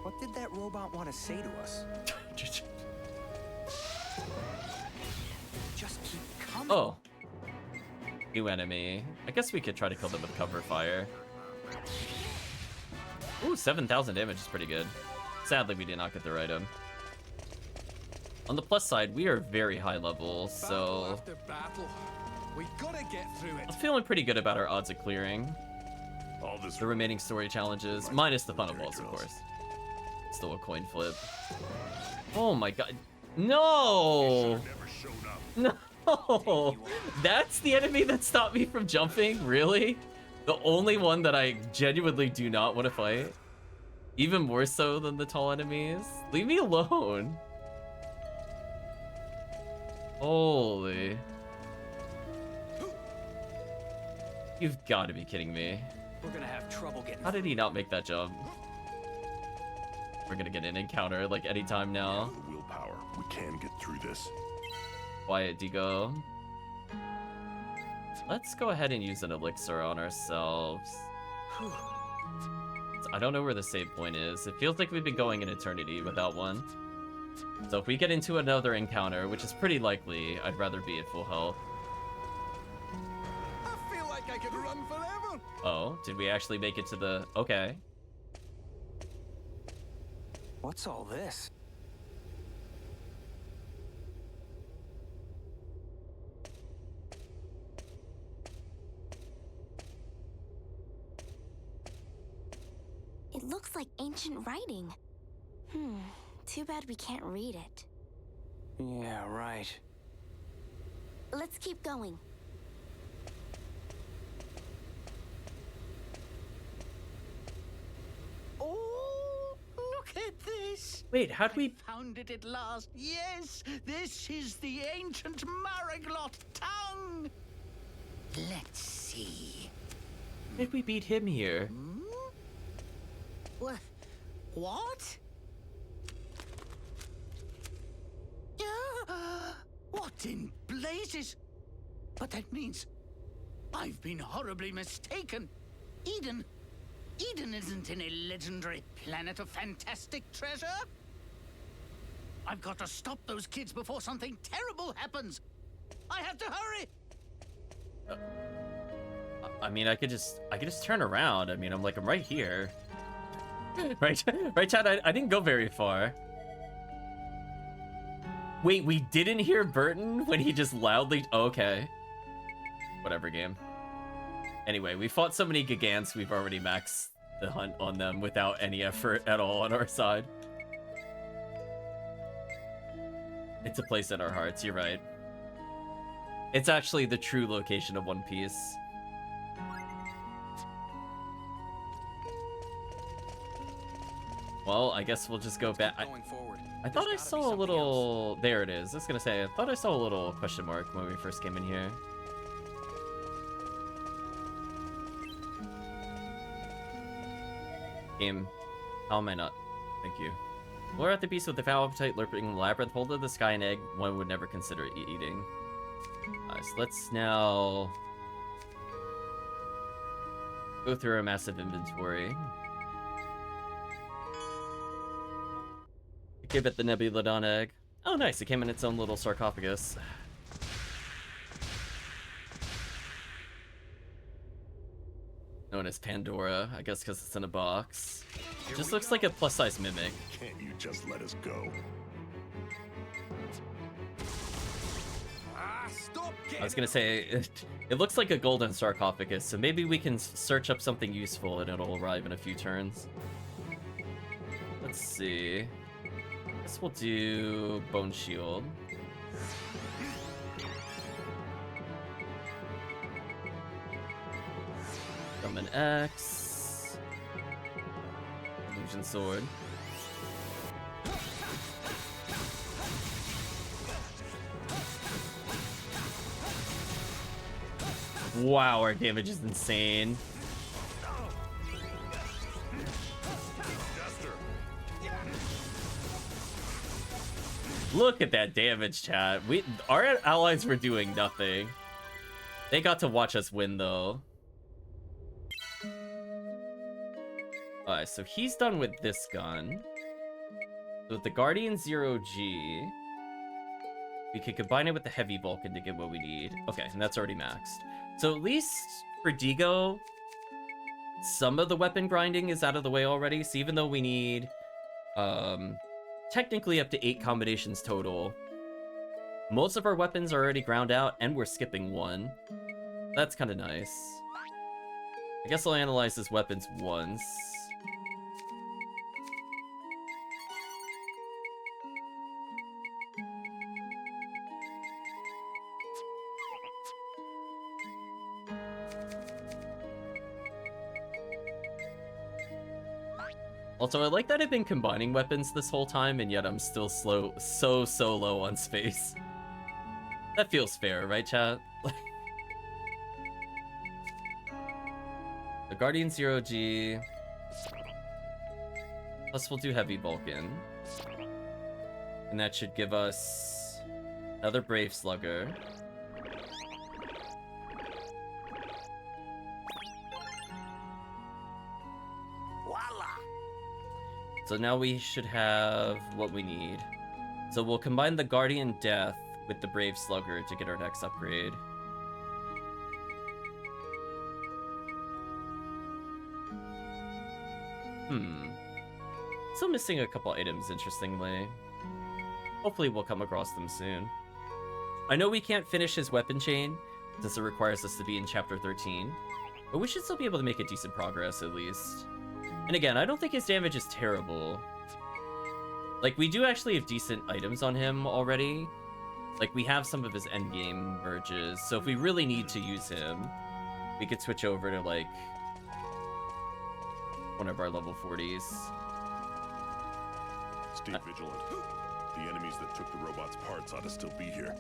Speaker 2: What did that robot want to say to us? Just keep coming.
Speaker 1: Oh. New enemy. I guess we could try to kill them with cover fire. Ooh, 7,000 damage is pretty good. Sadly, we did not get the item. On the plus side, we are very high level,
Speaker 7: Battle
Speaker 1: so
Speaker 7: after battle. We gotta get through it.
Speaker 1: I'm feeling pretty good about our odds of clearing
Speaker 8: All this
Speaker 1: the remaining story challenges, minus the funnel balls, of course. Still a coin flip. Oh my god. No!
Speaker 8: never shown up.
Speaker 1: No! That's the enemy that stopped me from jumping? Really? The only one that I genuinely do not want to fight? Even more so than the tall enemies? Leave me alone. Holy. You've got to be kidding me.
Speaker 2: We're gonna have trouble getting.
Speaker 1: How did he not make that jump? We're gonna get an encounter like anytime now.
Speaker 8: The willpower. We can get through this.
Speaker 1: Quiet, Digo. Let's go ahead and use an elixir on ourselves. I don't know where the save point is. It feels like we've been going an eternity without one. So if we get into another encounter, which is pretty likely, I'd rather be at full health.
Speaker 7: I feel like I could run forever.
Speaker 1: Oh, did we actually make it to the... Okay.
Speaker 2: What's all this?
Speaker 3: It looks like ancient writing. Too bad we can't read it.
Speaker 2: Yeah, right.
Speaker 3: Let's keep going.
Speaker 4: Oh, look at this!
Speaker 1: Wait, how do we...
Speaker 4: Found it at last. Yes, this is the ancient Mariglot tongue. Let's see.
Speaker 1: How did we beat him here?
Speaker 4: What? What in blazes? But that means I've been horribly mistaken. Eden isn't any legendary planet of fantastic treasure. I've got to stop those kids before something terrible happens. I have to hurry.
Speaker 1: I mean, I could just turn around. I mean, I'm right here. right, Chad. I didn't go very far. Wait, we didn't hear Burton when he just loudly... Oh, okay. Whatever, game. Anyway, we fought so many Gigants, we've already maxed the hunt on them without any effort at all on our side. It's a place in our hearts, you're right. It's actually the true location of One Piece. Well, I guess we'll just go back. I thought I saw a little... There it is. I was gonna say, I thought I saw a little question mark when we first came in here. Game, how am I not? Thank you. Lure out the beast with the foul appetite lurking labyrinth. Hold of the sky and egg one would never consider eating. So let's now go through our massive inventory. Give it the Nebulodon egg. Oh, nice. It came in its own little sarcophagus. Known as Pandora, I guess because it's in a box. Just looks like a plus-size mimic.
Speaker 8: Can't you just let us go?
Speaker 1: I was gonna say, it looks like a golden sarcophagus, so maybe we can search up something useful and it'll arrive in a few turns. Let's see. I guess we'll do Bone Shield. Summon X. Illusion Sword. Wow, our damage is insane. Look at that damage, chat. Our allies were doing nothing. They got to watch us win, though. Alright, so he's done with this gun. So with the Guardian 0G, we could combine it with the Heavy Vulcan to get what we need. Okay, and that's already maxed. So at least for Digo, some of the weapon grinding is out of the way already. So even though we need technically up to 8 combinations total, most of our weapons are already ground out and we're skipping one. That's kind of nice. I guess I'll analyze his weapons once. Also, I like that I've been combining weapons this whole time, and yet I'm still so low on space. That feels fair, right, chat? The Guardian 0G. Plus, we'll do Heavy Vulcan. And that should give us another Brave Slugger. So now we should have what we need. So we'll combine the Guardian Death with the Brave Slugger to get our next upgrade. Also missing a couple items, interestingly. Hopefully we'll come across them soon. I know we can't finish his weapon chain, since it requires us to be in Chapter 13. But we should still be able to make a decent progress, at least. And again, I don't think his damage is terrible. Like, we do actually have decent items on him already. Like, we have some of his endgame merges, so if we really need to use him, we could switch over to, like, one of our level 40s.
Speaker 8: Stay vigilant. The enemies that took the robot's parts ought to still be here.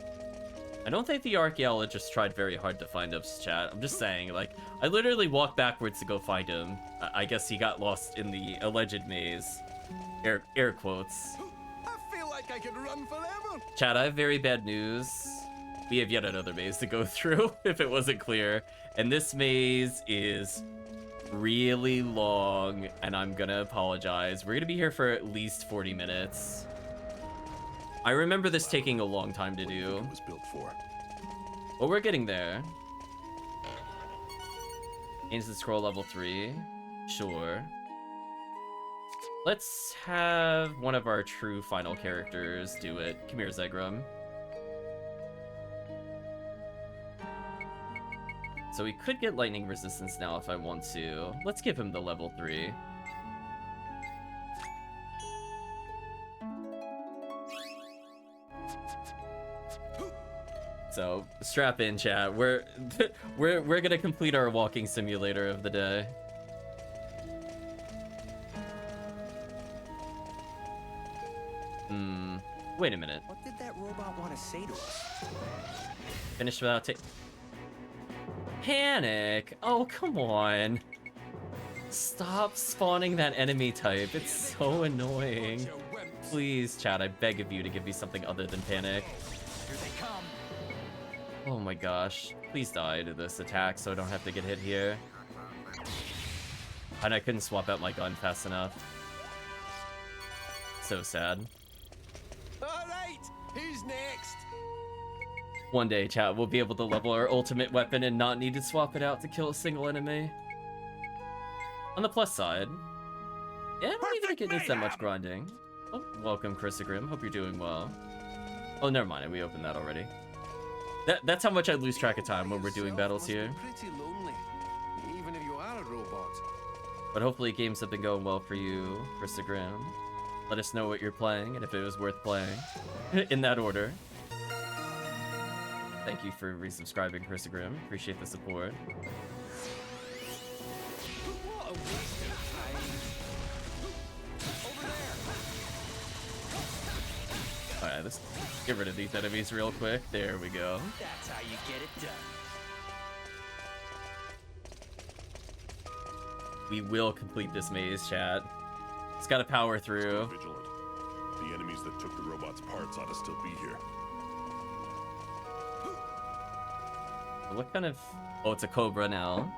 Speaker 1: I don't think the archaeologist tried very hard to find us, chat. I'm just saying, like, I literally walked backwards to go find him. I guess he got lost in the alleged maze. Air quotes.
Speaker 7: I feel like I could run forever.
Speaker 1: Chat, I have very bad news. We have yet another maze to go through, if it wasn't clear. And this maze is really long, and I'm gonna apologize. We're gonna be here for at least 40 minutes. I remember this taking a long time to do.
Speaker 8: It was built for.
Speaker 1: Well, we're getting there. Instant scroll level 3. Sure. Let's have one of our true final characters do it. Come here, Zegrum. So we could get lightning resistance now if I want to. Let's give him the level 3. So strap in, chat. We're gonna complete our walking simulator of the day. Wait a minute.
Speaker 2: What did that robot want to say to us?
Speaker 1: Finish without Panic! Oh, come on. Stop spawning that enemy type. It's so annoying. Please, chat, I beg of you to give me something other than Panic.
Speaker 2: Here they come.
Speaker 1: Oh my gosh. Please die to this attack so I don't have to get hit here. And I couldn't swap out my gun fast enough. So sad.
Speaker 7: Alright, who's next?
Speaker 1: One day, chat, we'll be able to level our ultimate weapon and not need to swap it out to kill a single enemy. On the plus side, yeah, I don't even think it needs that much grinding. Oh, welcome, Chrisigrim. Hope you're doing well. Oh, never mind. We opened that already. That's how much I lose track of time when we're doing battles here.
Speaker 7: Pretty lonely, even if you are a robot.
Speaker 1: But hopefully games have been going well for you, Chrisigrim. Let us know what you're playing and if it was worth playing. In that order. Thank you for resubscribing, Chrisigrim. Appreciate the support.
Speaker 7: What a waste of time. Over there.
Speaker 1: Alright, let's get rid of these enemies real quick. There we go.
Speaker 2: That's how you get it done.
Speaker 1: We will complete this maze, chat. It's gotta power through.
Speaker 8: Stay vigilant. The enemies that took the robot's parts ought to still be here.
Speaker 1: What kind of... Oh, it's a Cobra now.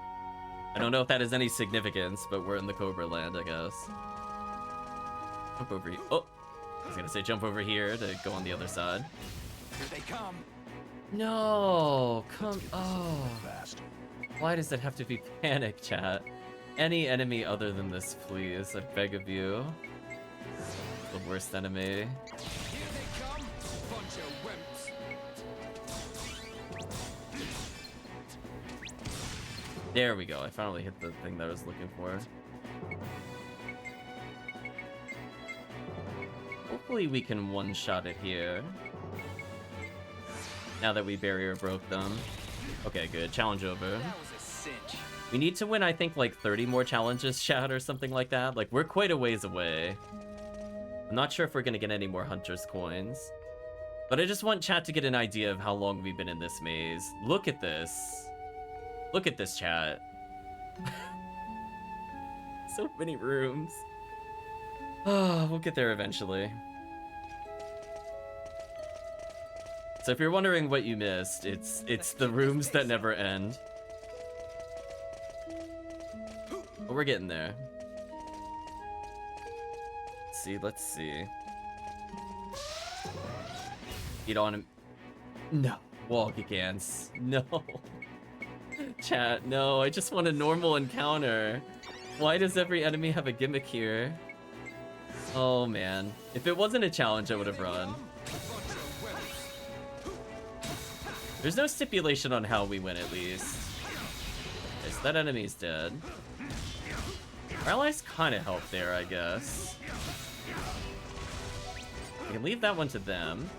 Speaker 1: I don't know if that has any significance, but we're in the Cobra land, I guess. Jump over here. Oh! I was gonna say jump over here to go on the other side.
Speaker 2: Here they come.
Speaker 1: No! Come... Oh. Why does it have to be Panic, chat? Any enemy other than this, please. I beg of you. The worst enemy.
Speaker 7: Here they come, bunch of wimps.
Speaker 1: There we go. I finally hit the thing that I was looking for. Hopefully we can one-shot it here. Now that we barrier broke them. Okay, good. Challenge over.
Speaker 2: That was a cinch.
Speaker 1: We need to win, I think, like 30 more challenges, chat, or something like that. Like, we're quite a ways away. I'm not sure if we're gonna get any more Hunter's coins. But I just want chat to get an idea of how long we've been in this maze. Look at this. Look at this, chat. So many rooms. Oh, we'll get there eventually. So if you're wondering what you missed, it's the rooms that never end. But we're getting there. Let's see. Get on him. No. Wall gigants. No. Chat, no. I just want a normal encounter. Why does every enemy have a gimmick here? Oh man. If it wasn't a challenge, I would have run. There's no stipulation on how we win, at least. Okay, so that enemy's dead. Our allies kind of help there, I guess. We can leave that one to them.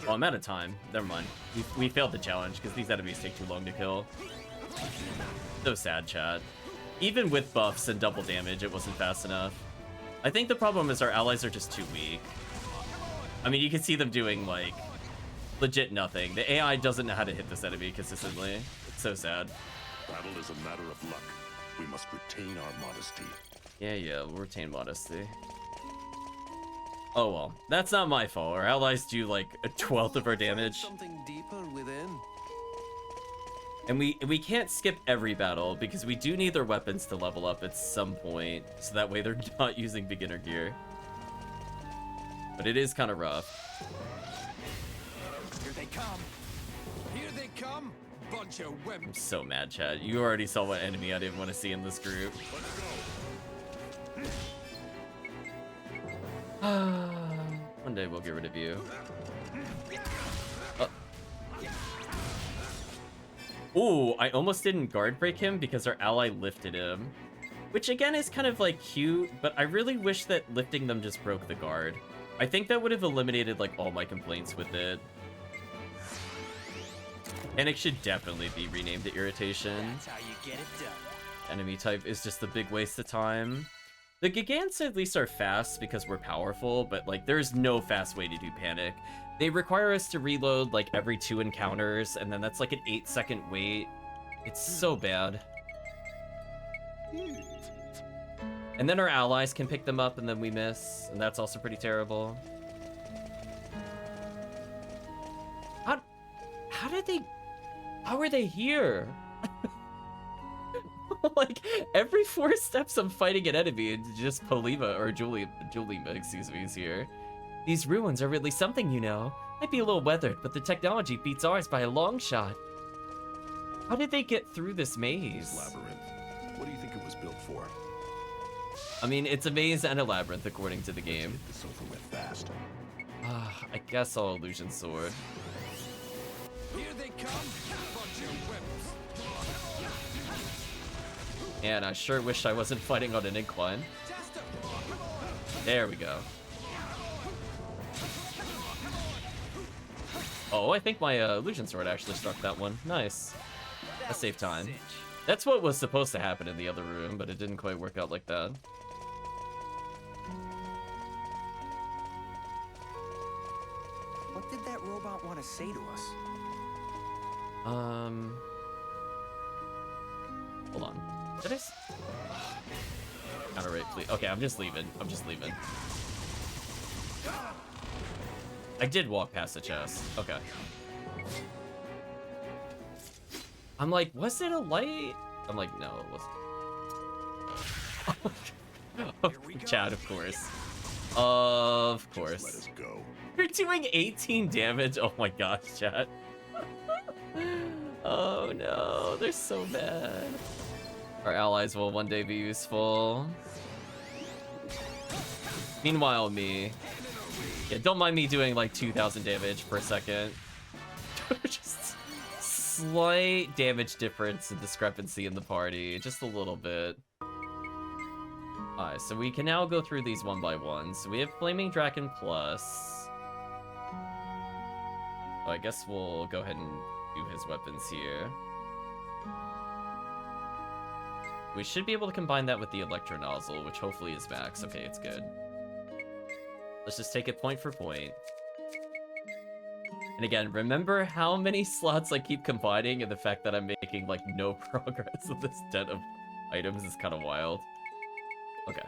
Speaker 1: Oh, I'm out of time. Never mind. We failed the challenge because these enemies take too long to kill. So sad, chat. Even with buffs and double damage, it wasn't fast enough. I think the problem is our allies are just too weak. I mean, you can see them doing, like, legit nothing. The AI doesn't know how to hit this enemy consistently. It's so sad.
Speaker 8: Battle is a matter of luck. We must retain our modesty.
Speaker 1: Yeah, we'll retain modesty. Oh well, that's not my fault. Our allies do like a 1/12 of our damage.
Speaker 7: Something deeper within.
Speaker 1: And we can't skip every battle because we do need their weapons to level up at some point, so that way they're not using beginner gear. But it is kind of rough.
Speaker 7: Here they come. Here they come. Bunch of wimps.
Speaker 1: I'm so mad, Chad. You already saw what enemy I didn't want to see in this group. One day we'll get rid of you. Ooh, I almost didn't guard break him because our ally lifted him. Which again is kind of like cute, but I really wish that lifting them just broke the guard. I think that would have eliminated like all my complaints with it. And it should definitely be renamed to Irritation.
Speaker 2: That's how you get it done.
Speaker 1: Enemy type is just a big waste of time. The Gigants at least are fast because we're powerful, but like there's no fast way to do Panic. They require us to reload like every 2 encounters, and then that's like an 8-second wait. It's so bad. And then our allies can pick them up and then we miss, and that's also pretty terrible. How are they here? Like, every 4 steps I'm fighting an enemy, and just Polima, or Julima, excuse me, is here. These ruins are really something, you know. Might be a little weathered, but the technology beats ours by a long shot. How did they get through this maze?
Speaker 8: Labyrinth. What do you think it was built for?
Speaker 1: I mean, it's a maze and a labyrinth, according to the game.
Speaker 8: Get this over with fast.
Speaker 1: I guess I'll Illusion Sword.
Speaker 7: Here they come. Bunch of wimps.
Speaker 1: And I sure wish I wasn't fighting on an incline. There we go. Oh, I think my Illusion Sword actually struck that one. Nice. A safe time. That's what was supposed to happen in the other room, but it didn't quite work out like that.
Speaker 2: What did that robot want to say to us?
Speaker 1: Hold on. Did I Counter-rape, please. Okay, I'm just leaving. I did walk past the chest. Okay. I'm like, was it a light? I'm like, no, it wasn't. Chad, of course. Of course.
Speaker 8: Let us go.
Speaker 1: You're doing 18 damage? Oh my gosh, Chad. Oh no, they're so bad. Our allies will one day be useful. Meanwhile, me. Yeah, don't mind me doing like 2,000 damage per second. Just slight damage difference and discrepancy in the party. Just a little bit. Alright, so we can now go through these one by one. So we have Flaming Draken Plus. Oh, I guess we'll go ahead and do his weapons here. We should be able to combine that with the Electro Nozzle, which hopefully is max. Okay, it's good. Let's just take it point for point. And again, remember how many slots I keep combining, and the fact that I'm making like no progress with this debt of items is kind of wild. Okay.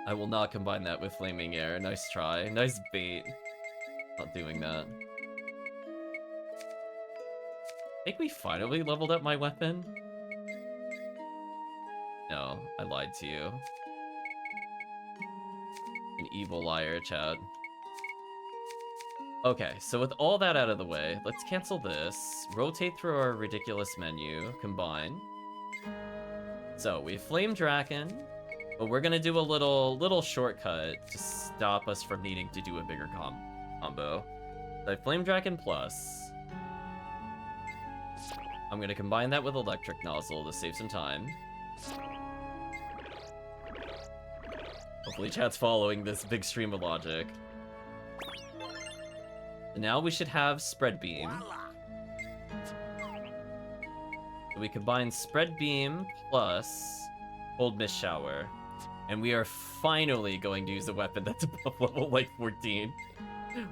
Speaker 1: I will not combine that with Flaming Air. Nice try. Nice bait. Not doing that. I think we finally leveled up my weapon. No, I lied to you. An evil liar, Chad. Okay, so with all that out of the way, let's cancel this, rotate through our ridiculous menu, combine. So we Flame Dragon, but we're gonna do a little shortcut to stop us from needing to do a bigger combo. So Flame Dragon Plus. I'm gonna combine that with Electric Nozzle to save some time. Hopefully chat's following this big stream of logic. And now we should have Spread Beam. So we combine Spread Beam plus Cold Mist Shower. And we are finally going to use a weapon that's above level like 14.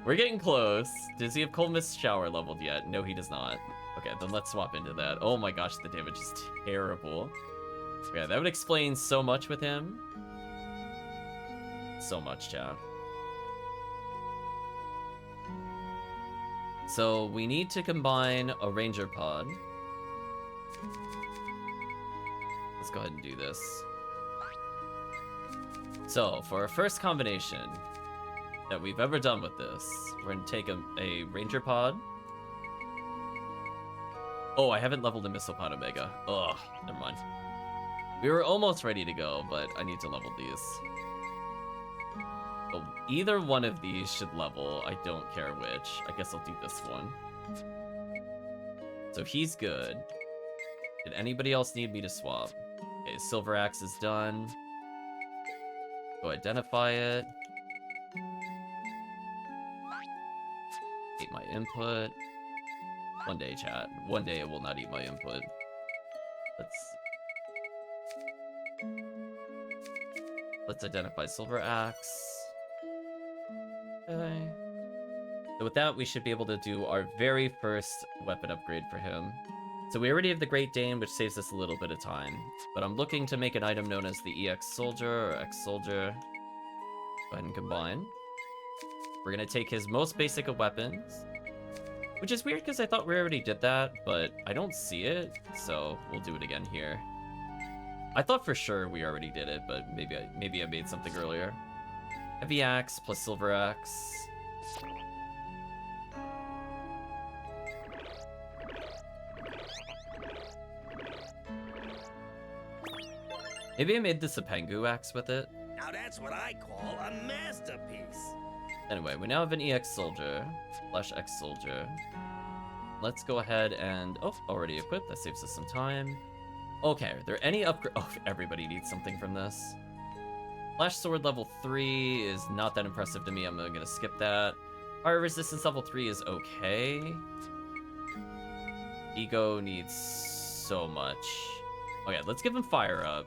Speaker 1: We're getting close. Does he have Cold Mist Shower leveled yet? No, he does not. Okay, then let's swap into that. Oh my gosh, the damage is terrible. Yeah, that would explain so much with him. So much, chat. So we need to combine a Ranger Pod. Let's go ahead and do this. So for our first combination that we've ever done with this, we're gonna take a Ranger Pod. Oh, I haven't leveled a Missile Pod Omega. Ugh, never mind. We were almost ready to go, but I need to level these. So either one of these should level. I don't care which. I guess I'll do this one. So he's good. Did anybody else need me to swap? Okay, Silver Axe is done. Go identify it. Eat my input. One day, chat. One day it will not eat my input. Let's identify Silver Axe. Okay. So with that, we should be able to do our very first weapon upgrade for him. So we already have the Great Dane, which saves us a little bit of time. But I'm looking to make an item known as the EX Soldier or X Soldier. Go ahead and combine. We're gonna take his most basic of weapons. Which is weird because I thought we already did that, but I don't see it, so we'll do it again here. I thought for sure we already did it, but maybe I made something earlier. Heavy Axe plus Silver Axe. Maybe I made this a Pengu Axe with it.
Speaker 6: Now that's what I call a masterpiece.
Speaker 1: Anyway, we now have an EX Soldier / X Soldier. Let's go ahead and... Oh, already equipped. That saves us some time. Okay, are there any upgrade... Oh, everybody needs something from this. Flash Sword level 3 is not that impressive to me. I'm gonna skip that. Fire Resistance level 3 is okay. Ego needs so much. Okay, let's give him Fire Up.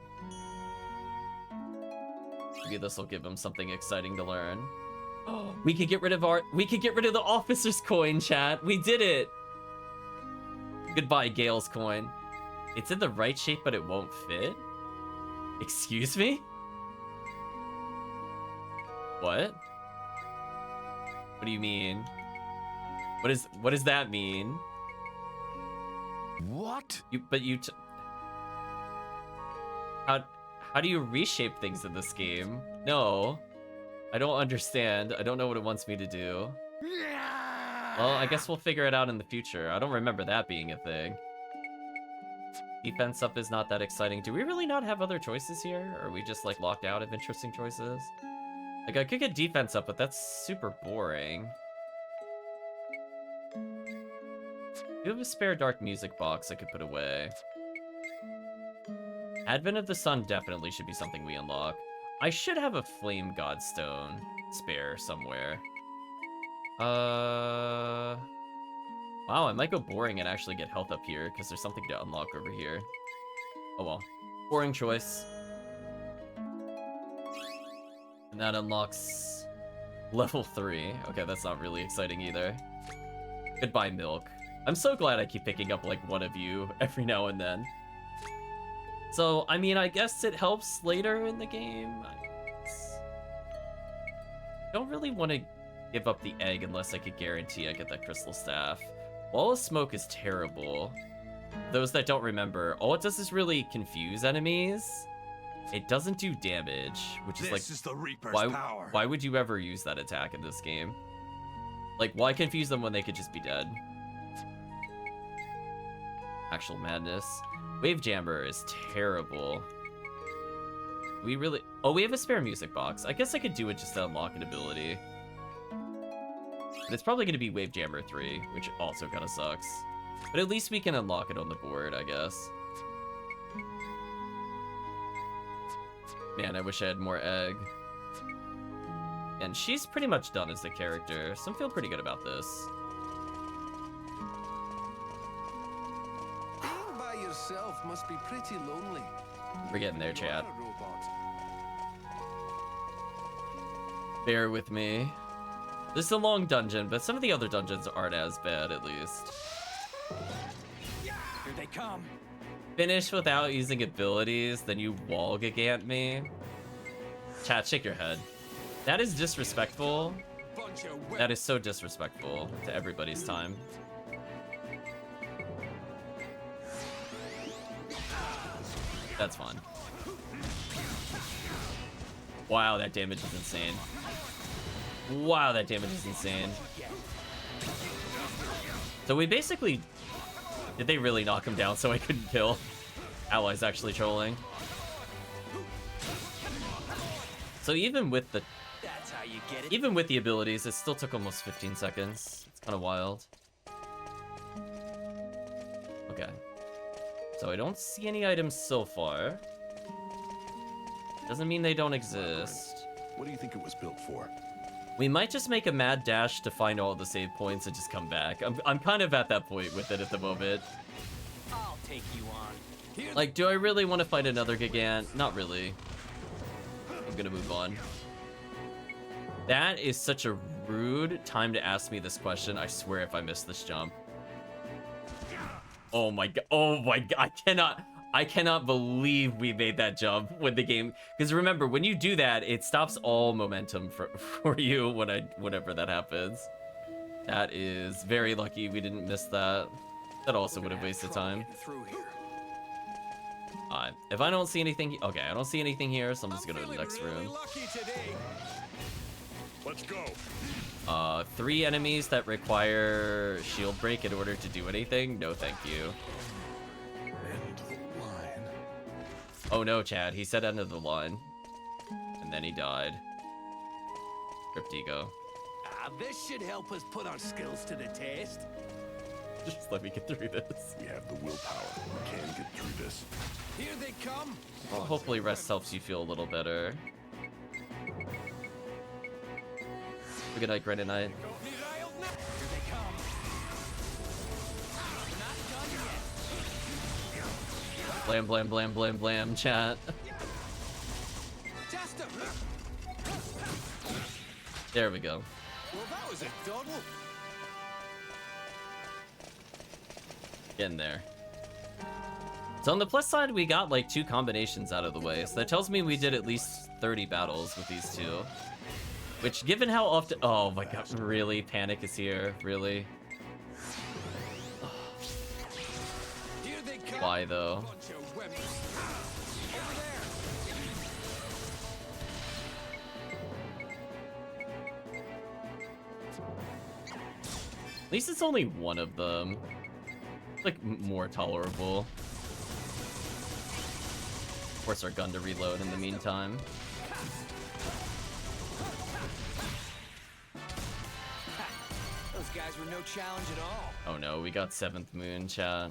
Speaker 1: Maybe this will give him something exciting to learn. Oh, we could get rid of the officer's coin, chat. We did it. Goodbye, Gale's coin. It's in the right shape, but it won't fit. Excuse me? What? What do you mean? What does that mean?
Speaker 7: What?
Speaker 1: How do you reshape things in this game? No. I don't understand. I don't know what it wants me to do. Well, I guess we'll figure it out in the future. I don't remember that being a thing. Defense up is not that exciting. Do we really not have other choices here? Or are we just like locked out of interesting choices? Like I could get defense up, but that's super boring. Do you have a spare dark music box I could put away? Advent of the Sun definitely should be something we unlock. I should have a Flame Godstone spare somewhere. Wow, I might go boring and actually get health up here, because there's something to unlock over here. Oh well. Boring choice. And that unlocks level 3. Okay, that's not really exciting either. Goodbye, Milk. I'm so glad I keep picking up, like, one of you every now and then. So, I mean, I guess it helps later in the game. I don't really want to give up the egg unless I could guarantee I get that crystal staff. Wall of Smoke is terrible. Those that don't remember, all it does is really confuse enemies. It doesn't do damage, which is
Speaker 6: This is the Reaper's power.
Speaker 1: Why would you ever use that attack in this game? Like, why confuse them when they could just be dead? Actual madness. Wave Jammer is terrible. We really... Oh, we have a spare music box. I guess I could do it just to unlock an ability. But it's probably going to be Wave Jammer 3, which also kind of sucks. But at least we can unlock it on the board, I guess. Man, I wish I had more egg. And she's pretty much done as a character, so I feel pretty good about this.
Speaker 7: Being by yourself must be pretty lonely.
Speaker 1: We're getting there,
Speaker 7: You
Speaker 1: chat.
Speaker 7: are a robot.
Speaker 1: Bear with me. This is a long dungeon, but some of the other dungeons aren't as bad, at least.
Speaker 2: Here they come.
Speaker 1: Finish without using abilities, then you wall gigant me. Chat, shake your head. That is disrespectful. That is so disrespectful to everybody's time. That's fine. Wow, that damage is insane. Wow, that damage is insane. So we basically... Did they really knock him down so I couldn't kill? Allies actually trolling. So even with the...
Speaker 2: That's how you get it.
Speaker 1: Even with the abilities, it still took almost 15 seconds. It's kind of wild. Okay. So I don't see any items so far. Doesn't mean they don't exist.
Speaker 8: What do you think it was built for?
Speaker 1: We might just make a mad dash to find all the save points and just come back. I'm kind of at that point with it at the moment.
Speaker 2: I'll take you on.
Speaker 1: Like, do I really want to fight another Gigant? Not really. I'm gonna move on. That is such a rude time to ask me this question. I swear if I miss this jump. Oh my god. Oh my god. I cannot believe we made that jump when the game, because remember, when you do that, it stops all momentum for you whenever that happens. That is very lucky we didn't miss that. That also would have wasted time. Alright, if I don't see anything, okay, I don't see anything here, so I'm just gonna go to the next room.
Speaker 8: Let's go.
Speaker 1: 3 enemies that require shield break in order to do anything? No, thank you.
Speaker 8: End the line.
Speaker 1: Oh no, Chad, he said end of the line. And then he died. Cryptigo.
Speaker 6: This should help us put our skills to the test.
Speaker 1: Just let me get through this.
Speaker 8: We have the willpower. We can get through this.
Speaker 6: Here they come.
Speaker 1: Well, hopefully rest helps you feel a little better. Good night, Granite Knight.
Speaker 6: Here they come. Not done yet.
Speaker 1: Blam, blam, blam, blam, blam, chat.
Speaker 6: Just a...
Speaker 1: There we go.
Speaker 6: Well, that was a doddle.
Speaker 1: Getting there. So on the plus side, we got like 2 combinations out of the way. So that tells me we did at least 30 battles with these 2. Which, given how often... Oh my god, really? Panic is here? Really?
Speaker 6: Here they come.
Speaker 1: Why, though?
Speaker 6: Bunch of webs. Over there.
Speaker 1: At least it's only one of them. It's like more tolerable. Force our gun to reload in the meantime.
Speaker 2: Those guys were no challenge at all.
Speaker 1: Oh no, we got 7th Moon, chat.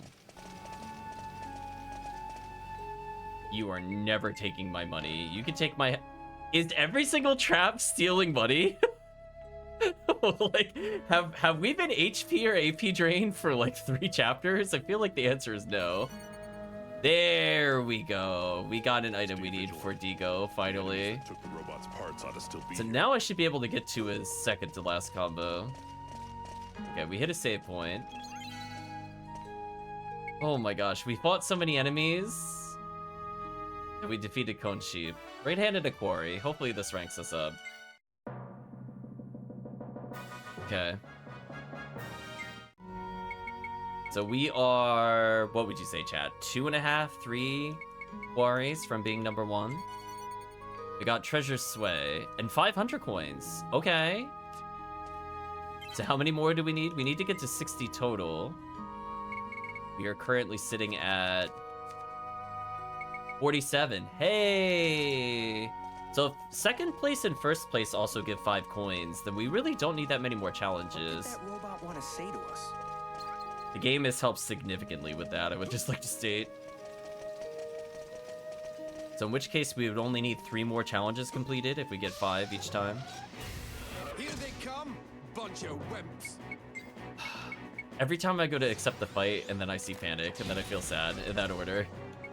Speaker 1: You are never taking my money. You can take my... Is every single trap stealing money? Like, have we been HP or AP drained for like 3 chapters? I feel like the answer is no. There we go. We got an item we need for Digo, finally.
Speaker 8: Took the robot's parts ought to still be
Speaker 1: So
Speaker 8: here.
Speaker 1: now I should be able to get to his second to last combo. Okay, we hit a save point. Oh my gosh, we fought so many enemies. And we defeated Cone Sheep. Right-handed a quarry. Hopefully this ranks us up. Okay. So we are, what would you say, chat? 2.5, 3 quarries from being number 1. We got Treasure Sway and 500 coins. Okay. So how many more do we need? We need to get to 60 total. We are currently sitting at 47. Hey! So if second place and first place also give 5 coins, then we really don't need that many more challenges.
Speaker 2: What did that robot want to say to us?
Speaker 1: The game has helped significantly with that, I would just like to state. So in which case, we would only need 3 more challenges completed if we get 5 each time.
Speaker 7: Here they come, bunch of wimps.
Speaker 1: Every time I go to accept the fight, and then I see panic, and then I feel sad, in that order.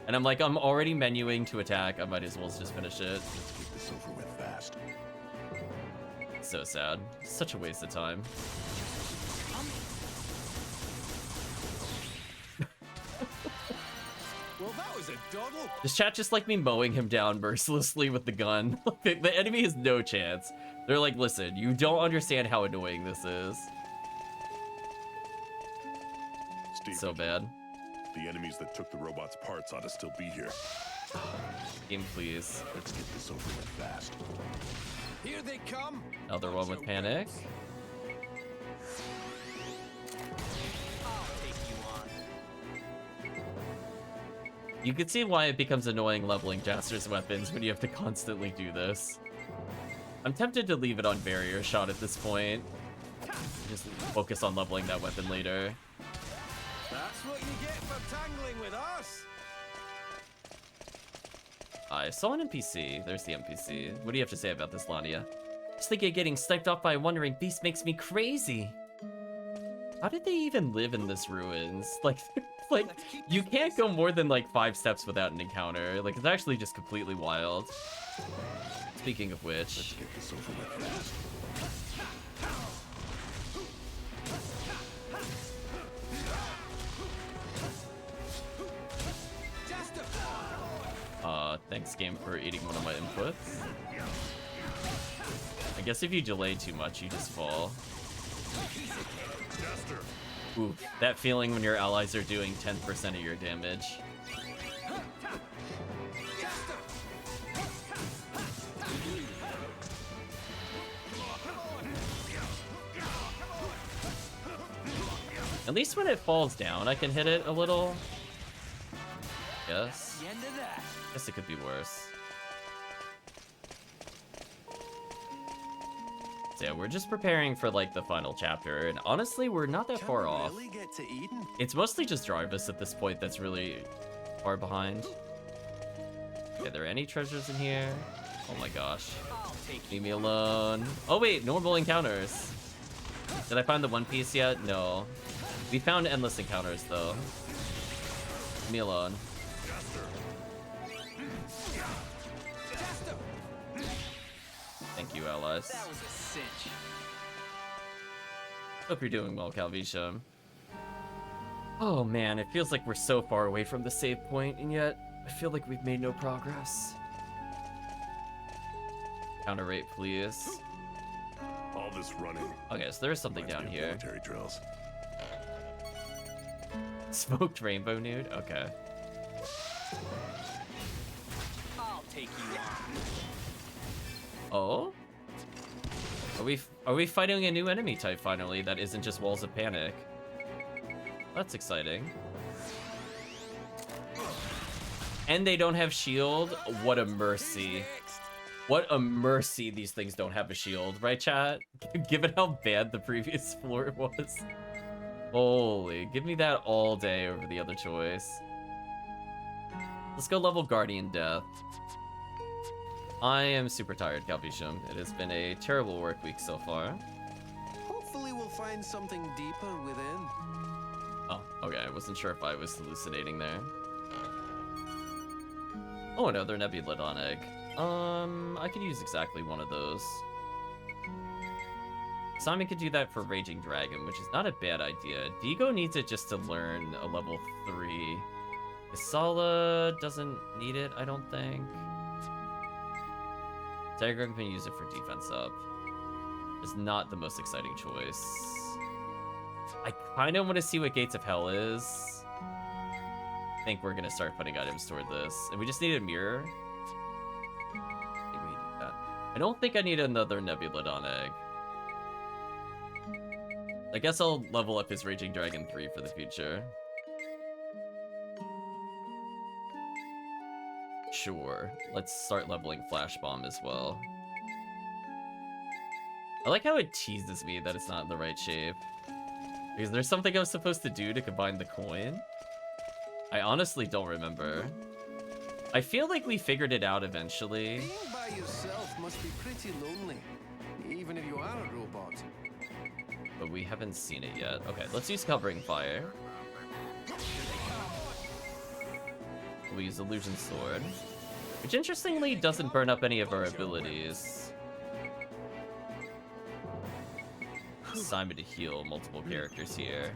Speaker 1: And I'm like, I'm already menuing to attack, I might as well just finish it.
Speaker 8: Let's get this over with fast.
Speaker 1: So sad. Such a waste of time.
Speaker 7: Well, that was a doddle.
Speaker 1: This chat just like me mowing him down mercilessly with the gun. The enemy has no chance. They're like, listen, you don't understand how annoying this is.
Speaker 8: Steve,
Speaker 1: So bad.
Speaker 8: the enemies that took the robot's parts ought to still be here.
Speaker 1: Game, please.
Speaker 8: Let's get this over with fast.
Speaker 7: Here they come.
Speaker 1: Another one with panic.
Speaker 2: I'll take you on.
Speaker 1: You can see why it becomes annoying leveling Jaster's weapons when you have to constantly do this. I'm tempted to leave it on barrier shot at this point. Just focus on leveling that weapon later.
Speaker 7: That's what you get for tangling with us.
Speaker 1: I saw an NPC. There's the NPC. What do you have to say about this, Lania? Just thinking getting sniped off by a wandering beast makes me crazy. How did they even live in this ruins? Like you can't go more than like 5 steps without an encounter. Like it's actually just completely wild. Speaking of which,
Speaker 8: Let's get this over with fast.
Speaker 1: thanks game for eating one of my inputs. I guess if you delay too much, you just fall. Ooh, that feeling when your allies are doing 10% of your damage. At least when it falls down, I can hit it a little. Yes. Guess it could be worse. So yeah, we're just preparing for like the final chapter, and honestly, we're not that far off.
Speaker 7: Really get to Eden?
Speaker 1: It's mostly just Jarvis at this point that's really far behind. Okay, are there any treasures in here? Oh my gosh. Leave me alone. Oh wait, normal encounters. Did I find the One Piece yet? No. We found endless encounters though. Leave me alone. Thank you, allies.
Speaker 2: That was a cinch.
Speaker 1: Hope you're doing well, Calvisha. Oh man, it feels like we're so far away from the save point, and yet I feel like we've made no progress. Counter rate, please.
Speaker 8: All this running.
Speaker 1: Okay, so there's something down
Speaker 8: reminds me of
Speaker 1: here.
Speaker 8: military drills.
Speaker 1: Smoked rainbow nude? Okay.
Speaker 2: I'll take you on.
Speaker 1: Oh? Are we fighting a new enemy type finally that isn't just Walls of Panic? That's exciting. And they don't have shield? What a mercy. What a mercy these things don't have a shield, right chat? Given how bad the previous floor was. Holy, give me that all day over the other choice. Let's go level Guardian Death. I am super tired, Calvisham. It has been a terrible work week so far.
Speaker 7: Hopefully we'll find something deeper within.
Speaker 1: Oh, okay. I wasn't sure if I was hallucinating there. Oh, another Nebulodon egg. I could use exactly one of those. Simon could do that for Raging Dragon, which is not a bad idea. Digo needs it just to learn a level 3. Isala doesn't need it, I don't think. Diagram can use it for defense up. It's not the most exciting choice. I kind of want to see what Gates of Hell is. I think we're going to start putting items toward this. And we just need a mirror. I think we need that. I don't think I need another Nebulodon egg. I guess I'll level up his Raging Dragon 3 for the future. Sure. Let's start leveling Flash Bomb as well. I like how it teases me that it's not in the right shape. Is there something I was supposed to do to combine the coin? I honestly don't remember. I feel like we figured it out eventually.
Speaker 7: Being by yourself must be pretty lonely, even if you are a robot.
Speaker 1: But we haven't seen it yet. Okay, let's use Covering Fire. We'll use Illusion Sword, which interestingly doesn't burn up any of our abilities. Assignment to heal multiple characters here.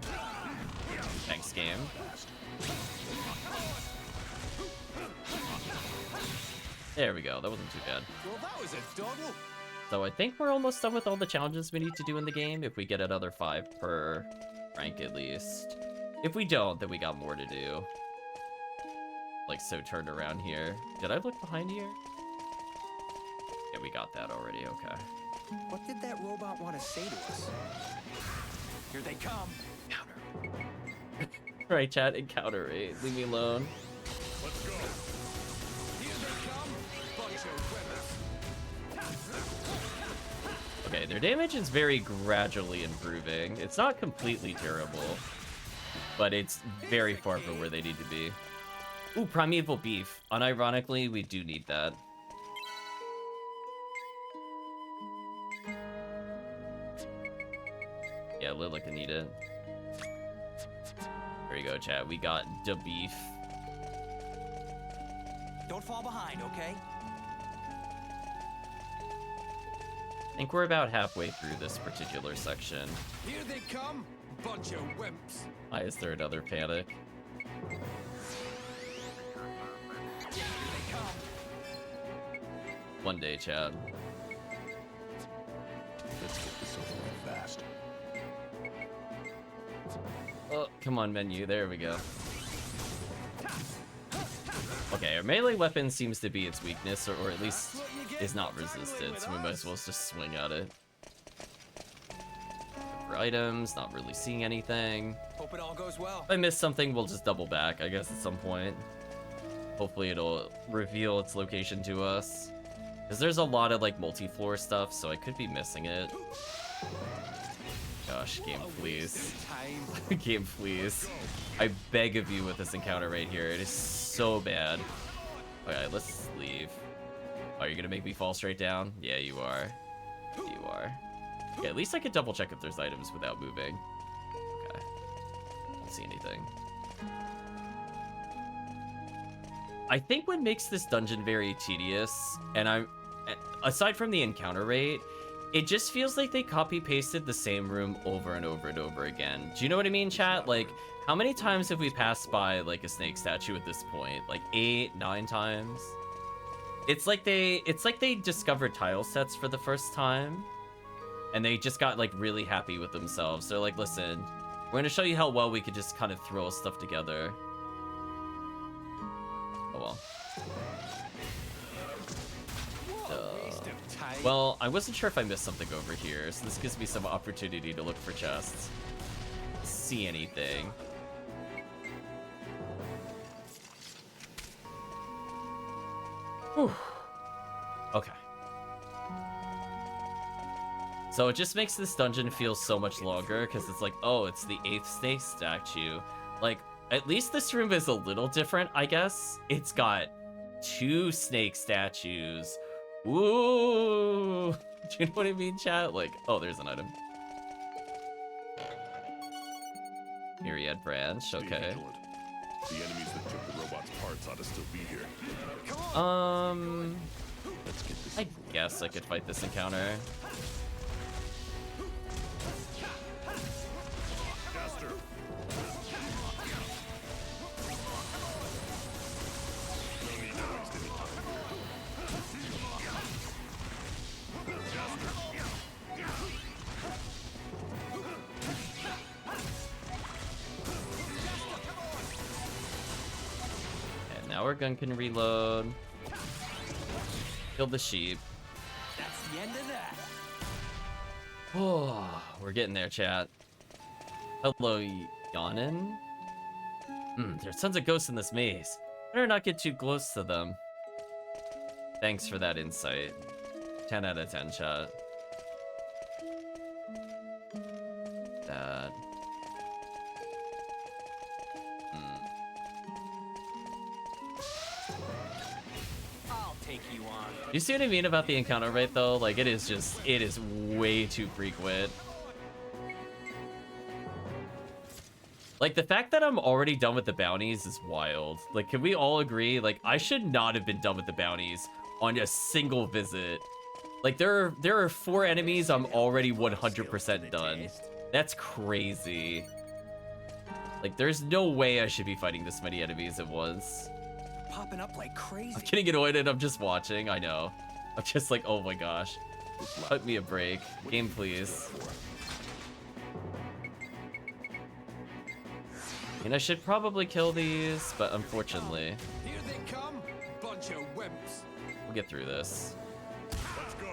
Speaker 1: Thanks, game. There we go, that wasn't too bad.
Speaker 7: Well, that was a doddle.
Speaker 1: So I think we're almost done with all the challenges we need to do in the game, if we get another 5 per rank at least. If we don't, then we got more to do. Like, so turned around here. Did I look behind here? Yeah, we got that already, okay.
Speaker 2: What did that robot want to say to us? Here they come.
Speaker 1: Right, chat, encounter rate. Leave me alone.
Speaker 8: Let's go.
Speaker 7: Here they come, bunch of winners.
Speaker 1: Okay, their damage is very gradually improving. It's not completely terrible, but it's very far from where they need to be. Ooh, Primeval Beef. Unironically, we do need that. Yeah, Lila can eat it. There you go, chat. We got the beef.
Speaker 2: Don't fall behind, okay?
Speaker 1: I think we're about halfway through this particular section.
Speaker 7: Here they come, bunch of wimps.
Speaker 1: Why is there another panic?
Speaker 7: Here they come.
Speaker 1: One day, chat.
Speaker 8: Let's get this over with fast.
Speaker 1: Oh, come on, menu. There we go. Okay, our melee weapon seems to be its weakness, or at least is not resisted, so we might as well just swing at it. For items, not really seeing anything.
Speaker 2: Hope it all goes well.
Speaker 1: If I miss something, we'll just double back, I guess, at some point. Hopefully it'll reveal its location to us. Because there's a lot of, like, multi-floor stuff, so I could be missing it. Gosh, game, please. Game, please. I beg of you with this encounter right here. It is so bad. Okay, let's leave. Oh, you're gonna make me fall straight down? Yeah, you are. You are. Okay, at least I could double check if there's items without moving. Okay. Don't see anything. I think what makes this dungeon very tedious, and aside from the encounter rate, it just feels like they copy-pasted the same room over and over and over again. Do you know what I mean, chat? Like, how many times have we passed by, like, a snake statue at this point? Like, 8, 9 times? It's like they discovered tile sets for the first time, and they just got, like, really happy with themselves. They're like, listen, we're gonna show you how well we could just kind of throw stuff together. Oh, well. Well, I wasn't sure if I missed something over here, so this gives me some opportunity to look for chests. See anything. Whew. Okay. So it just makes this dungeon feel so much longer, because it's like, oh, it's the 8th snake statue. Like, at least this room is a little different, I guess. It's got 2 snake statues. Ooh! Do you know what I mean, chat? Like, oh, there's an item. Myriad branch, okay.
Speaker 8: The enemies that took the robot's parts ought to still be here. Let's get this.
Speaker 1: I guess I could fight this encounter.
Speaker 8: Faster.
Speaker 1: And now our gun can reload. Kill the sheep.
Speaker 2: That's the end of that.
Speaker 1: Oh, we're getting there, chat. Hello, Yanin. There's tons of ghosts in this maze. Better not get too close to them. Thanks for that insight. 10 out of 10, chat. That.
Speaker 2: I'll take you on.
Speaker 1: You see what I mean about the encounter rate, though? Like, it is way too frequent. Like, the fact that I'm already done with the bounties is wild. Like, can we all agree? Like, I should not have been done with the bounties on a single visit. Like, there are 4 enemies I'm already 100% done. That's crazy. Like, there's no way I should be fighting this many enemies at once.
Speaker 2: Popping up like crazy.
Speaker 1: I'm getting annoyed and I'm just watching, I know. I'm just like, oh my gosh. Cut me a break. Game, please. And I should probably kill these, but unfortunately,
Speaker 7: Here they come, bunch of wimps.
Speaker 1: we'll get through this.
Speaker 8: Let's go.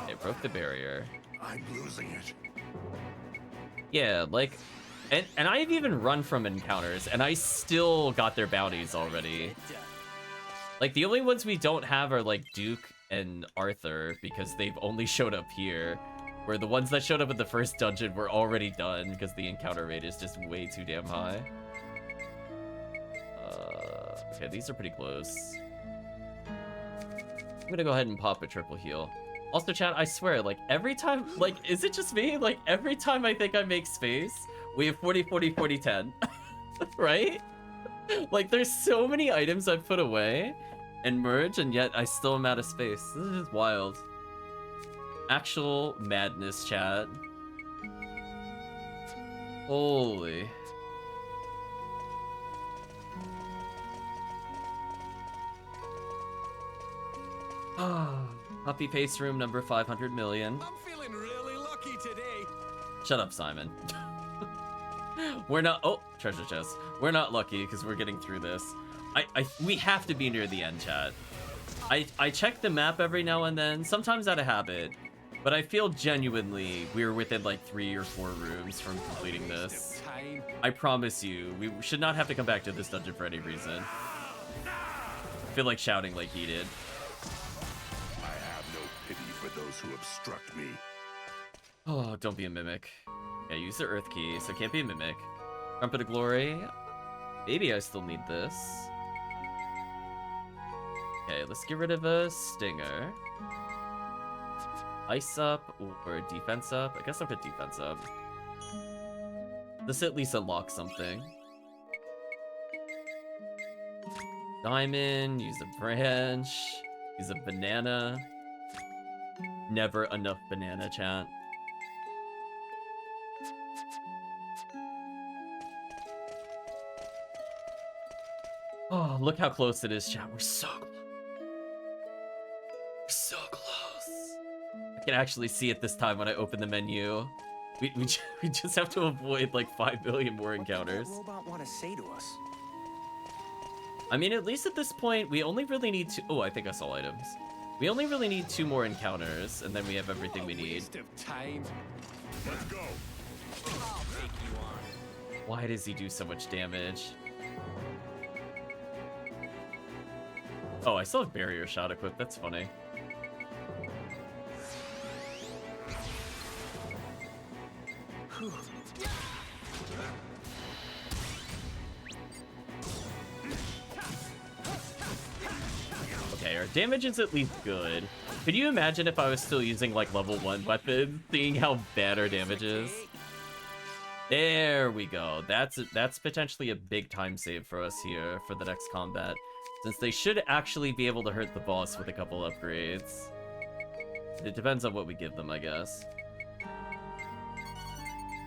Speaker 1: It broke the barrier.
Speaker 8: I'm losing it.
Speaker 1: Yeah, like, and I've even run from encounters, and I still got their bounties already. Like, the only ones we don't have are, like, Duke and Arthur, because they've only showed up here. Where the ones that showed up in the first dungeon were already done, because the encounter rate is just way too damn high. Okay, these are pretty close. I'm gonna go ahead and pop a triple heal. Also, chat, I swear, like, every time, like, is it just me? Like, every time I think I make space, we have 40, 40, 40, 10. Right? Like, there's so many items I've put away and merged, and yet I still am out of space. This is just wild. Actual madness, chat. Holy. Puppy pace room number 500 million.
Speaker 7: I'm feeling really lucky today.
Speaker 1: Shut up, Simon. We're not. Oh, treasure chest. We're not lucky because we're getting through this. We have to be near the end, chat. I check the map every now and then, sometimes out of habit, but I feel genuinely we're within like 3 or 4 rooms from completing this. I promise you, we should not have to come back to this dungeon for any reason. I feel like shouting like he did.
Speaker 8: I have no pity for those who obstruct me.
Speaker 1: Oh, don't be a mimic. Yeah, use the earth key, so can't be a mimic. Trumpet of Glory. Maybe I still need this. Okay, let's get rid of a stinger. Ice up or defense up? I guess I'll put defense up. This at least unlocks something. Diamond, use a branch, use a banana. Never enough banana, chat. Oh, look how close it is, chat. We're so close. We're so close. I can actually see it this time when I open the menu. We just have to avoid like 5 billion more encounters.
Speaker 2: What does that robot want to say to us?
Speaker 1: I mean, at least at this point, we only really need to. Oh, I think I saw items. We only really need 2 more encounters, and then we have everything we need.
Speaker 7: Waste of time.
Speaker 8: Let's go.
Speaker 2: I'll take you on.
Speaker 1: Why does he do so much damage? Oh, I still have barrier shot equipped. That's funny. Okay, our damage is at least good. Could you imagine if I was still using like level 1 weapon, seeing how bad our damage is? There we go. That's potentially a big time save for us here for the next combat, since they should actually be able to hurt the boss with a couple upgrades. It depends on what we give them, I guess.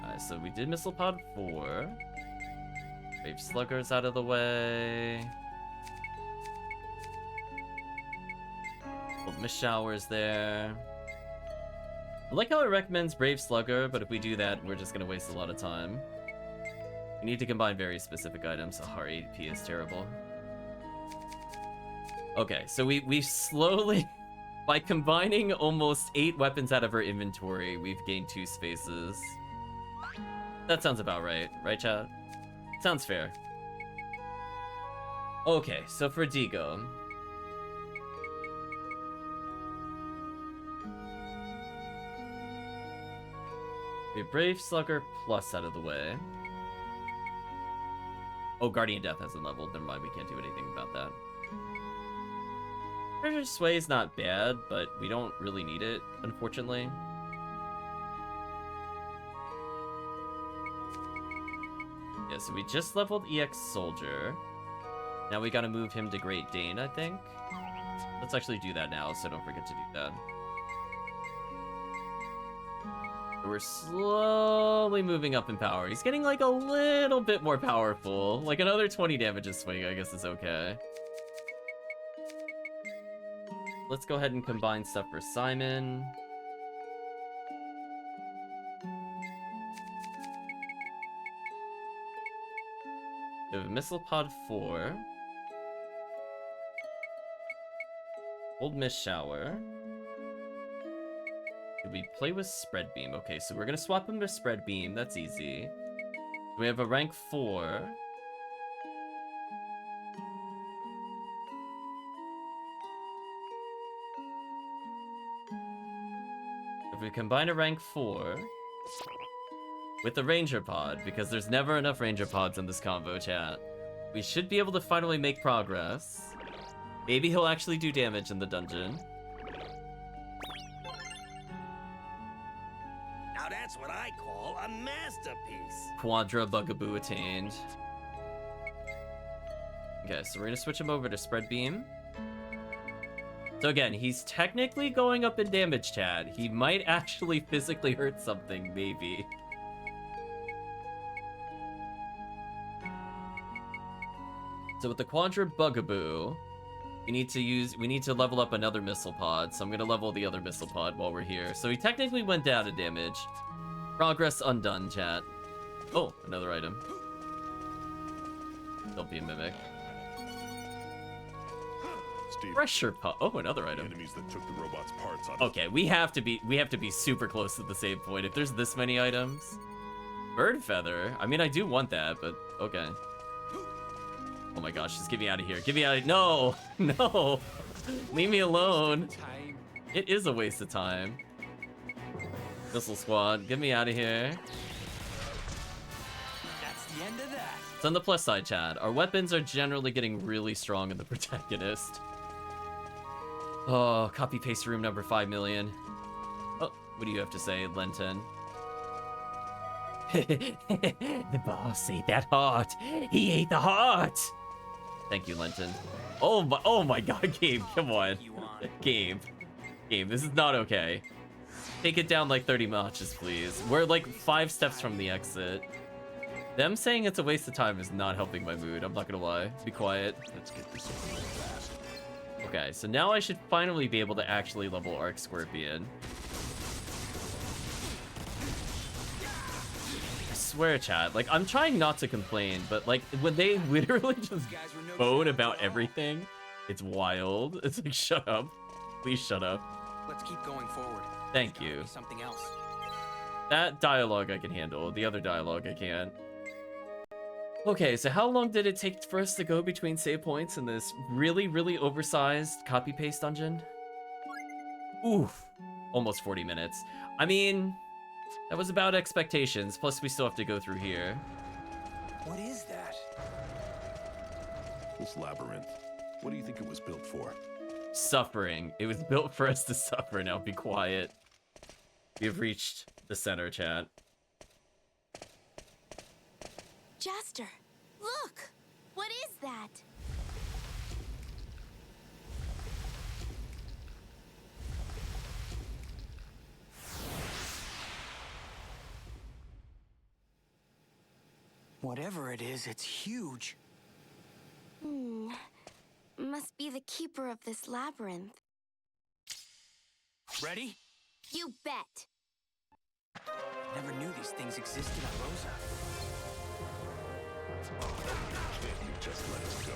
Speaker 1: Alright, so we did Missile Pod 4. Brave Slugger's out of the way. Old Mist Shower's there. I like how it recommends Brave Slugger, but if we do that, we're just gonna waste a lot of time. We need to combine very specific items. Oh, our AP is terrible. Okay, so we slowly, by combining almost 8 weapons out of our inventory, we've gained 2 spaces. That sounds about right, right, chat? Sounds fair. Okay, so for Digo. We have Brave Slugger plus out of the way. Oh, Guardian Death hasn't leveled. Never mind, we can't do anything about that. Treasure Sway is not bad, but we don't really need it, unfortunately. Yeah, so we just leveled EX Soldier. Now we gotta move him to Great Dane, I think. Let's actually do that now, so don't forget to do that. We're slowly moving up in power. He's getting like a little bit more powerful. Like another 20 damage a swing, I guess is okay. Let's go ahead and combine stuff for Simon. We have a Missile Pod 4. Old Mist Shower. Did we play with Spread Beam? Okay, so we're gonna swap him to Spread Beam. That's easy. We have a rank 4. If we combine a rank 4 with the Ranger Pod, because there's never enough Ranger Pods in this combo, chat, we should be able to finally make progress. Maybe he'll actually do damage in the dungeon.
Speaker 6: Now that's what I call a masterpiece.
Speaker 1: Quadra Bugaboo attained. Okay, so we're gonna switch him over to Spread Beam. So again, he's technically going up in damage, Chad. He might actually physically hurt something, maybe. So with the Quadra Bugaboo, we need to level up another Missile Pod, so I'm gonna level the other Missile Pod while we're here. So he technically went down in damage. Progress undone, chat. Oh, another item. Don't be a mimic.
Speaker 8: Steve,
Speaker 1: Pressure Pod. Oh, another
Speaker 8: the
Speaker 1: item.
Speaker 8: enemies that took the robot's parts out.
Speaker 1: Okay, we have to be super close to the save point. If there's this many items. Bird Feather. I mean, I do want that, but okay. Oh my gosh, just get me out of here. Get me out of No! No! Leave me alone. It is a waste of time. Missile Squad, get me out of here.
Speaker 2: That's the end of that.
Speaker 1: So on the plus side, Chad, our weapons are generally getting really strong in the protagonist. Oh, copy paste room number 5 million. Oh, what do you have to say, Lenton? The boss ate that heart. He ate the heart. Thank you, Lenton. Oh my god, Gabe, come on. Gabe, this is not okay. Take it down like 30 notches, please. We're like 5 steps from the exit. Them saying it's a waste of time is not helping my mood, I'm not gonna lie. Be quiet.
Speaker 8: Let's get this over with fast.
Speaker 1: Okay, so now I should finally be able to actually level Arc Scorpion. I swear, chat, like, I'm trying not to complain, but like, when they literally just moan about everything, it's wild. It's like, shut up. Please shut up.
Speaker 2: Let's keep going forward.
Speaker 1: Thank
Speaker 2: There's gotta
Speaker 1: you.
Speaker 2: be something else.
Speaker 1: That dialogue I can handle. The other dialogue I can't. Okay, so how long did it take for us to go between save points in this really, really oversized copy-paste dungeon? Oof. Almost 40 minutes. I mean, that was about expectations, plus we still have to go through here.
Speaker 2: What is that?
Speaker 8: This labyrinth. What do you think it was built for?
Speaker 1: Suffering. It was built for us to suffer. Now be quiet. We've reached the center, chat.
Speaker 3: Jaster, look! What is that?
Speaker 2: Whatever it is, it's huge.
Speaker 3: Must be the keeper of this labyrinth.
Speaker 2: Ready?
Speaker 3: You bet!
Speaker 2: Never knew these things existed on Rosa.
Speaker 8: Can't you just let us go?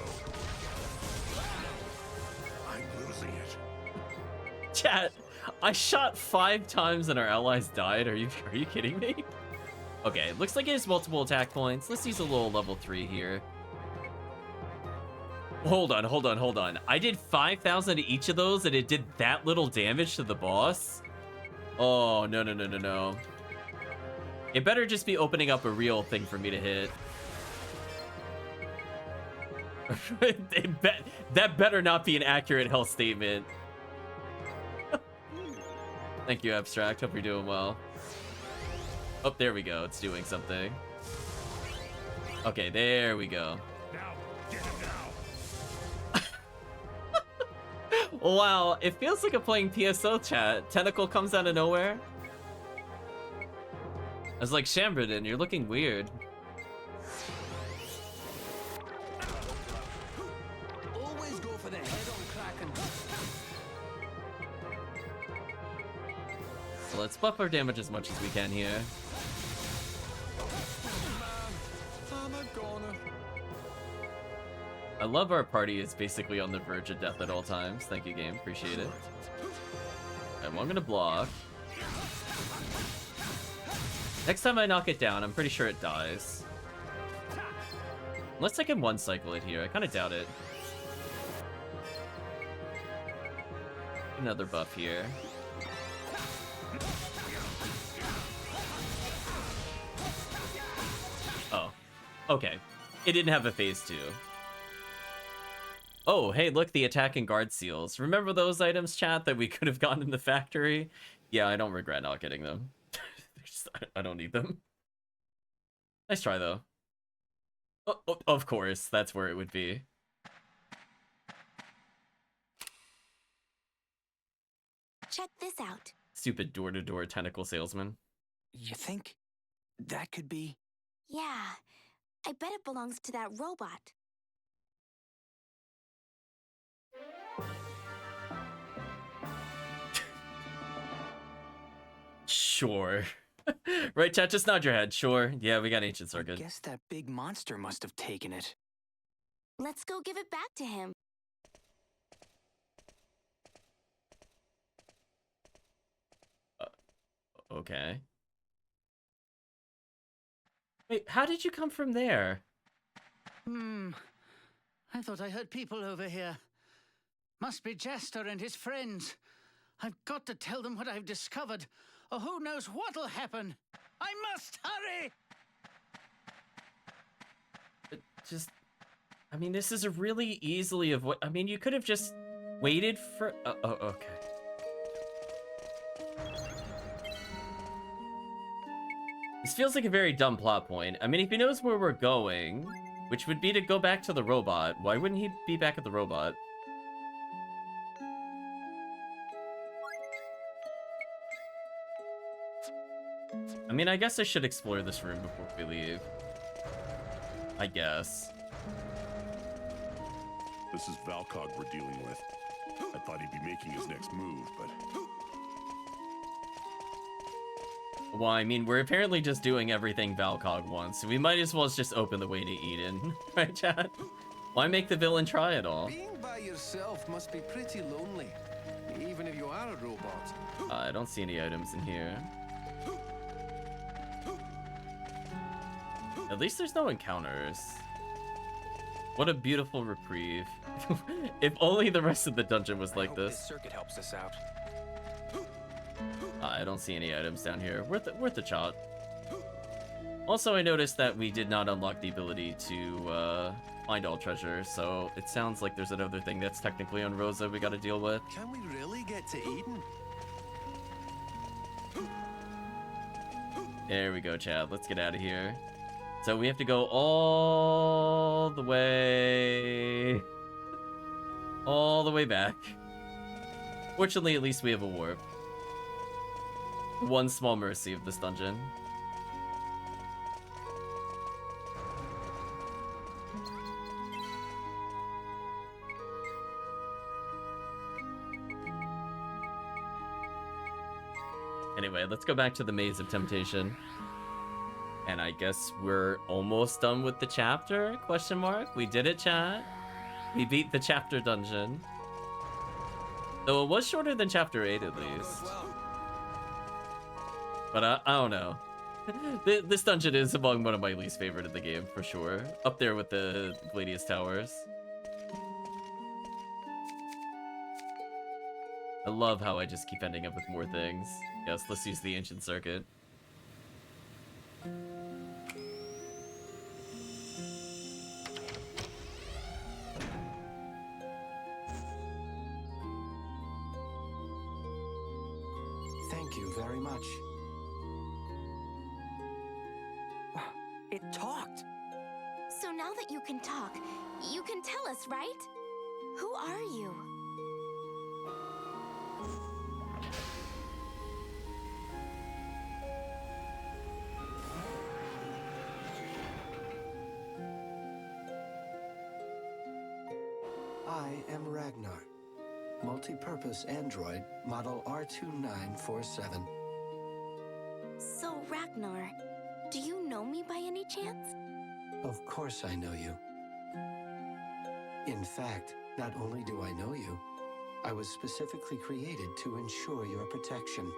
Speaker 8: I'm losing it.
Speaker 1: Chat, I shot 5 times and our allies died. Are you kidding me? Okay, looks like it has multiple attack points. Let's use a little level 3 here. Hold on, hold on, hold on. I did 5,000 to each of those and it did that little damage to the boss? Oh, no, no, no, no, no. It better just be opening up a real thing for me to hit. That better not be an accurate health statement. Thank you, Abstract. Hope you're doing well. Oh, there we go. It's doing something. Okay, there we go.
Speaker 8: Now, get him now.
Speaker 1: Wow, it feels like I'm playing PSO chat. Tentacle comes out of nowhere. I was like, Shambridon, you're looking weird.
Speaker 7: Always go for the head-on Kraken.
Speaker 1: So let's buff our damage as much as we can here.
Speaker 7: I'm a goner.
Speaker 1: I love our party is basically on the verge of death at all times. Thank you, game. Appreciate it. I'm gonna block. Next time I knock it down, I'm pretty sure it dies. Unless I can one-cycle it here. I kind of doubt it. Another buff here. Oh. Okay. It didn't have a phase 2. Oh, hey, look, the attack and guard seals. Remember those items, chat, that we could have gotten in the factory? Yeah, I don't regret not getting them. I don't need them. Nice try, though. Oh, of course, that's where it would be.
Speaker 3: Check this out.
Speaker 1: Stupid door-to-door tentacle salesman.
Speaker 2: You think that could be?
Speaker 3: Yeah, I bet it belongs to that robot.
Speaker 1: Sure. Right, chat? Just nod your head. Sure. Yeah, we got Ancient
Speaker 2: I
Speaker 1: Circuit.
Speaker 2: guess that big monster must have taken it.
Speaker 3: Let's go give it back to him.
Speaker 1: Okay. Wait, how did you come from there?
Speaker 4: I thought I heard people over here. Must be Jester and his friends. I've got to tell them what I've discovered, or who knows what'll happen. I must hurry!
Speaker 1: Just... I mean, this is a really easily avoid... I mean, you could have just waited for... oh, okay. This feels like a very dumb plot point. I mean, if he knows where we're going, which would be to go back to the robot, why wouldn't he be back at the robot? I mean, I guess I should explore this room before we leave. I guess.
Speaker 8: This is Valcog we're dealing with. I thought he'd be making his next move, but...
Speaker 1: Well, I mean, we're apparently just doing everything Valcog wants, so we might as well just open the way to Eden. Right, chat? Why make the villain try it all?
Speaker 7: Being by yourself must be pretty lonely, even if you are a robot.
Speaker 1: I don't see any items in here. At least there's no encounters. What a beautiful reprieve. If only the rest of the dungeon was like this.
Speaker 2: This circuit helps us out.
Speaker 1: I don't see any items down here. Worth a shot. Also, I noticed that we did not unlock the ability to find all treasure, so it sounds like there's another thing that's technically on Rosa we gotta deal with.
Speaker 7: Can we really get to Eden?
Speaker 1: There we go, Chad. Let's get out of here. So we have to go all the way back. Fortunately, at least we have a warp. One small mercy of this dungeon. Anyway, let's go back to the Maze of Temptation. And I guess we're almost done with the chapter? Question mark? We did it, chat. We beat the chapter dungeon. Though it was shorter than chapter 8 at least. But I don't know. This dungeon is among one of my least favorite in the game, for sure. Up there with the Gladius Towers. I love how I just keep ending up with more things. Yes, let's use the ancient circuit.
Speaker 11: Thank you very much.
Speaker 2: It talked.
Speaker 3: So now that you can talk, you can tell us, right? Who are you?
Speaker 11: I am Ragnar, multi-purpose android, model R2947.
Speaker 3: So, Ragnar, do you know me by any chance?
Speaker 11: Of course I know you. In fact, not only do I know you, I was specifically created to ensure your protection.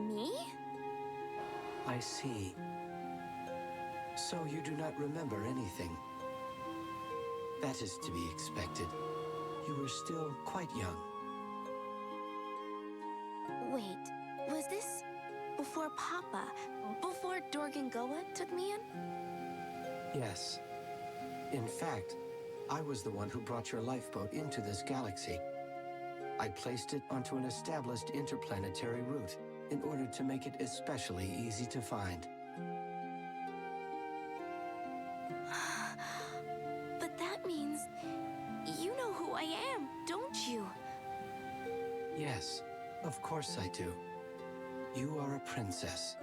Speaker 3: Me?
Speaker 11: I see. So you do not remember anything. That is to be expected. You were still quite young.
Speaker 3: Wait, was this before Papa, before Dorgangoa took me in?
Speaker 11: Yes. In fact, I was the one who brought your lifeboat into this galaxy. I placed it onto an established interplanetary route in order to make it especially easy to find.
Speaker 3: But that means you know who I am, don't you?
Speaker 11: Yes, of course I do. You are a princess.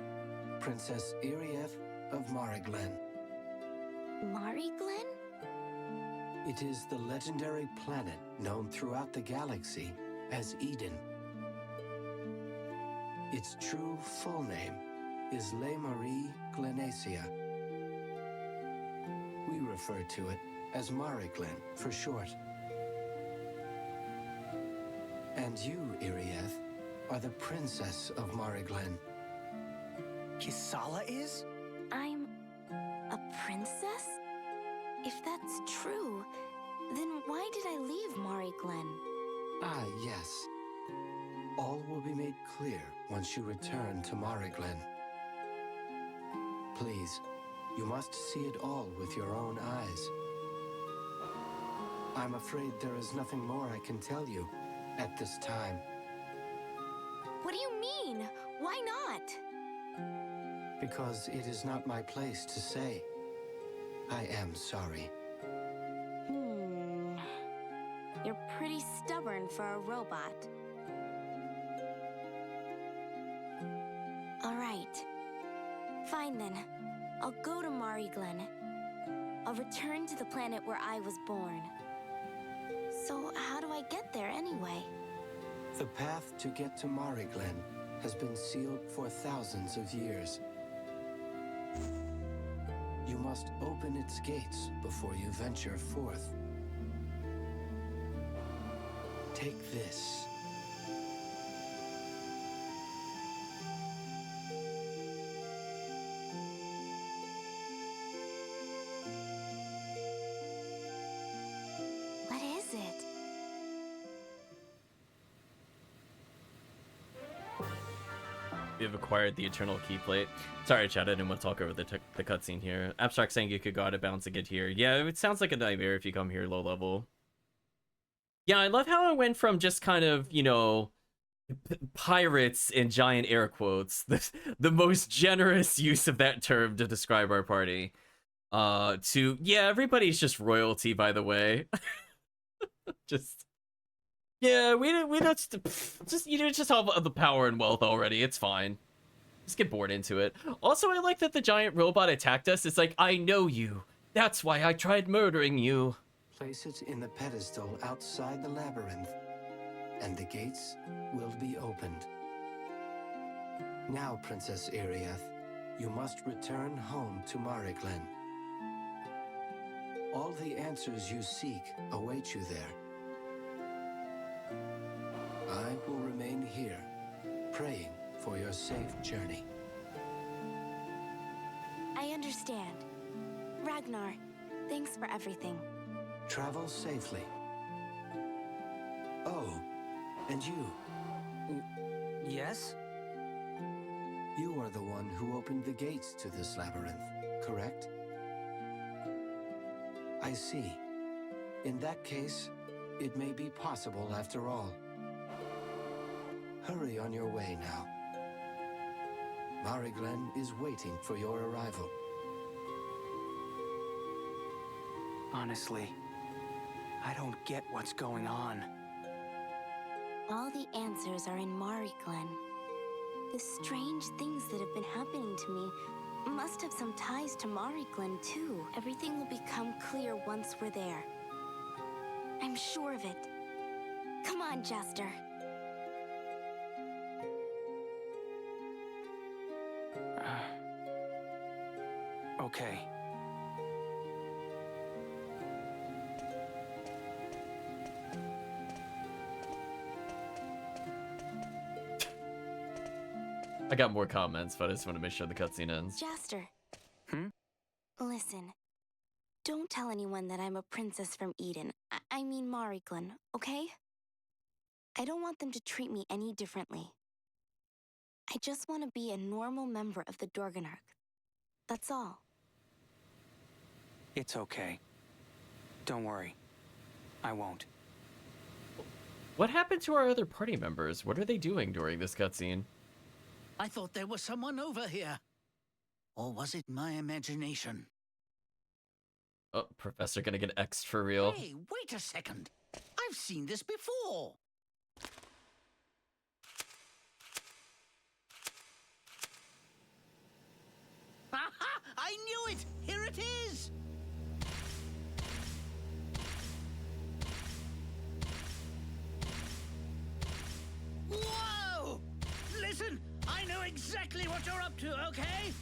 Speaker 11: Princess Irieth of Mariglen.
Speaker 3: Mariglen?
Speaker 11: It is the legendary planet known throughout the galaxy as Eden. Its true full name is Le Marie Glenacia. We refer to it as Mariglen for short. And you, Irieth, are the princess of Mariglen.
Speaker 2: Kisala is?
Speaker 3: I'm a princess? If that's true, then why did I leave Mariglen?
Speaker 11: Ah, yes. All will be made clear once you return to Mariglen. Please, you must see it all with your own eyes. I'm afraid there is nothing more I can tell you at this time.
Speaker 3: What do you mean? Why not?
Speaker 11: Because it is not my place to say. I am sorry.
Speaker 3: You're pretty stubborn for a robot. All right. Fine then. I'll go to Mariglen. I'll return to the planet where I was born. So how do I get there anyway?
Speaker 11: The path to get to Mariglen has been sealed for thousands of years. You must open its gates before you venture forth. Take this.
Speaker 3: What is it?
Speaker 1: We have acquired the Eternal Key Plate. Sorry, chat, I didn't want to talk over the cutscene here. Abstract saying you could go out of bounds to get here. Yeah, it sounds like a nightmare if you come here low level. Yeah, I love how it went from just kind of, you know, pirates in giant air quotes, the most generous use of that term to describe our party, to, yeah, everybody's just royalty, by the way. Just... yeah, we just you know, just have the power and wealth already. It's fine. Just get bored into it. Also, I like that the giant robot attacked us. It's like, I know you. That's why I tried murdering you.
Speaker 11: Place it in the pedestal outside the labyrinth, and the gates will be opened. Now, Princess Irieth, you must return home to Mariglen. All the answers you seek await you there. I will remain here, praying for your safe journey.
Speaker 3: I understand. Ragnar, thanks for everything.
Speaker 11: Travel safely. Oh, And you,
Speaker 2: Yes?
Speaker 11: you are the one who opened the gates to this labyrinth, correct? I see. In that case, it may be possible after all. Hurry on your way now. Mariglen is waiting for your arrival.
Speaker 2: Honestly, I don't get what's going on.
Speaker 3: All the answers are in Mariglen. The strange things that have been happening to me must have some ties to Mariglen, too. Everything will become clear once we're there. I'm sure of it. Come on, Jester.
Speaker 2: Okay.
Speaker 1: I got more comments, but I just want to make sure the cutscene ends.
Speaker 3: Jester.
Speaker 2: Hmm?
Speaker 3: Listen. Don't tell anyone that I'm a princess from Eden. I mean Mariglen, okay? I don't want them to treat me any differently. I just want to be a normal member of the Dorganarch. That's all.
Speaker 2: It's okay. Don't worry. I won't.
Speaker 1: What happened to our other party members? What are they doing during this cutscene?
Speaker 4: I thought there was someone over here. Or was it my imagination?
Speaker 1: Oh, Professor gonna get X'd for real.
Speaker 4: Hey, wait a second. I've seen this before. Aha! I knew it! Here it is! Whoa! Listen, I know exactly what you're up to, okay?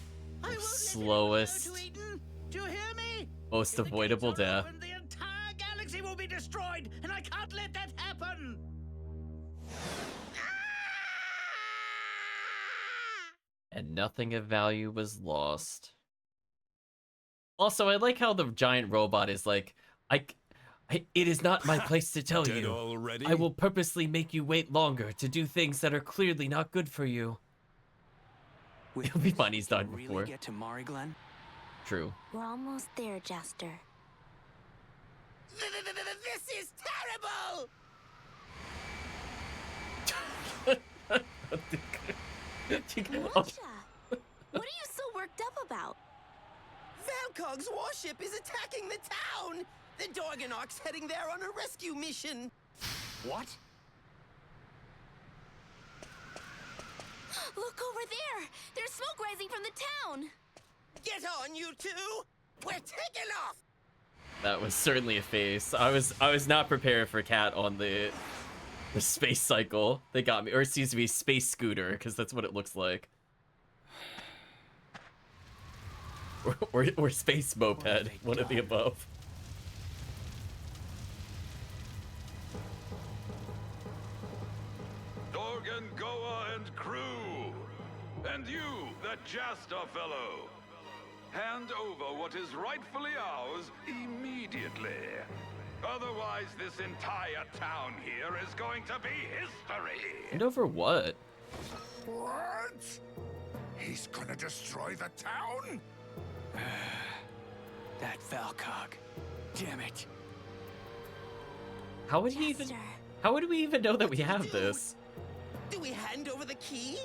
Speaker 4: I won't
Speaker 1: Slowest,
Speaker 4: let anyone go to Eden. Do you hear me?
Speaker 1: most avoidable death.
Speaker 4: The entire galaxy will be destroyed, and I can't let that happen.
Speaker 1: And nothing of value was lost. Also, I like how the giant robot is like, it is not my place to tell
Speaker 8: Dead
Speaker 1: you.
Speaker 8: already?
Speaker 1: I will purposely make you wait longer to do things that are clearly not good for you. It'll be fine, he's died before.
Speaker 2: Really get to Mariglen?
Speaker 1: True.
Speaker 3: We're almost there, Jester.
Speaker 6: This is terrible!
Speaker 3: Matcha! What are you so worked up about?
Speaker 6: Valkog's warship is attacking the town! The Dorganarch's heading there on a rescue mission!
Speaker 2: What?
Speaker 3: Look over there! There's smoke rising from the town!
Speaker 6: Get on, you two! We're taking off!
Speaker 1: That was certainly a face. I was not prepared for Cat on the space cycle. They got me, or excuse me, space scooter, because that's what it looks like. Or space moped, one of the above.
Speaker 8: Dorgan, Goa, and crew! And you, that Jasta fellow! Hand over what is rightfully ours immediately. Otherwise, this entire town here is going to be history!
Speaker 1: And over what?
Speaker 8: What? He's gonna destroy the town?
Speaker 2: That Valkog. Damn it.
Speaker 1: How would he even... How would we even know that we have this?
Speaker 6: Do we hand over the key?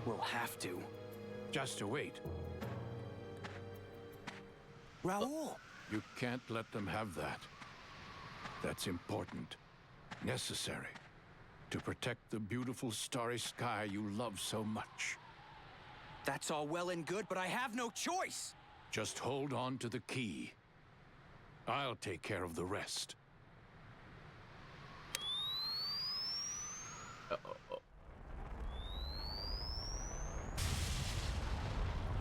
Speaker 2: We'll have to.
Speaker 7: Just to wait.
Speaker 2: Raoul!
Speaker 7: You can't let them have that. That's important. Necessary. To protect the beautiful starry sky you love so much.
Speaker 2: That's all well and good, but I have no choice!
Speaker 7: Just hold on to the key. I'll take care of the rest.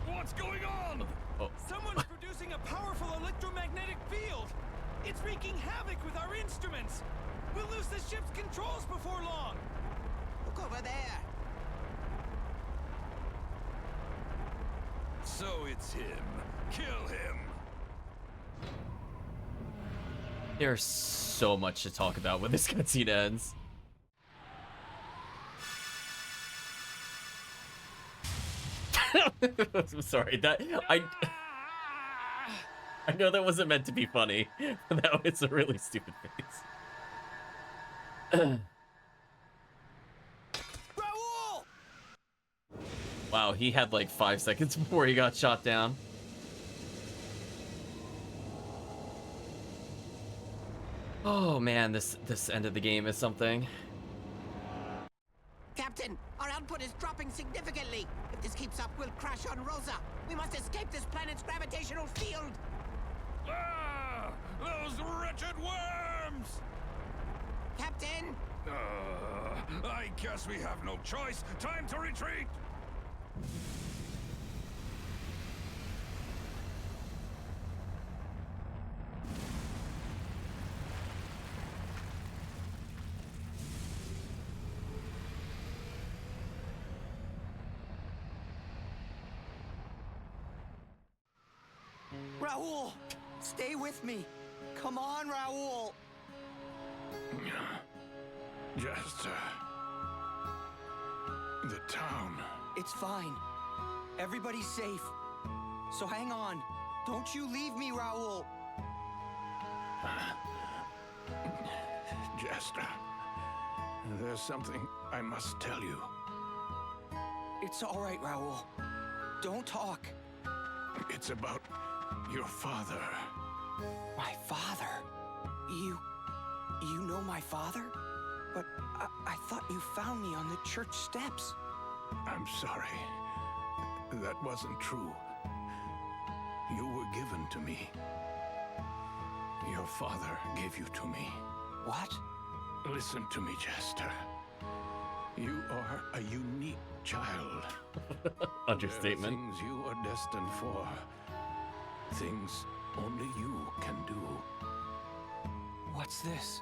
Speaker 8: What's going on?
Speaker 1: Oh.
Speaker 12: Someone's producing a powerful electromagnetic field! It's wreaking havoc with our instruments! We'll lose the ship's controls before long!
Speaker 6: Look over there!
Speaker 8: So it's him. Kill him.
Speaker 1: There's so much to talk about when this cutscene ends. I'm sorry, that I know that wasn't meant to be funny. That was a really stupid face.
Speaker 6: Raoul!
Speaker 1: Wow, he had like 5 seconds before he got shot down. Oh man, this end of the game is something.
Speaker 6: Captain, our output is dropping significantly. If this keeps up, we'll crash on Rosa. We must escape this planet's gravitational field.
Speaker 8: Ah! Those wretched worms!
Speaker 6: Captain!
Speaker 8: I guess we have no choice. Time to retreat!
Speaker 6: Raoul! Stay with me. Come on, Raoul!
Speaker 7: Just, the town.
Speaker 6: It's fine. Everybody's safe. So hang on. Don't you leave me, Raoul.
Speaker 7: Jester, there's something I must tell you.
Speaker 6: It's all right, Raoul. Don't talk.
Speaker 7: It's about your father.
Speaker 6: My father? You know my father? But I thought you found me on the church steps.
Speaker 7: I'm sorry. That wasn't true. You were given to me. Your father gave you to me.
Speaker 6: What?
Speaker 7: Listen to me, Jester. You are a unique child.
Speaker 1: Understatement.
Speaker 7: There are things you are destined for. Things only you can do.
Speaker 6: What's this?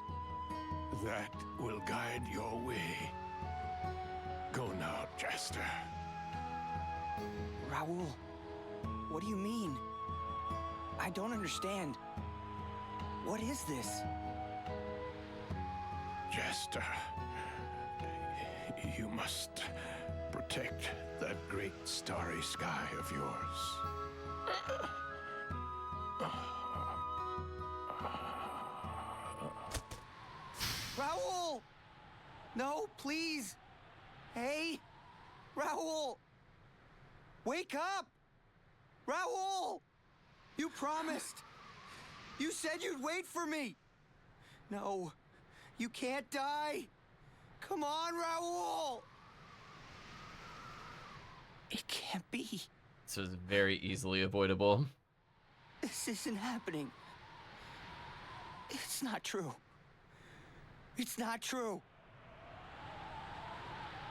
Speaker 7: That will guide your way. Go now, Jester.
Speaker 6: Raoul, what do you mean? I don't understand. What is this?
Speaker 7: Jester, you must protect that great starry sky of yours.
Speaker 6: Raoul! No, please! Hey! Raoul! Wake up! Raoul! You promised! You said you'd wait for me! No, you can't die! Come on, Raoul! It can't be.
Speaker 1: This was very easily avoidable.
Speaker 6: This isn't happening. It's not true. It's not true.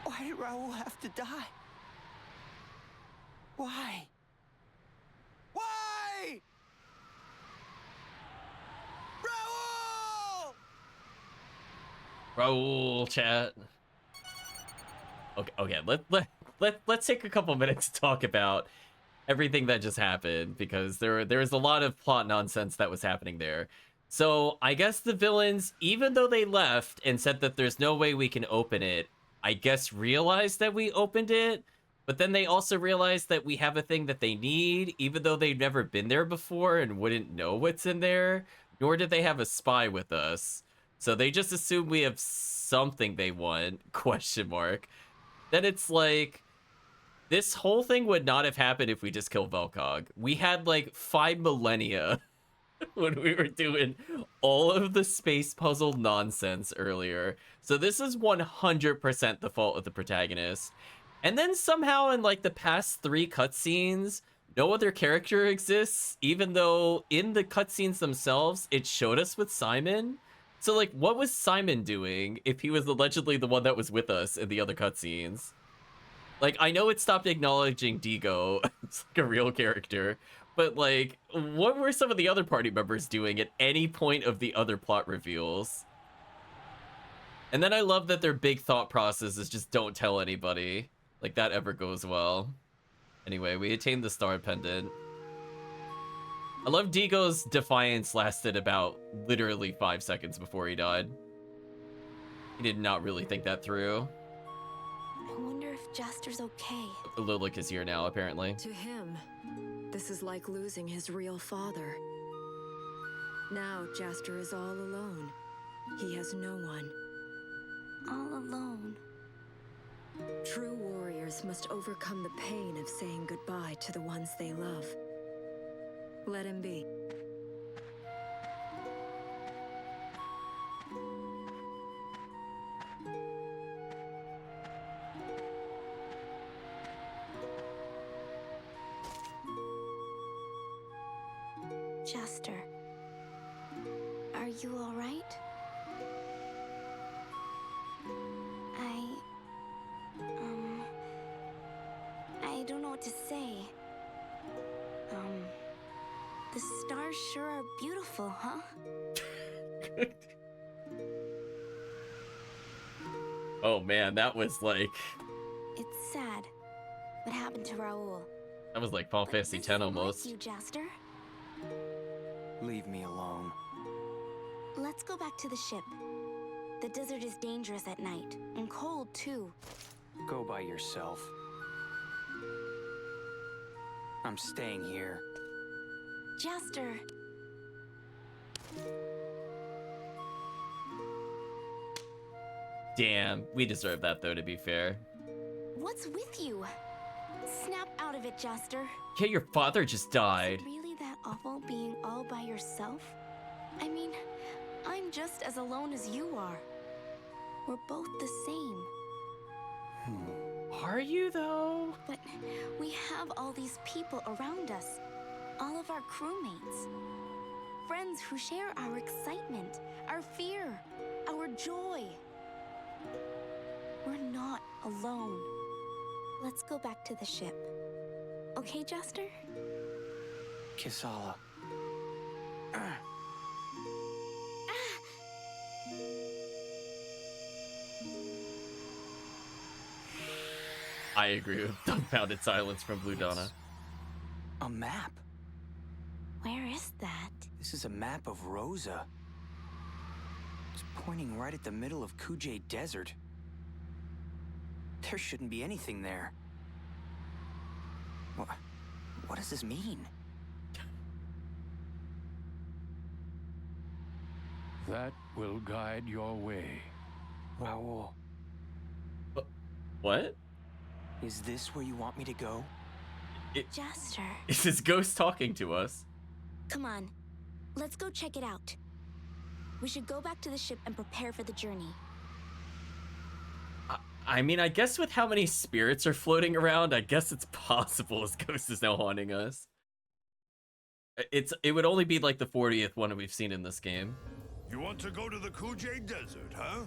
Speaker 6: Why did Raoul have to die? Why? Why? Raoul!
Speaker 1: Raoul, chat. Okay, let's take a couple minutes to talk about everything that just happened, because there was a lot of plot nonsense that was happening there. So I guess the villains, even though they left and said that there's no way we can open it, I guess realized that we opened it, but then they also realized that we have a thing that they need, even though they've never been there before and wouldn't know what's in there, nor did they have a spy with us. So they just assume we have something they want, question mark. Then it's like, this whole thing would not have happened if we just killed Velkog. We had like 5 millennia when we were doing all of the space puzzle nonsense earlier. So this is 100% the fault of the protagonist. And then somehow in like the past 3 cutscenes, no other character exists, even though in the cutscenes themselves, it showed us with Simon. So like, what was Simon doing if he was allegedly the one that was with us in the other cutscenes? Like, I know it stopped acknowledging Digo as like a real character, but like, what were some of the other party members doing at any point of the other plot reveals? And then I love that their big thought process is just don't tell anybody. Like, that ever goes well. Anyway, we attained the star pendant. I love Deago's defiance lasted about literally 5 seconds before he died. He did not really think that through.
Speaker 3: I wonder if Jaster's okay.
Speaker 1: Lilik is here now, apparently.
Speaker 5: To him, this is like losing his real father. Now Jaster is all alone. He has no one.
Speaker 3: All alone.
Speaker 5: True warriors must overcome the pain of saying goodbye to the ones they love. Let him be.
Speaker 3: Jaster, are you all right? I don't know what to say. The stars sure are beautiful, huh?
Speaker 1: Oh man, that was like...
Speaker 3: It's sad. What happened to Raoul?
Speaker 1: That was like Final Fantasy X almost.
Speaker 3: You, Jaster?
Speaker 2: Leave me alone.
Speaker 3: Let's go back to the ship. The desert is dangerous at night, and cold too.
Speaker 2: Go by yourself. I'm staying here.
Speaker 3: Jaster!
Speaker 1: Damn, we deserve that though, to be fair.
Speaker 3: What's with you? Snap out of it, Jaster.
Speaker 1: Yeah, your father just died.
Speaker 3: Is it really that awful being all by yourself? I mean, I'm just as alone as you are. We're both the same.
Speaker 1: Are you though?
Speaker 3: But we have all these people around us. All of our crewmates. Friends who share our excitement, our fear, our joy. We're not alone. Let's go back to the ship. Okay, Jaster?
Speaker 2: Kisala.
Speaker 1: I agree with dumbfounded silence from Blue Donna.
Speaker 2: A map?
Speaker 3: Where is that?
Speaker 2: This is a map of Rosa. It's pointing right at the middle of Kujay Desert. There shouldn't be anything there. What does this mean?
Speaker 7: That will guide your way.
Speaker 2: Raoul.
Speaker 1: What?
Speaker 2: Is this where you want me to go?
Speaker 3: Jaster.
Speaker 1: Is this ghost talking to us?
Speaker 3: Come on. Let's go check it out. We should go back to the ship and prepare for the journey.
Speaker 1: I mean, I guess with how many spirits are floating around, I guess it's possible this ghost is now haunting us. It would only be like the 40th one we've seen in this game.
Speaker 8: You want to go to the Kujay Desert, huh?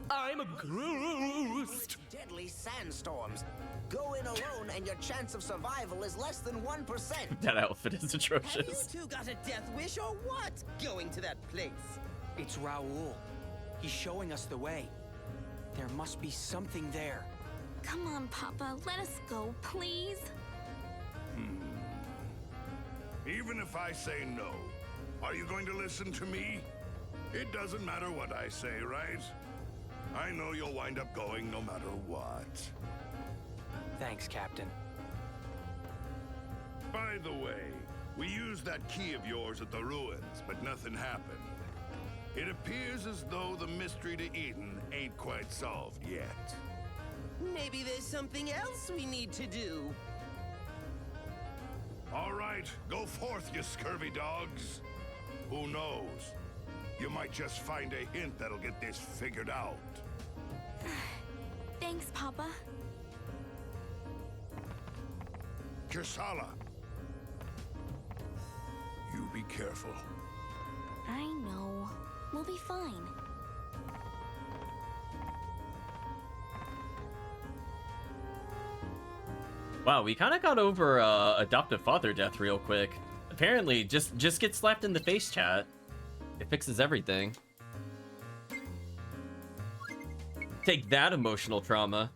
Speaker 6: I'm a ghost!
Speaker 13: Deadly sandstorms. Go in alone and your chance of survival is less than 1%.
Speaker 1: That outfit is
Speaker 6: Have
Speaker 1: atrocious.
Speaker 6: you two got a death wish or what? Going to that place?
Speaker 2: It's Raoul. He's showing us the way. There must be something there.
Speaker 3: Come on, Papa. Let us go, please.
Speaker 8: Even if I say no, are you going to listen to me? It doesn't matter what I say, right? I know you'll wind up going no matter what.
Speaker 2: Thanks, Captain.
Speaker 8: By the way, we used that key of yours at the ruins, but nothing happened. It appears as though the mystery to Eden ain't quite solved yet.
Speaker 6: Maybe there's something else we need to do.
Speaker 8: All right, go forth, you scurvy dogs. Who knows? You might just find a hint that'll get this figured out.
Speaker 3: Thanks, Papa.
Speaker 8: Kisala. You be careful.
Speaker 3: I know. We'll be fine.
Speaker 1: Wow, we kind of got over adoptive father death real quick. Apparently, just get slapped in the face, chat. It fixes everything. Take that emotional trauma.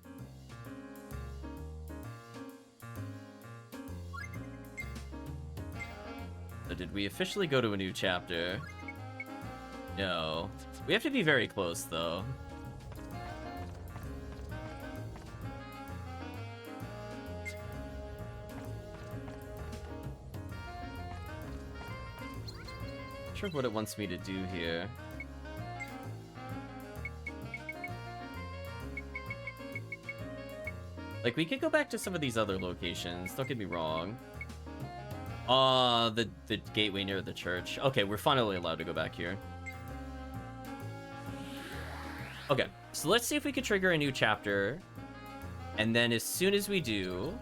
Speaker 1: So did we officially go to a new chapter? No. We have to be very close, though. Not sure what it wants me to do here. Like, we could go back to some of these other locations, don't get me wrong. The gateway near the church. Okay, we're finally allowed to go back here. Okay, so let's see if we can trigger a new chapter. And then as soon as we do,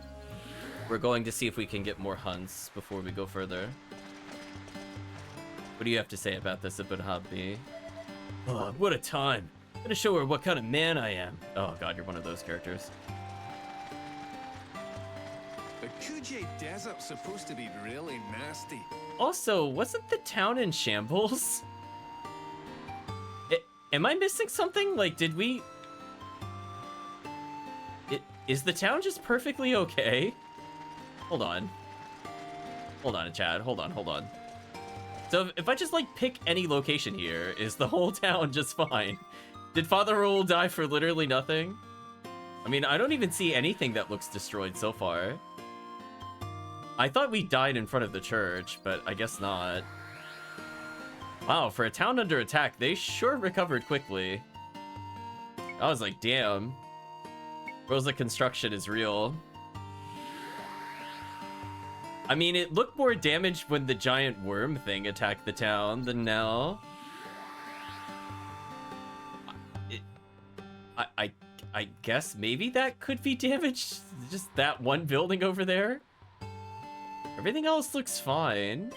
Speaker 1: we're going to see if we can get more hunts before we go further. What do you have to say about this, Abunhabi? Oh, what a time. I'm gonna show her what kind of man I am. Oh god, you're one of those characters.
Speaker 14: The Kujay Desert's supposed to be really nasty.
Speaker 1: Also, wasn't the town in shambles? Am I missing something? Like, did we... Is the town just perfectly okay? Hold on. Hold on, Chad. Hold on. So if I just, like, pick any location here, is the whole town just fine? Did Father Rule die for literally nothing? I mean, I don't even see anything that looks destroyed so far. I thought we died in front of the church, but I guess not. Wow, for a town under attack, they sure recovered quickly. I was like, damn. Rosa construction is real. I mean, it looked more damaged when the giant worm thing attacked the town than now. I guess maybe that could be damaged. Just that one building over there. Everything else looks fine.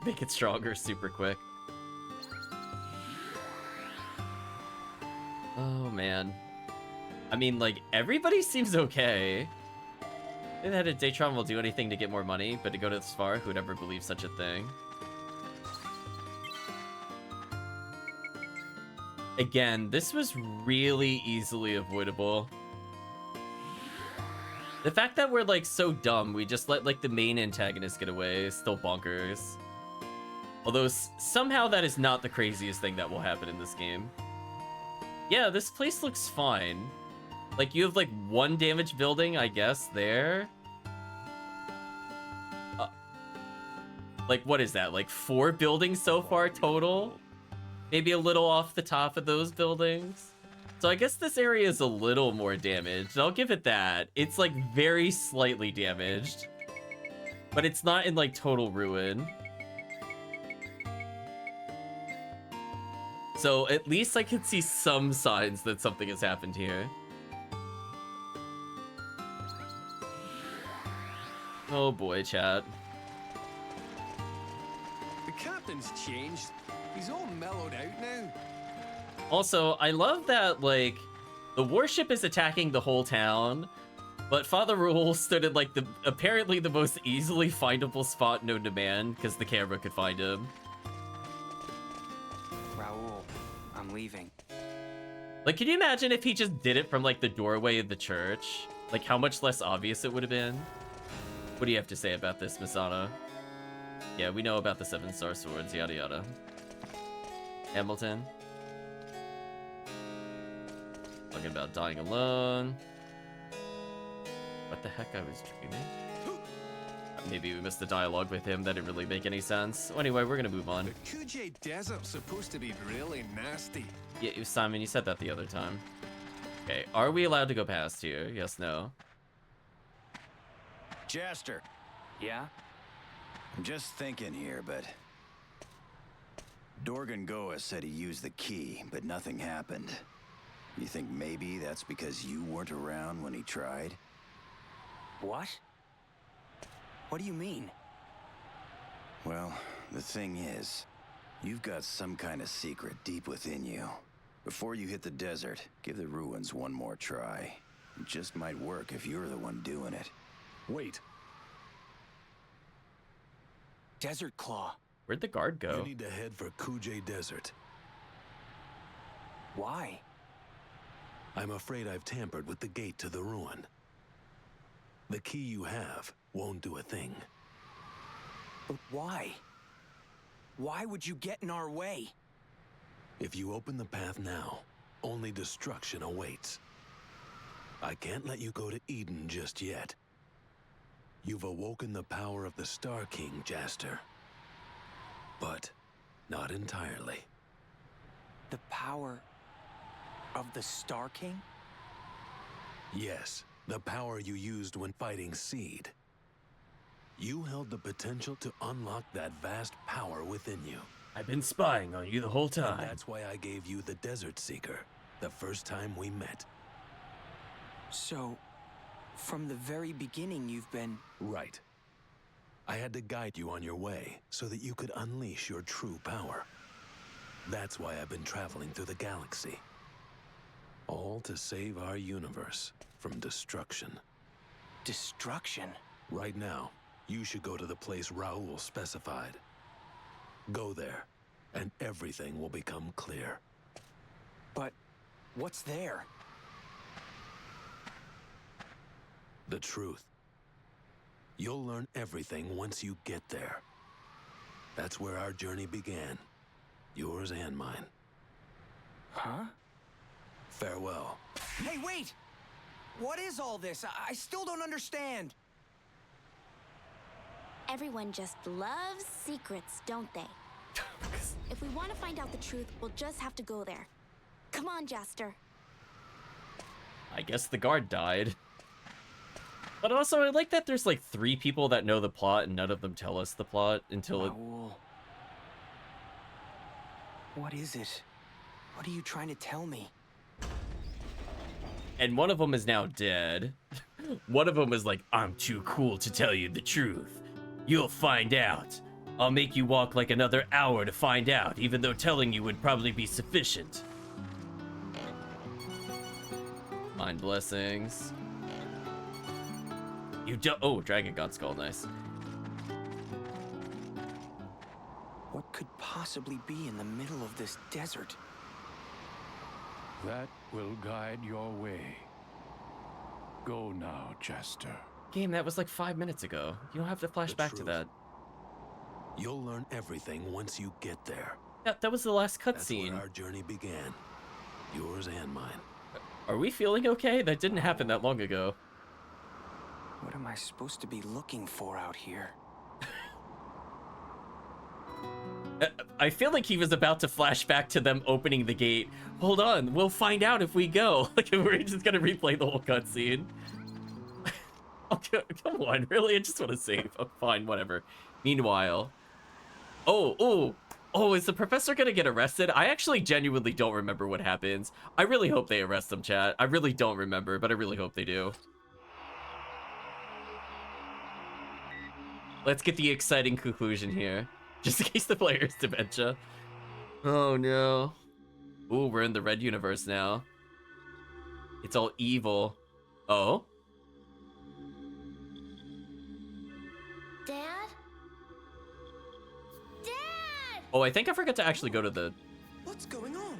Speaker 1: Make it stronger super quick. Oh man. I mean, like, everybody seems okay. They had a Daytron will do anything to get more money, but to go this far, who'd ever believe such a thing? Again, this was really easily avoidable. The fact that we're, like, so dumb, we just let, like, the main antagonist get away is still bonkers. Although, somehow that is not the craziest thing that will happen in this game. Yeah, this place looks fine. Like, you have, like, one damaged building, I guess, there. Like, what is that? Like, 4 buildings so far total? Maybe a little off the top of those buildings. So I guess this area is a little more damaged. I'll give it that. It's, like, very slightly damaged. But it's not in, like, total ruin. So at least I can see some signs that something has happened here. Oh boy, chat.
Speaker 14: The captain's changed. He's all mellowed out now.
Speaker 1: Also, I love that, like, the warship is attacking the whole town, but Father Rule stood at, like, apparently the most easily findable spot known to man, because the camera could find him.
Speaker 2: Raoul, I'm leaving.
Speaker 1: Like, can you imagine if he just did it from, like, the doorway of the church? Like, how much less obvious it would have been? What do you have to say about this, Misana? Yeah, we know about the 7-star swords, yada yada. Hamilton. Talking about dying alone. What the heck, I was dreaming? Maybe we missed the dialogue with him. That didn't really make any sense. Well, anyway, we're gonna move on.
Speaker 14: The Kujay Desert's supposed to be really nasty.
Speaker 1: Yeah, Simon, you said that the other time. Okay, are we allowed to go past here? Yes, no.
Speaker 10: Jaster.
Speaker 2: Yeah?
Speaker 10: I'm just thinking here, but... Dorgan Goa said he used the key, but nothing happened. You think maybe that's because you weren't around when he tried?
Speaker 2: What? What do you mean?
Speaker 10: Well, the thing is, you've got some kind of secret deep within you. Before you hit the desert, give the ruins one more try. It just might work if you're the one doing it.
Speaker 14: Wait.
Speaker 2: Desert Claw.
Speaker 1: Where'd the guard go?
Speaker 14: You need to head for Kujay Desert.
Speaker 2: Why?
Speaker 15: I'm afraid I've tampered with the gate to the ruin. The key you have won't do a thing.
Speaker 2: But why? Why would you get in our way?
Speaker 15: If you open the path now, only destruction awaits. I can't let you go to Eden just yet. You've awoken the power of the Star King, Jaster. But not entirely.
Speaker 2: The power of the Star King?
Speaker 15: Yes, the power you used when fighting Seed. You held the potential to unlock that vast power within you.
Speaker 1: I've been spying on you the whole time.
Speaker 15: And that's why I gave you the Desert Seeker, the first time we met.
Speaker 2: So, from the very beginning you've been...
Speaker 15: Right. I had to guide you on your way so that you could unleash your true power. That's why I've been traveling through the galaxy. All to save our universe from destruction.
Speaker 2: Destruction?
Speaker 15: Right now, you should go to the place Raoul specified. Go there, and everything will become clear.
Speaker 2: But what's there?
Speaker 15: The truth. You'll learn everything once you get there. That's where our journey began. Yours and mine.
Speaker 2: Huh?
Speaker 15: Farewell.
Speaker 2: Hey, wait! What is all this? I still don't understand.
Speaker 3: Everyone just loves secrets, don't they? If we want to find out the truth, we'll just have to go there. Come on, Jaster.
Speaker 1: I guess the guard died. But also, I like that there's like 3 people that know the plot and none of them tell us the plot until it...
Speaker 2: Raoul. What is it? What are you trying to tell me?
Speaker 1: And one of them is now dead. One of them is like, I'm too cool to tell you the truth. You'll find out. I'll make you walk like another hour to find out, even though telling you would probably be sufficient. Mind blessings. You don't... Oh, Dragon God Skull, nice.
Speaker 2: What could possibly be in the middle of this desert?
Speaker 7: That will guide your way. Go now, Jaster.
Speaker 1: Game, that was like 5 minutes ago. You don't have to flash back to that.
Speaker 15: You'll learn everything once you get there.
Speaker 1: That was the last cutscene.
Speaker 15: That's where our journey began. Yours and mine.
Speaker 1: Are we feeling okay? That didn't happen that long ago.
Speaker 2: What am I supposed to be looking for out here?
Speaker 1: I feel like he was about to flash back to them opening the gate. Hold on, we'll find out if we go. Like, we're just gonna replay the whole cutscene. Oh, come on, really? I just want to save. Oh, fine, whatever. Meanwhile... Oh, is the professor gonna get arrested? I actually genuinely don't remember what happens. I really hope they arrest him, chat. I really don't remember, but I really hope they do. Let's get the exciting conclusion here. Just in case the player has dementia. Oh no. Ooh, we're in the red universe now. It's all evil. Oh?
Speaker 3: Dad? Dad!
Speaker 1: Oh, I think I forgot to actually go to the...
Speaker 6: What's going on?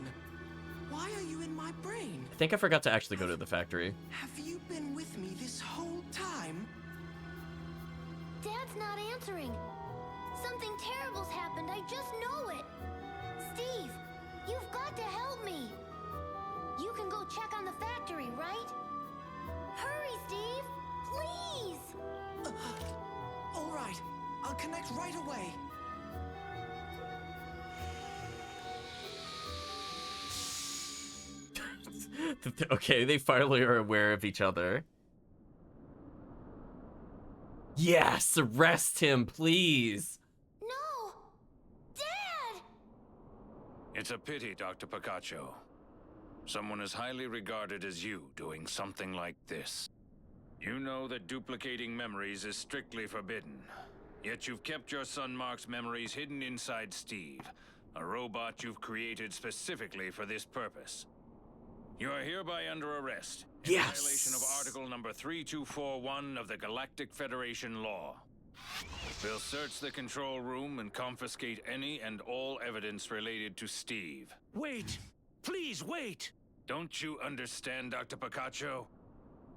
Speaker 6: Why are you in my brain?
Speaker 1: I think I forgot to actually go to the factory.
Speaker 6: Have you been with me this whole time?
Speaker 3: Dad's not answering. Something terrible's happened, I just know it. Steve, you've got to help me. You can go check on the factory, right? Hurry, Steve, please.
Speaker 6: All right, I'll connect right away.
Speaker 1: Okay, they finally are aware of each other. Yes, arrest him, please.
Speaker 3: No! Dad!
Speaker 8: It's a pity, Dr. Picacho. Someone as highly regarded as you doing something like this. You know that duplicating memories is strictly forbidden. Yet you've kept your son Mark's memories hidden inside Steve, a robot you've created specifically for this purpose. You are hereby under arrest in violation of Article number 3241 of the Galactic Federation law. We'll search the control room and confiscate any and all evidence related to Steve.
Speaker 9: Wait! Please wait!
Speaker 8: Don't you understand, Dr. Picacho?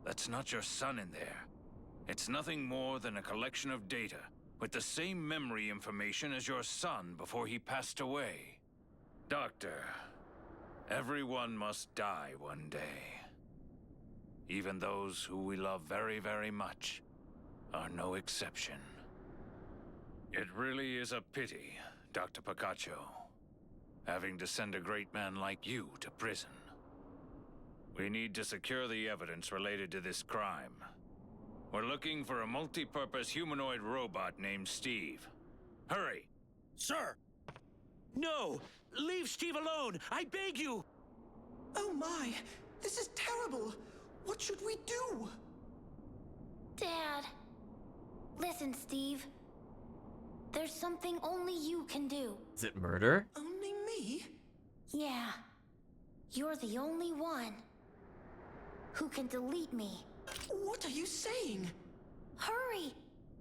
Speaker 8: That's not your son in there. It's nothing more than a collection of data with the same memory information as your son before he passed away. Doctor, everyone must die one day. Even those who we love very, very much are no exception. It really is a pity, Dr. Picacho, having to send a great man like you to prison. We need to secure the evidence related to this crime. We're looking for a multi-purpose humanoid robot named Steve. Hurry!
Speaker 9: Sir! No! Leave Steve alone! I beg you!
Speaker 6: Oh my! This is terrible! What should we do?
Speaker 3: Dad. Listen, Steve. There's something only you can do.
Speaker 1: Is it murder?
Speaker 6: Only me?
Speaker 3: Yeah. You're the only one who can delete me.
Speaker 6: What are you saying?
Speaker 3: Hurry!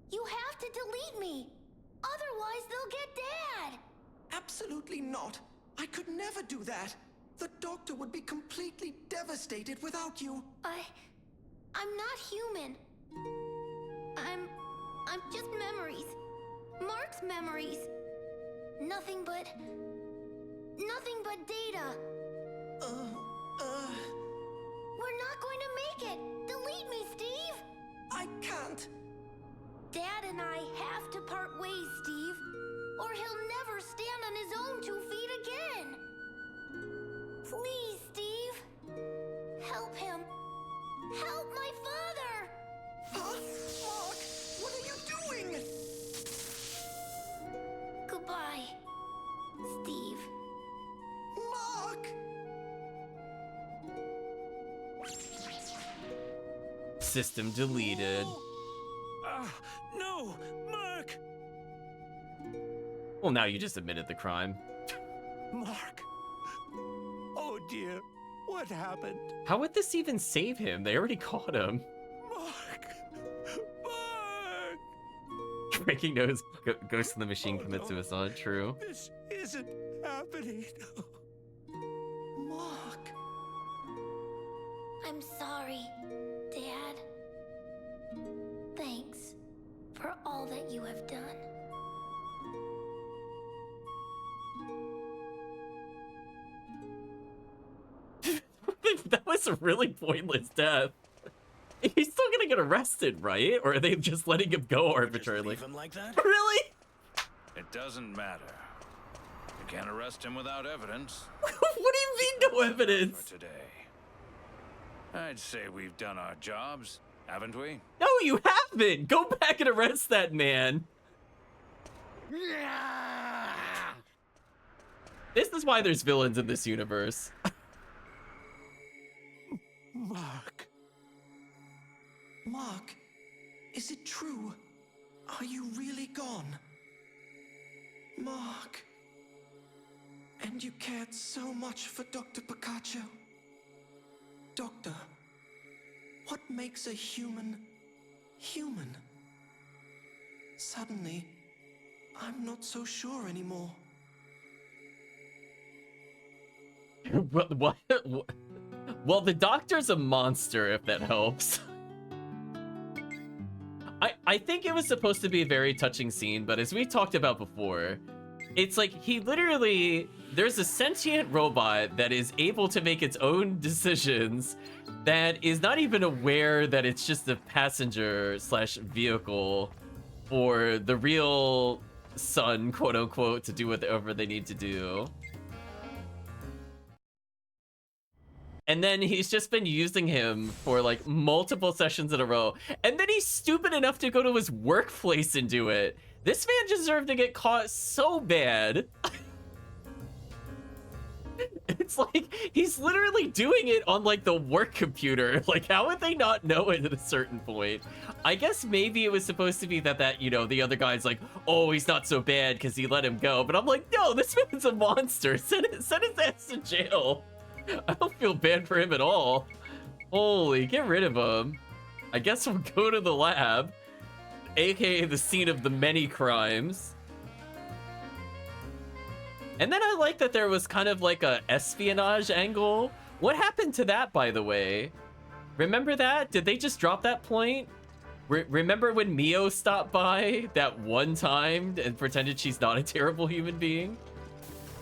Speaker 3: You have to delete me! Otherwise, they'll get Dad!
Speaker 6: Absolutely not. I could never do that. The doctor would be completely devastated without you.
Speaker 3: I'm not human. I'm just memories. Mark's memories. Nothing but data. We're not going to make it! Delete me, Steve!
Speaker 6: I can't.
Speaker 3: Dad and I have to part ways, Steve. Or he'll never stand on his own 2 feet again. Please, Steve. Help him. Help my father!
Speaker 6: Huh? Mark, what are you doing?
Speaker 3: Goodbye, Steve.
Speaker 6: Mark!
Speaker 1: System deleted.
Speaker 9: No! Mark!
Speaker 1: Well, now you just admitted the crime.
Speaker 9: Mark! Oh dear, what happened?
Speaker 1: How would this even save him? They already caught him.
Speaker 9: Mark! Mark!
Speaker 1: Breaking news, Ghost in the Machine commits suicide. True.
Speaker 9: This isn't happening.
Speaker 6: Mark.
Speaker 3: I'm sorry, Dad. Thanks for all that you have done.
Speaker 1: That was a really pointless death. He's still gonna get arrested, right? Or are they just letting him go arbitrarily?
Speaker 9: Leave him like that?
Speaker 1: Really?
Speaker 8: It doesn't matter. You can't arrest him without evidence.
Speaker 1: What do you mean no evidence?
Speaker 8: For today. I'd say we've done our jobs, haven't we?
Speaker 1: No, you haven't! Go back and arrest that man! This is why there's villains in this universe.
Speaker 9: Mark.
Speaker 6: Mark, is it true? Are you really gone? Mark. And you cared so much for Dr. Picacho. Doctor, what makes a human human? Suddenly, I'm not so sure anymore.
Speaker 1: What? Well, the doctor's a monster, if that helps. I think it was supposed to be a very touching scene, but as we talked about before, it's like he literally, there's a sentient robot that is able to make its own decisions that is not even aware that it's just a passenger slash vehicle for the real son, quote unquote, to do whatever they need to do. And then he's just been using him for like multiple sessions in a row. And then he's stupid enough to go to his workplace and do it. This man deserved to get caught so bad. It's like he's literally doing it on like the work computer. Like, how would they not know it at a certain point? I guess maybe it was supposed to be that you know, the other guy's like, oh, he's not so bad because he let him go. But I'm like, no, this man's a monster. Send his ass to jail. I don't feel bad for him at all. Holy, get rid of him. I guess we'll go to the lab, aka the scene of the many crimes. And then I like that there was kind of like a espionage angle What happened to that, by the way? Remember that? Did they just drop that point? Remember when Mio stopped by that one time and pretended she's not a terrible human being?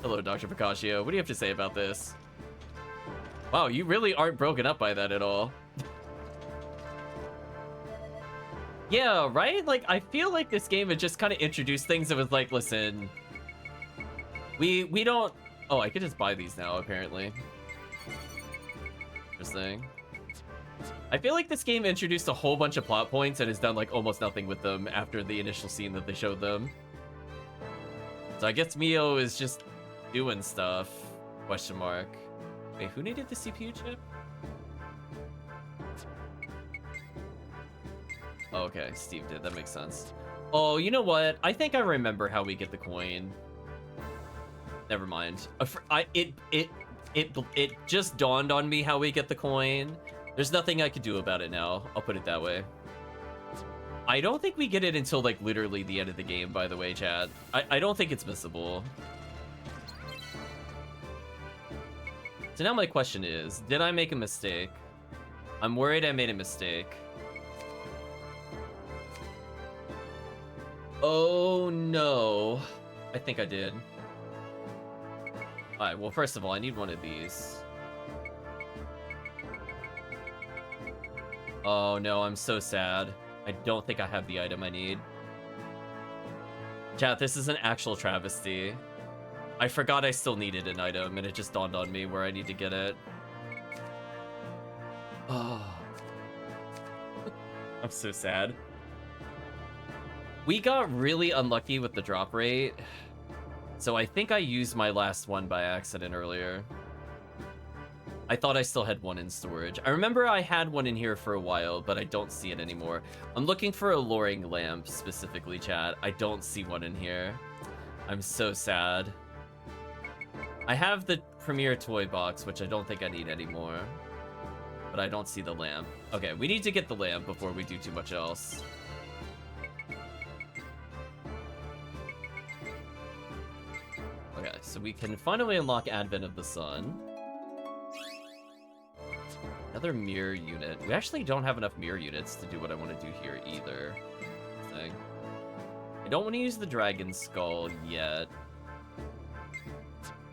Speaker 1: Hello, Dr. Picacio. What do you have to say about this? Wow, you really aren't broken up by that at all. Yeah, right? Like, I feel like this game had just kind of introduced things that was like, listen, we don't... Oh, I could just buy these now, apparently. Interesting. I feel like this game introduced a whole bunch of plot points and has done, like, almost nothing with them after the initial scene that they showed them. So I guess Mio is just doing stuff. Question mark. Wait, who needed the CPU chip? Oh, okay, Steve did. That makes sense. Oh, you know what? I think I remember how we get the coin. Never mind. It just dawned on me how we get the coin. There's nothing I could do about it now. I'll put it that way. I don't think we get it until, like, literally the end of the game, by the way, chat. I don't think it's missable. So now my question is, did I make a mistake? I'm worried I made a mistake. Oh, no. I think I did. Alright, well, first of all, I need one of these. Oh, no, I'm so sad. I don't think I have the item I need. Chat, this is an actual travesty. I forgot I still needed an item, and it just dawned on me where I need to get it. Oh. I'm so sad. We got really unlucky with the drop rate. So I think I used my last one by accident earlier. I thought I still had one in storage. I remember I had one in here for a while, but I don't see it anymore. I'm looking for a luring lamp, specifically, chat. I don't see one in here. I'm so sad. I have the Premier Toy Box, which I don't think I need anymore. But I don't see the lamp. Okay, we need to get the lamp before we do too much else. Okay, so we can finally unlock Advent of the Sun. Another mirror unit. We actually don't have enough mirror units to do what I want to do here either. Thing. I don't want to use the dragon skull yet.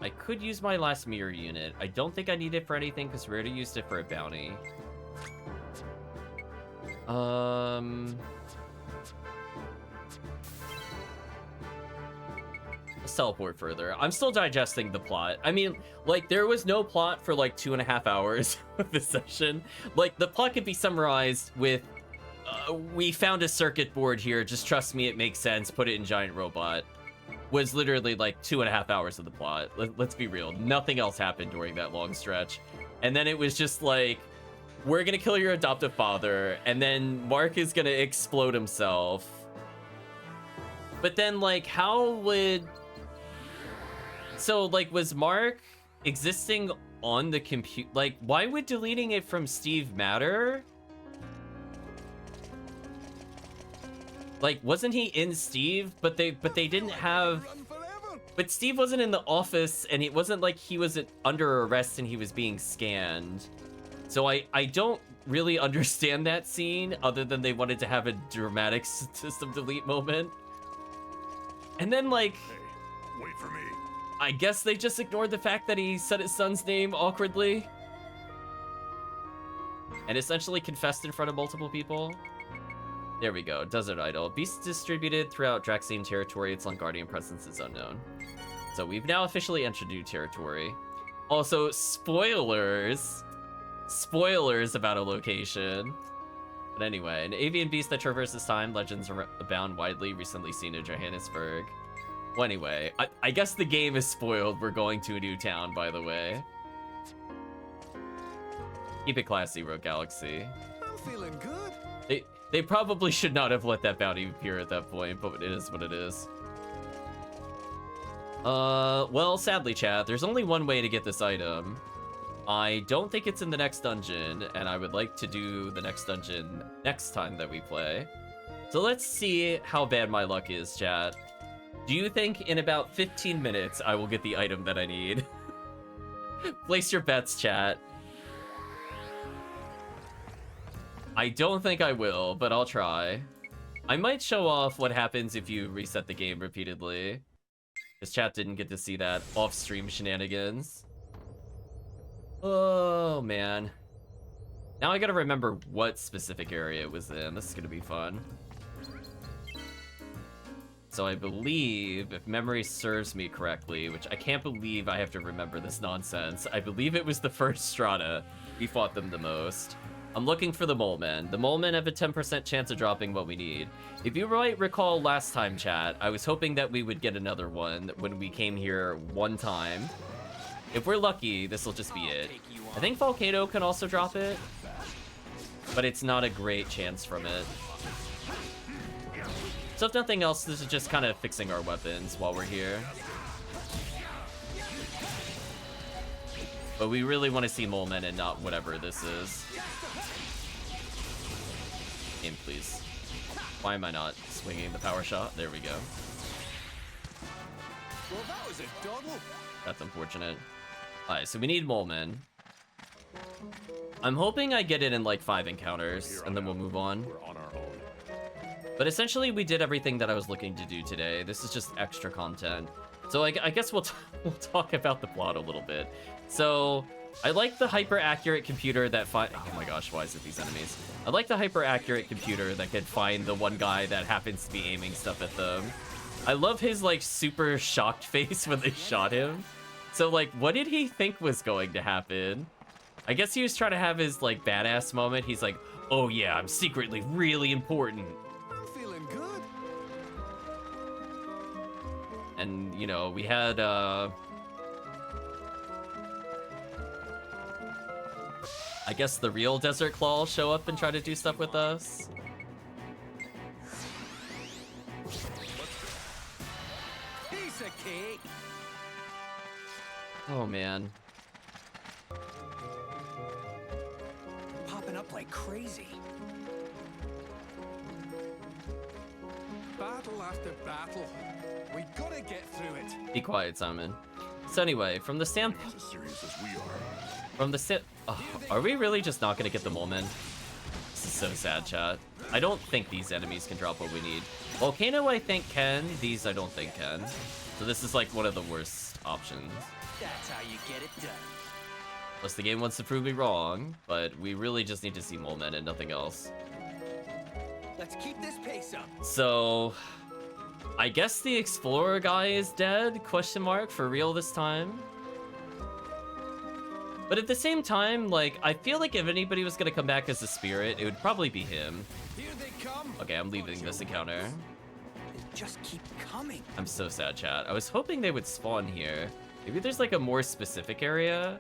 Speaker 1: I could use my last mirror unit. I don't think I need it for anything because we already used it for a bounty. Let's teleport further. I'm still digesting the plot. I mean, like, there was no plot for like 2.5 hours of this session. Like, the plot could be summarized with, we found a circuit board here. Just trust me, it makes sense. Put it in giant robot. Was literally like 2.5 hours of the plot. Let's be real. Nothing else happened during that long stretch. And then it was just like, we're gonna kill your adoptive father. And then Mark is gonna explode himself. But then, like, how would... So, like, was Mark existing on the computer? Like, why would deleting it from Steve matter? Like, wasn't he in Steve? But they didn't have... But Steve wasn't in the office, and it wasn't like he was under arrest and he was being scanned. So I don't really understand that scene, other than they wanted to have a dramatic system delete moment. And then, like...
Speaker 8: Hey, wait for me.
Speaker 1: I guess they just ignored the fact that he said his son's name awkwardly. And essentially confessed in front of multiple people. There we go, Desert Idol. Beast distributed throughout Draxian territory. Its Longardian presence is unknown. So we've now officially entered new territory. Also, spoilers. Spoilers about a location. But anyway, an avian beast that traverses time. Legends abound widely. Recently seen in Johannesburg. Well, anyway, I guess the game is spoiled. We're going to a new town, by the way. Keep it classy, Rogue Galaxy.
Speaker 14: I'm feeling good.
Speaker 1: They probably should not have let that bounty appear at that point, but it is what it is. Well, sadly, chat, there's only one way to get this item. I don't think it's in the next dungeon, and I would like to do the next dungeon next time that we play. So let's see how bad my luck is, chat. Do you think in about 15 minutes I will get the item that I need? Place your bets, chat. I don't think I will, but I'll try. I might show off what happens if you reset the game repeatedly. This chat didn't get to see that off-stream shenanigans. Oh, man. Now I gotta remember what specific area it was in. This is gonna be fun. So I believe, if memory serves me correctly, which I can't believe I have to remember this nonsense, I believe it was the first strata. We fought them the most. I'm looking for the mole men. The mole men have a 10% chance of dropping what we need. If you might recall last time, chat, I was hoping that we would get another one when we came here one time. If we're lucky, this will just be it. I think Volcano can also drop it, but it's not a great chance from it. So if nothing else, this is just kind of fixing our weapons while we're here. But we really want to see mole men and not whatever this is. Aim, please. Why am I not swinging the power shot? There we go.
Speaker 14: Well, that was a doddle.
Speaker 1: That's unfortunate. Alright, so we need mole men. I'm hoping I get it in like 5 encounters, and then we'll move on.
Speaker 14: We're on our own.
Speaker 1: But essentially, we did everything that I was looking to do today. This is just extra content. So I guess we'll talk about the plot a little bit. So I like the hyper-accurate computer that oh my gosh, why is it these enemies? I like the hyper-accurate computer that could find the one guy that happens to be aiming stuff at them. I love his like super shocked face when they shot him. So like, what did he think was going to happen? I guess he was trying to have his like badass moment. He's like, oh yeah, I'm secretly really important.
Speaker 14: Feeling good.
Speaker 1: And, you know, we had, I guess the real Desert Claw show up and try to do stuff with us.
Speaker 14: Piece of cake.
Speaker 1: Oh, man.
Speaker 2: Popping up like crazy.
Speaker 14: Battle after battle. We gotta get through it.
Speaker 1: Be quiet, Simon. So anyway, from the standpoint...
Speaker 7: As serious as we are.
Speaker 1: From the are we really just not gonna get the mole men? This is so sad, chat. I don't think these enemies can drop what we need. Volcano, I think, can. These, I don't think can. So this is like one of the worst options.
Speaker 6: That's how you get it done.
Speaker 1: Unless the game wants to prove me wrong, but we really just need to see mole men and nothing else.
Speaker 6: Let's keep this pace up.
Speaker 1: So, I guess the explorer guy is dead? Question mark, for real this time? But at the same time, like, I feel like if anybody was gonna come back as a spirit, it would probably be him.
Speaker 14: Here they come.
Speaker 1: Okay, I'm leaving this encounter.
Speaker 2: They just keep coming.
Speaker 1: I'm so sad, chat. I was hoping they would spawn here. Maybe there's like a more specific area.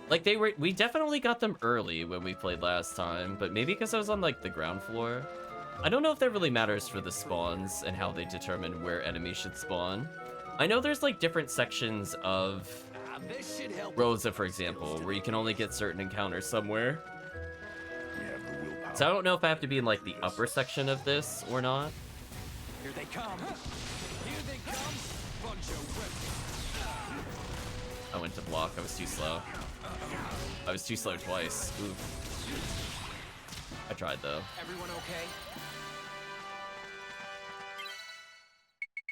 Speaker 1: Like we definitely got them early when we played last time, but maybe because I was on like the ground floor. I don't know if that really matters for the spawns and how they determine where enemies should spawn. I know there's like different sections of Rosa, for example, where you can only get certain encounters somewhere. So I don't know if I have to be in like the upper section of this or not.
Speaker 14: Here they come. Here they come. Bunch of whips.
Speaker 1: I went to block. I was too slow. I was too slow twice. Oof. I tried though.
Speaker 6: Everyone okay?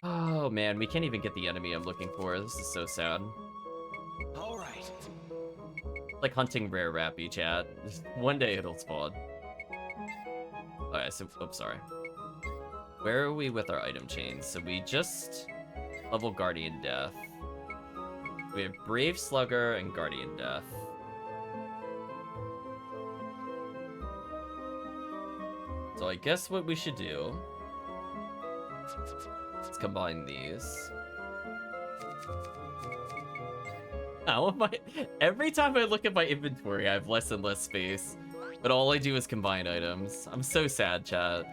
Speaker 1: Oh man, we can't even get the enemy I'm looking for. This is so sad.
Speaker 6: All right.
Speaker 1: Like hunting rare rappy, chat. One day it'll spawn. Alright, so, oops, sorry. Where are we with our item chains? So we just level Guardian Death. We have Brave Slugger and Guardian Death. So I guess what we should do is combine these. How am I? Every time I look at my inventory, I have less and less space. But all I do is combine items. I'm so sad, chat.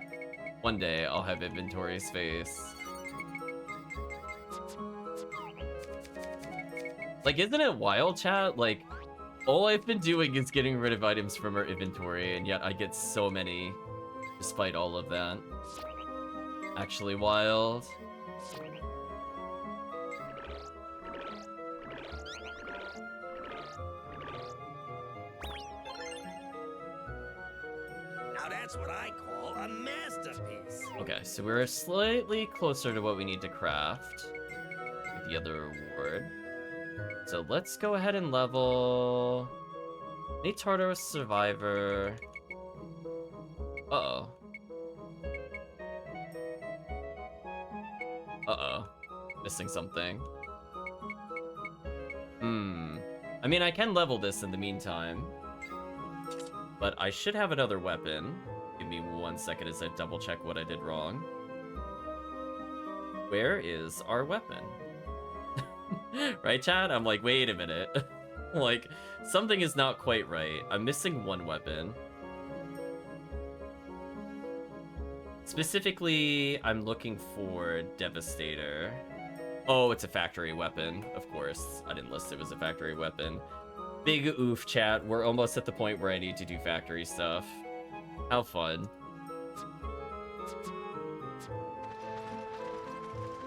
Speaker 1: One day, I'll have inventory space. Like, isn't it wild, chat? Like, all I've been doing is getting rid of items from our inventory, and yet I get so many despite all of that. Actually wild.
Speaker 13: Now
Speaker 6: Now that's what I call a masterpiece.
Speaker 1: Okay, so we're slightly closer to what we need to craft with the other reward. So let's go ahead and level... Need Tartarus Survivor. Uh-oh. Uh-oh. Missing something. I mean, I can level this in the meantime. But I should have another weapon. Give me 1 second as I double check what I did wrong. Where is our weapon? Right, chat? I'm like, wait a minute. Like, something is not quite right. I'm missing one weapon. Specifically, I'm looking for Devastator. Oh, it's a factory weapon. Of course, I didn't list it was a factory weapon. Big oof, chat. We're almost at the point where I need to do factory stuff. How fun.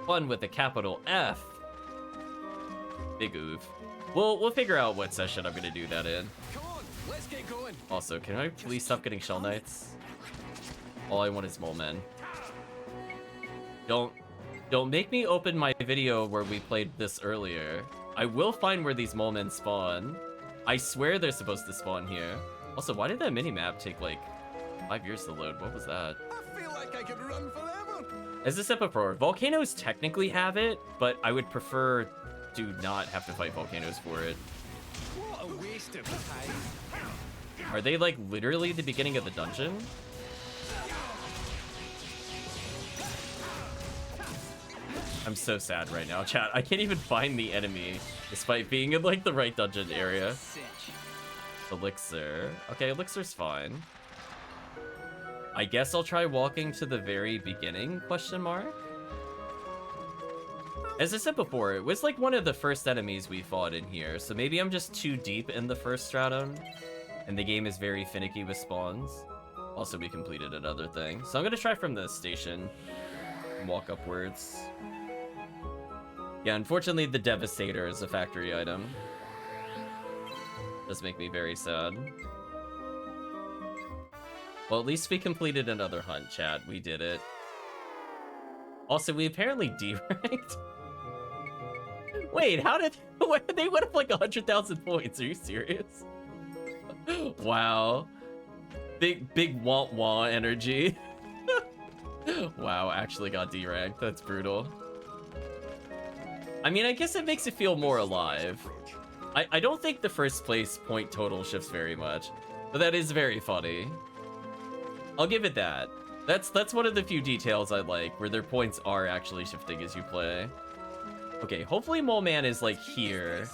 Speaker 1: Fun with a capital F. Big oof. We'll figure out what session I'm gonna do that in.
Speaker 14: Come on, let's get going.
Speaker 1: Also, can I please stop getting Shell Knights? All I want is Mole Men. Don't make me open my video where we played this earlier. I will find where these Mole Men spawn. I swear they're supposed to spawn here. Also, why did that mini-map take like 5 years to load? What was that?
Speaker 14: I feel like I could run forever.
Speaker 1: As I said before, volcanoes technically have it, but I would prefer to not have to fight volcanoes for it.
Speaker 14: What a waste of time.
Speaker 1: Are they like literally the beginning of the dungeon? I'm so sad right now, chat. I can't even find the enemy, despite being in like the right dungeon area. Elixir. Okay, Elixir's fine. I guess I'll try walking to the very beginning, question mark? As I said before, it was like one of the first enemies we fought in here, so maybe I'm just too deep in the first stratum, and the game is very finicky with spawns. Also, we completed another thing. So I'm gonna try from this station and walk upwards. Yeah, unfortunately, the Devastator is a factory item. Does make me very sad. Well, at least we completed another hunt, chat. We did it. Also, we apparently D-ranked. Wait, how did... They went up like 100,000 points. Are you serious? Wow. Big wah-wah energy. Wow, actually got D-ranked. That's brutal. I mean, I guess it makes it feel more alive. I don't think the first place point total shifts very much, but that is very funny. I'll give it that. That's one of the few details I like, where their points are actually shifting as you play. Okay, hopefully Mole Man is like here,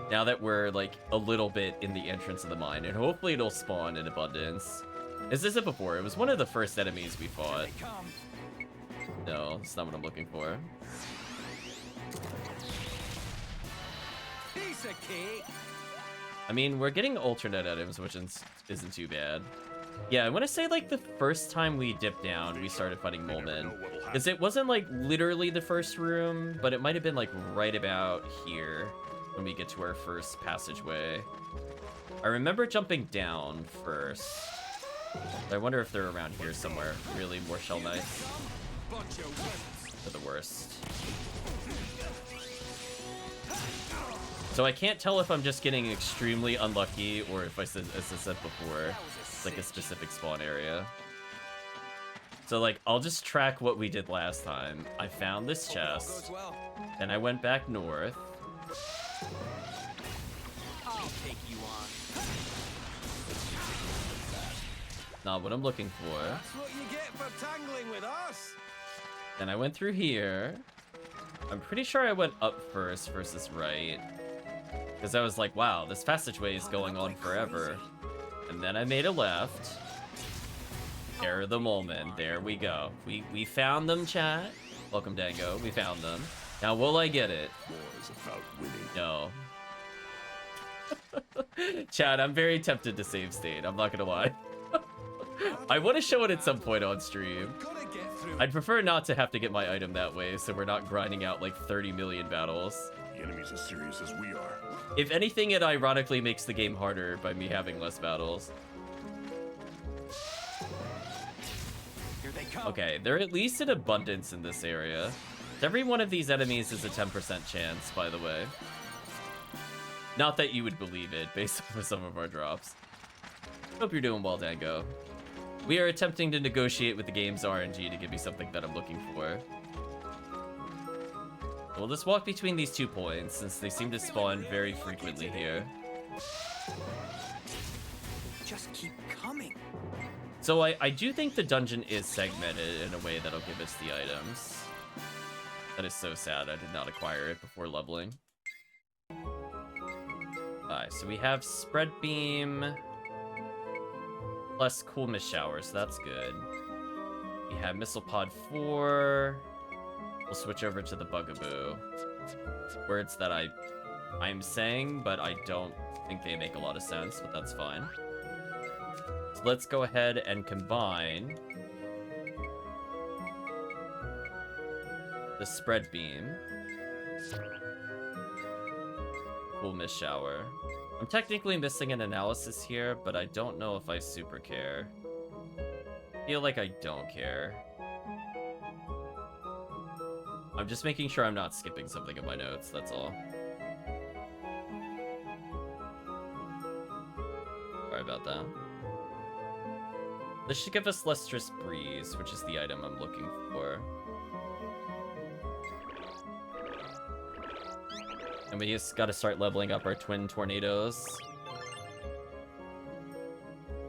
Speaker 1: now that we're like a little bit in the entrance of the mine, and hopefully it'll spawn in abundance. As I said before, it was one of the first enemies we fought. No, that's not what I'm looking for.
Speaker 14: Piece of cake.
Speaker 1: I mean, we're getting alternate items, which isn't too bad. Yeah, I want to say like the first time we dipped down, we started fighting Mole Men. Because it wasn't like literally the first room, but it might have been like right about here when we get to our first passageway. I remember jumping down first. I wonder if they're around here somewhere. Really, more Shell Knights. They're the worst. So I can't tell if I'm just getting extremely unlucky or if as I said before, it's like a specific spawn area. So like, I'll just track what we did last time. I found this chest, then I went back north.
Speaker 14: I'll take you on.
Speaker 1: Not what I'm looking for.
Speaker 14: That's what you get for tangling with us.
Speaker 1: Then I went through here. I'm pretty sure I went up first versus right. Because I was like, wow, this passageway is going on forever. And then I made a left. There are the Mole Men. There we go. We found them, chat. Welcome, Dango. We found them. Now, will I get it? No. Chat, I'm very tempted to save state. I'm not gonna lie. I want to show it at some point on stream. I'd prefer not to have to get my item that way, so we're not grinding out like 30 million battles.
Speaker 16: The enemy's as serious as we are.
Speaker 1: If anything, it ironically makes the game harder by me having less battles. Okay, they're at least in abundance in this area. Every one of these enemies is a 10% chance, by the way. Not that you would believe it, based on some of our drops. Hope you're doing well, Dango. We are attempting to negotiate with the game's RNG to give me something that I'm looking for. We'll just walk between these 2 points, since they seem to spawn very frequently here.
Speaker 6: Just keep coming.
Speaker 1: So I do think the dungeon is segmented in a way that'll give us the items. That is so sad. I did not acquire it before leveling. Alright, so we have Spread Beam plus Cool Mist Shower, so that's good. We have Missile Pod 4. We'll switch over to the Bugaboo. Words that I'm saying, but I don't think they make a lot of sense, but that's fine. So let's go ahead and combine the Spread Beam. Cool Mist Shower. I'm technically missing an analysis here, but I don't know if I super care. I feel like I don't care. I'm just making sure I'm not skipping something in my notes, that's all. Sorry about that. This should give us Lustrous Breeze, which is the item I'm looking for. And we just gotta start leveling up our twin tornadoes.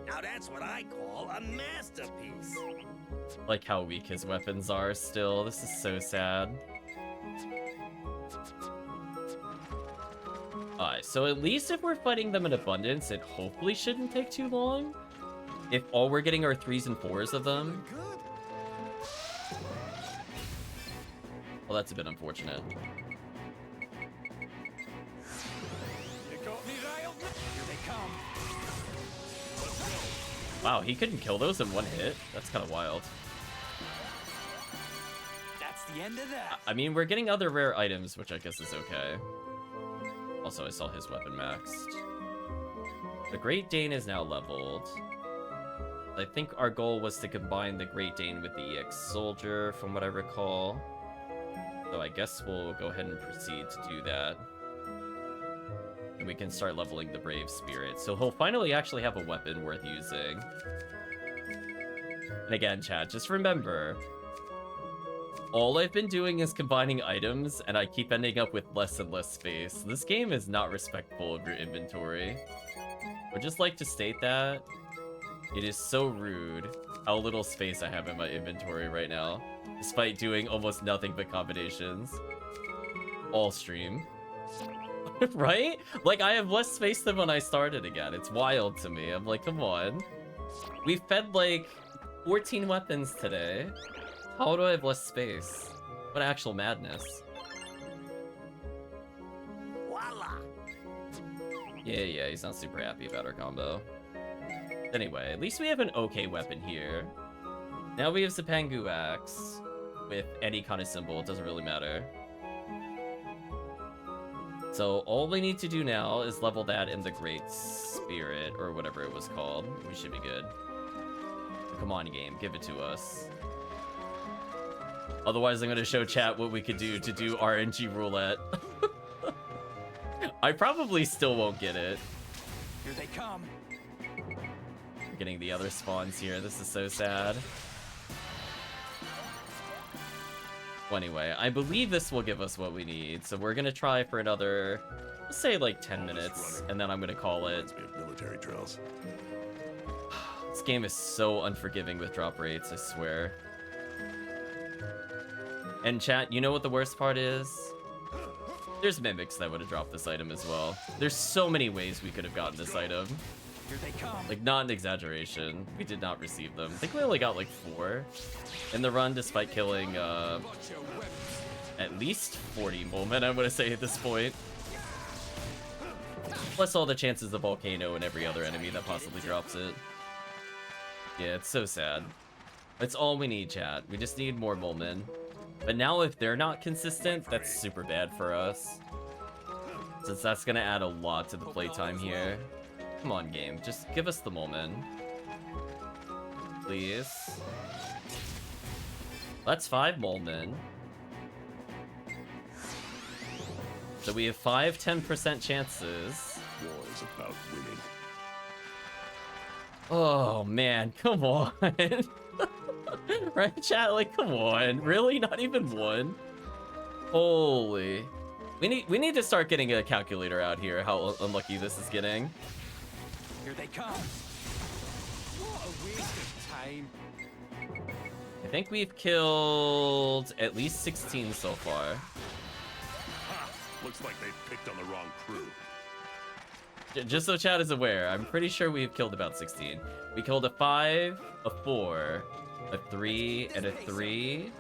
Speaker 6: Now that's what I call a masterpiece.
Speaker 1: Like how weak his weapons are still. This is so sad. Alright, so at least if we're fighting them in abundance, it hopefully shouldn't take too long. If all we're getting are 3s and 4s of them. Well, that's a bit unfortunate. Wow, he couldn't kill those in one hit? That's kind of wild.
Speaker 14: That's the end of that.
Speaker 1: I mean, we're getting other rare items, which I guess is okay. Also, I saw his weapon maxed. The Great Dane is now leveled. I think our goal was to combine the Great Dane with the EX Soldier, from what I recall. So I guess we'll go ahead and proceed to do that. And we can start leveling the Brave Spirit. So he'll finally actually have a weapon worth using. And again, chat, just remember, all I've been doing is combining items, and I keep ending up with less and less space. This game is not respectful of your inventory. I would just like to state that. It is so rude how little space I have in my inventory right now, despite doing almost nothing but combinations. All stream. Right? Like, I have less space than when I started again. It's wild to me. I'm like, come on. We fed, like, 14 weapons today. How do I have less space? What actual madness.
Speaker 6: Voila!
Speaker 1: Yeah, he's not super happy about our combo. Anyway, at least we have an okay weapon here. Now we have Zipangu Axe with any kind of symbol. It doesn't really matter. So all we need to do now is level that in the Great Spirit, or whatever it was called. We should be good. Come on, game, give it to us. Otherwise, I'm going to show chat what we could do to do RNG roulette. I probably still won't get it.
Speaker 14: Here they come.
Speaker 1: We're getting the other spawns here. This is so sad. Well, anyway, I believe this will give us what we need. So we're going to try for another, let's say like 10 minutes, and then I'm going to call it.
Speaker 16: Military drills.
Speaker 1: This game is so unforgiving with drop rates, I swear. And chat, you know what the worst part is? There's mimics that would have dropped this item as well. There's so many ways we could have gotten this item.
Speaker 14: Here they come.
Speaker 1: Like, not an exaggeration. We did not receive them. I think we only got like 4 in the run, despite killing at least 40 Molmen, I'm gonna say at this point. Plus all the chances of Volcano and every other enemy that possibly drops it. Yeah, it's so sad. It's all we need, chat. We just need more Molmen. But now if they're not consistent, that's super bad for us. Since that's gonna add a lot to the playtime here. Come on, game. Just give us the Molmen. Please. That's 5 Molemen. So we have 5 10% chances.
Speaker 16: War is about winning.
Speaker 1: Oh man, come on. Right, chat? Like, come on. Really? Not even one? Holy. We need to start getting a calculator out here, how unlucky this is getting.
Speaker 14: Here they come. What a waste of time.
Speaker 1: I think we've killed at least 16 so far.
Speaker 16: Ha! Looks like they picked on the wrong crew.
Speaker 1: Just so chat is aware, I'm pretty sure we've killed about 16. We killed a 5, a 4, a 3, and a 3.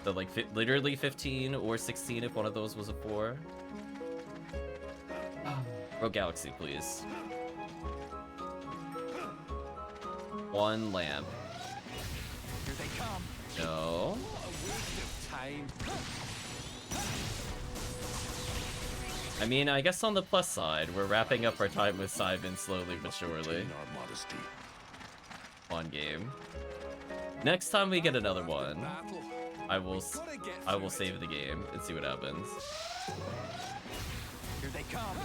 Speaker 1: So like literally 15 or 16 if one of those was a 4. Rogue Galaxy, please. 1 lamp.
Speaker 14: Here they come.
Speaker 1: No.
Speaker 14: What a waste of time.
Speaker 1: I mean, I guess on the plus side, we're wrapping up our time with Simon slowly but surely.
Speaker 16: Our modesty.
Speaker 1: Fun game. Next time we get another one, I will save the game and see what happens.
Speaker 14: Here they come.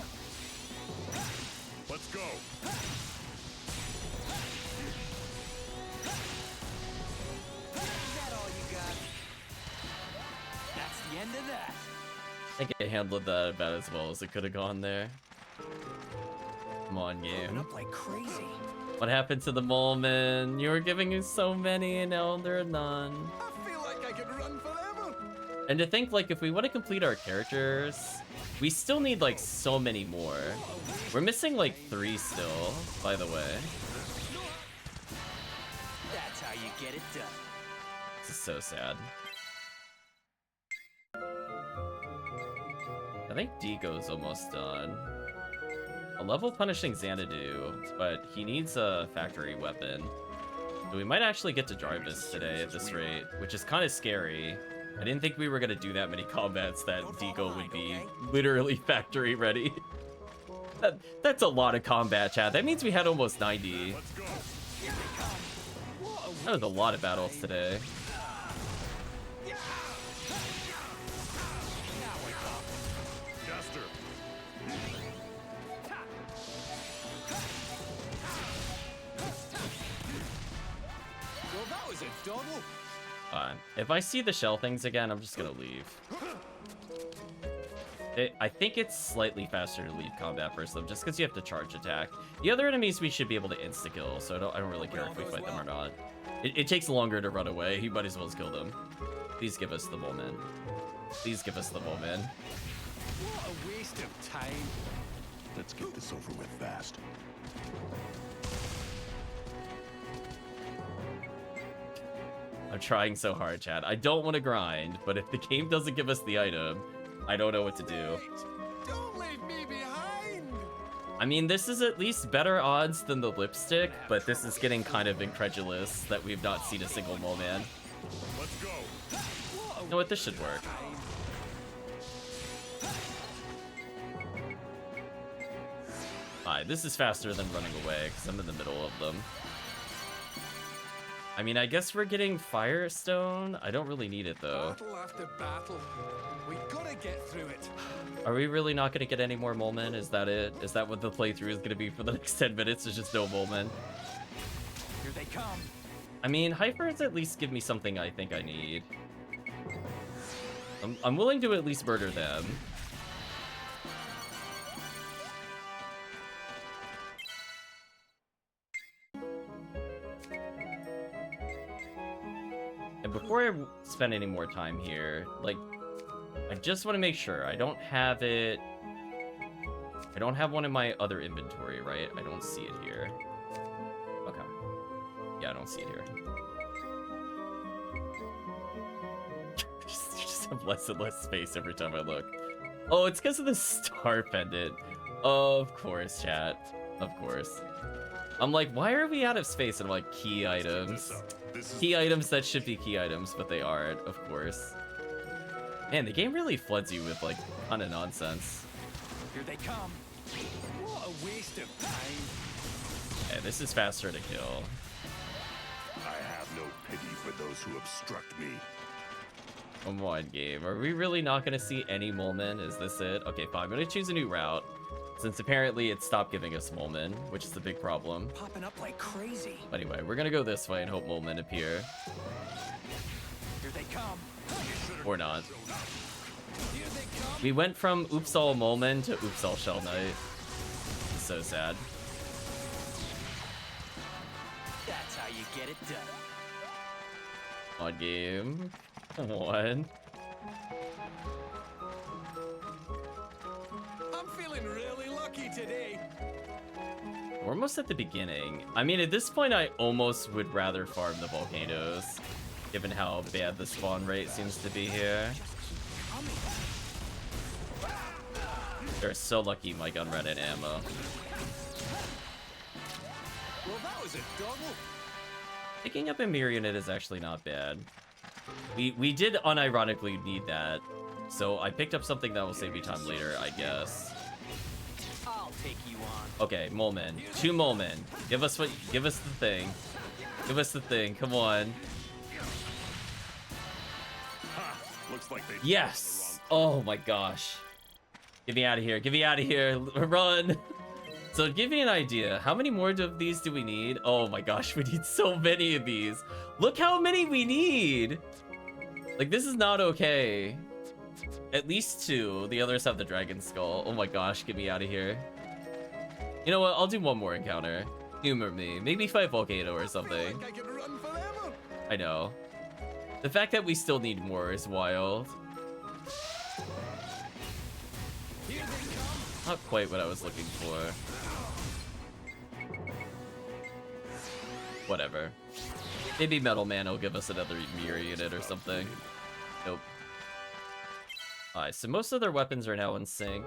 Speaker 16: Let's go.
Speaker 14: Is that all you got? That's the end of that.
Speaker 1: I think it handled that about as well as it could have gone there. Come on, game.
Speaker 6: Up like crazy.
Speaker 1: What happened to the Molemen? You were giving me so many and now there are none.
Speaker 6: I feel like I could run forever.
Speaker 1: And to think, like, if we want to complete our characters, we still need, like, so many more. We're missing, like, 3 still, by the way.
Speaker 14: That's how you get it done.
Speaker 1: This is so sad. I think Dego's almost done. A level punishing Xanadu, but he needs a factory weapon. So we might actually get to Jarvis today at this rate, which is kind of scary. I didn't think we were going to do that many combats that Dego would be literally factory ready. That's a lot of combat, chat. That means we had almost 90. That was a lot of battles today.
Speaker 14: Well, that was a double.
Speaker 1: If I see the shell things again, I'm just gonna leave. I think it's slightly faster to leave combat first, though, just because you have to charge attack. The other enemies we should be able to insta-kill, so I don't really care if we fight them or not. It takes longer to run away. You might as well kill them. Please give us the moment. Please give us the moment.
Speaker 14: What a waste of time.
Speaker 16: Let's get this over with fast.
Speaker 1: I'm trying so hard, chat. I don't want to grind, but if the game doesn't give us the item, I don't know what to do.
Speaker 6: Don't leave me behind.
Speaker 1: I mean, this is at least better odds than the lipstick, but this is getting kind of incredulous that we've not seen a single Moleman.
Speaker 16: Let's go.
Speaker 1: You know what? This should work. Alright, this is faster than running away, because I'm in the middle of them. I mean, I guess we're getting Firestone. I don't really need it, though.
Speaker 14: Battle after battle. We gotta get through it.
Speaker 1: Are we really not going to get any more Molemen? Is that it? Is that what the playthrough is going to be for the next 10 minutes? There's just no Molemen?
Speaker 14: Here they come.
Speaker 1: I mean, Hypers at least give me something I think I need. I'm willing to at least murder them. And before I spend any more time here, like, I just want to make sure I don't have it. I don't have one in my other inventory, right? I don't see it here. Okay. Yeah, I don't see it here. just have less and less space every time I look. Oh, it's because of the star pendant. Of course, chat. Of course. I'm like, why are we out of space? And I'm like, key items. Key items that should be key items, but they aren't, of course. Man, the game really floods you with, like, a ton of nonsense.
Speaker 14: Here they come. What a waste of time.
Speaker 1: Yeah, this is faster to kill.
Speaker 16: I have no pity for those who obstruct me.
Speaker 1: Come on, game. Are we really not gonna see any Molmen? Is this it? Okay, fine. I'm gonna choose a new route. Since apparently it stopped giving us Molmen, which is the big problem.
Speaker 6: Popping up like crazy.
Speaker 1: Anyway, we're gonna go this way and hope Molmen appear.
Speaker 6: Here they come.
Speaker 1: Or not.
Speaker 6: Here they come.
Speaker 1: We went from Oops All Molmen to Oops All Shell Knight. It's so sad.
Speaker 14: That's how you get it done.
Speaker 1: Odd game. Come on.
Speaker 6: I'm feeling really lucky today.
Speaker 1: We're almost at the beginning. I mean, at this point, I almost would rather farm the volcanoes, given how bad the spawn rate seems to be here. They're so lucky my gun ran out of ammo.
Speaker 14: Well, that was a double.
Speaker 1: Picking up a Marionette is actually not bad. We did unironically need that, so I picked up something that will save me time later, I guess.
Speaker 14: I'll take you on.
Speaker 1: Okay, Molmen. 2 Molmen. Give us the thing. Give us the thing. Come on.
Speaker 16: Ha! Looks like they
Speaker 1: Yes! Oh my gosh. Get me out of here. Get me out of here. Run. So give me an idea. How many more of these do we need? Oh my gosh, we need so many of these. Look how many we need. Like, this is not okay. At least 2. The others have the dragon skull. Oh my gosh, get me out of here. You know what? I'll do one more encounter. Humor me. Maybe fight Volcano or something.
Speaker 6: I can run forever.
Speaker 1: I know. The fact that we still need more is wild. Not quite what I was looking for. Whatever. Maybe Metal Man will give us another mirror unit or something. Nope. Alright, so most of their weapons are now in sync.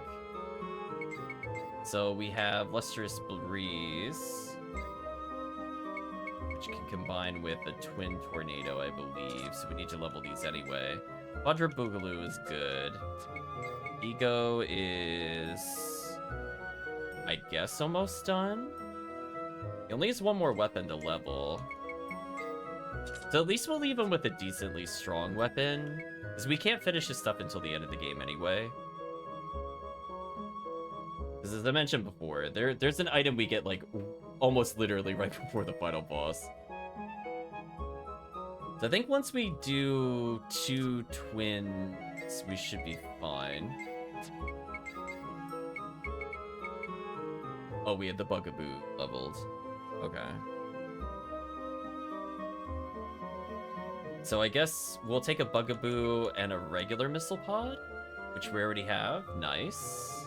Speaker 1: So we have Lustrous Breeze, which can combine with a Twin Tornado, I believe. So we need to level these anyway. Quadra Boogaloo is good. Ego is, I guess, almost done. He only has one more weapon to level. So at least we'll leave him with a decently strong weapon, because we can't finish his stuff until the end of the game anyway. Because as I mentioned before, there's an item we get like almost literally right before the final boss. So I think once we do 2 twins, we should be fine. Oh, we had the Bugaboo leveled. Okay. So I guess we'll take a Bugaboo and a regular missile pod, which we already have. Nice.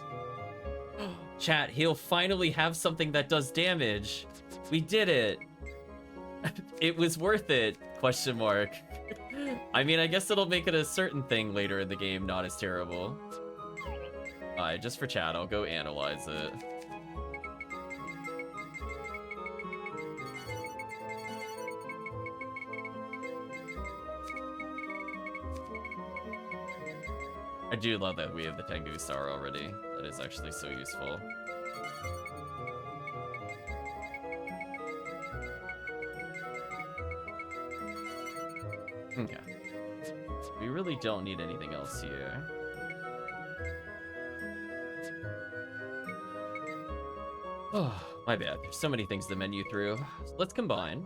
Speaker 1: Chat, he'll finally have something that does damage. We did it. It was worth it, question mark. I mean, I guess it'll make it a certain thing later in the game, not as terrible. Alright, just for chat, I'll go analyze it. I do love that we have the Tengu Star already. That is actually so useful. Okay. We really don't need anything else here. Oh, my bad. There's so many things to menu through. So let's combine.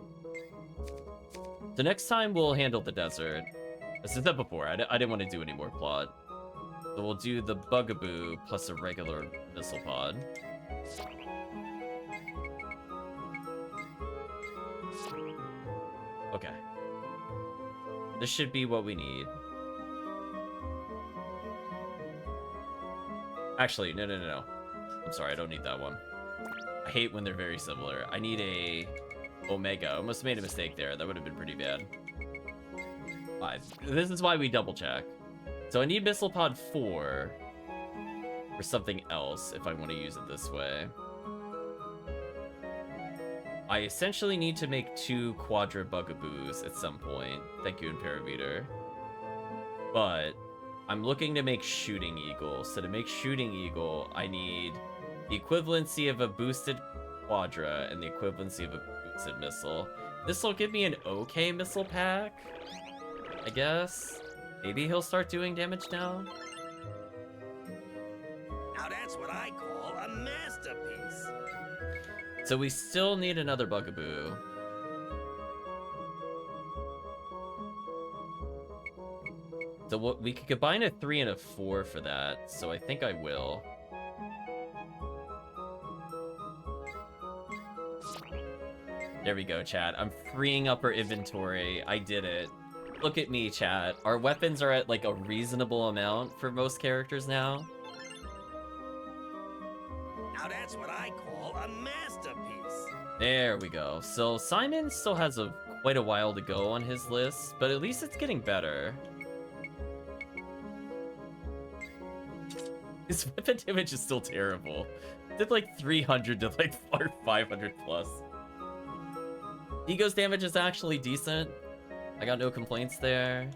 Speaker 1: So next time we'll handle the desert. As I said before, I didn't want to do any more plot. So we'll do the Bugaboo plus a regular missile pod. Okay. This should be what we need. Actually, no. I'm sorry, I don't need that one. I hate when they're very similar. I need a Omega. I almost made a mistake there. That would have been pretty bad. This is why we double check. So I need Missile Pod 4 for something else if I want to use it this way. I essentially need to make 2 Quadra Bugaboos at some point. Thank you, Imperameter. But I'm looking to make Shooting Eagle. So to make Shooting Eagle, I need the equivalency of a boosted Quadra and the equivalency of a boosted missile. This will give me an okay missile pack, I guess. Maybe he'll start doing damage now?
Speaker 6: Now that's what I call a masterpiece.
Speaker 1: So we still need another Bugaboo. So what, we could combine a 3 and a 4 for that, so I think I will. There we go, chat. I'm freeing up our inventory. I did it. Look at me, chat. Our weapons are at like a reasonable amount for most characters now.
Speaker 6: Now that's what I call a masterpiece.
Speaker 1: There we go. So Simon still has quite a while to go on his list, but at least it's getting better. His weapon damage is still terrible. Did like 300 to like 500 plus. Ego's damage is actually decent. I got no complaints there.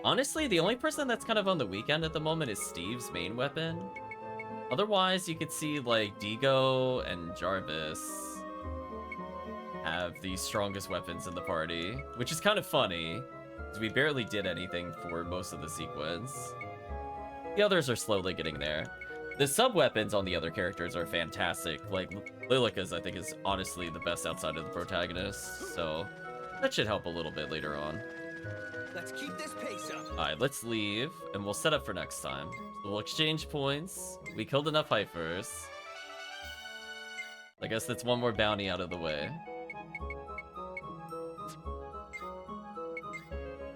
Speaker 1: Honestly, the only person that's kind of on the weekend at the moment is Steve's main weapon. Otherwise, you could see like Digo and Jarvis have the strongest weapons in the party, which is kind of funny, because we barely did anything for most of the sequence. The others are slowly getting there. The sub-weapons on the other characters are fantastic. Like, Lilica's, I think, is honestly the best outside of the protagonist, so that should help a little bit later on.
Speaker 6: Let's keep this pace up.
Speaker 1: Alright, let's leave, and we'll set up for next time. So we'll exchange points. We killed enough Heifers. I guess that's one more bounty out of the way.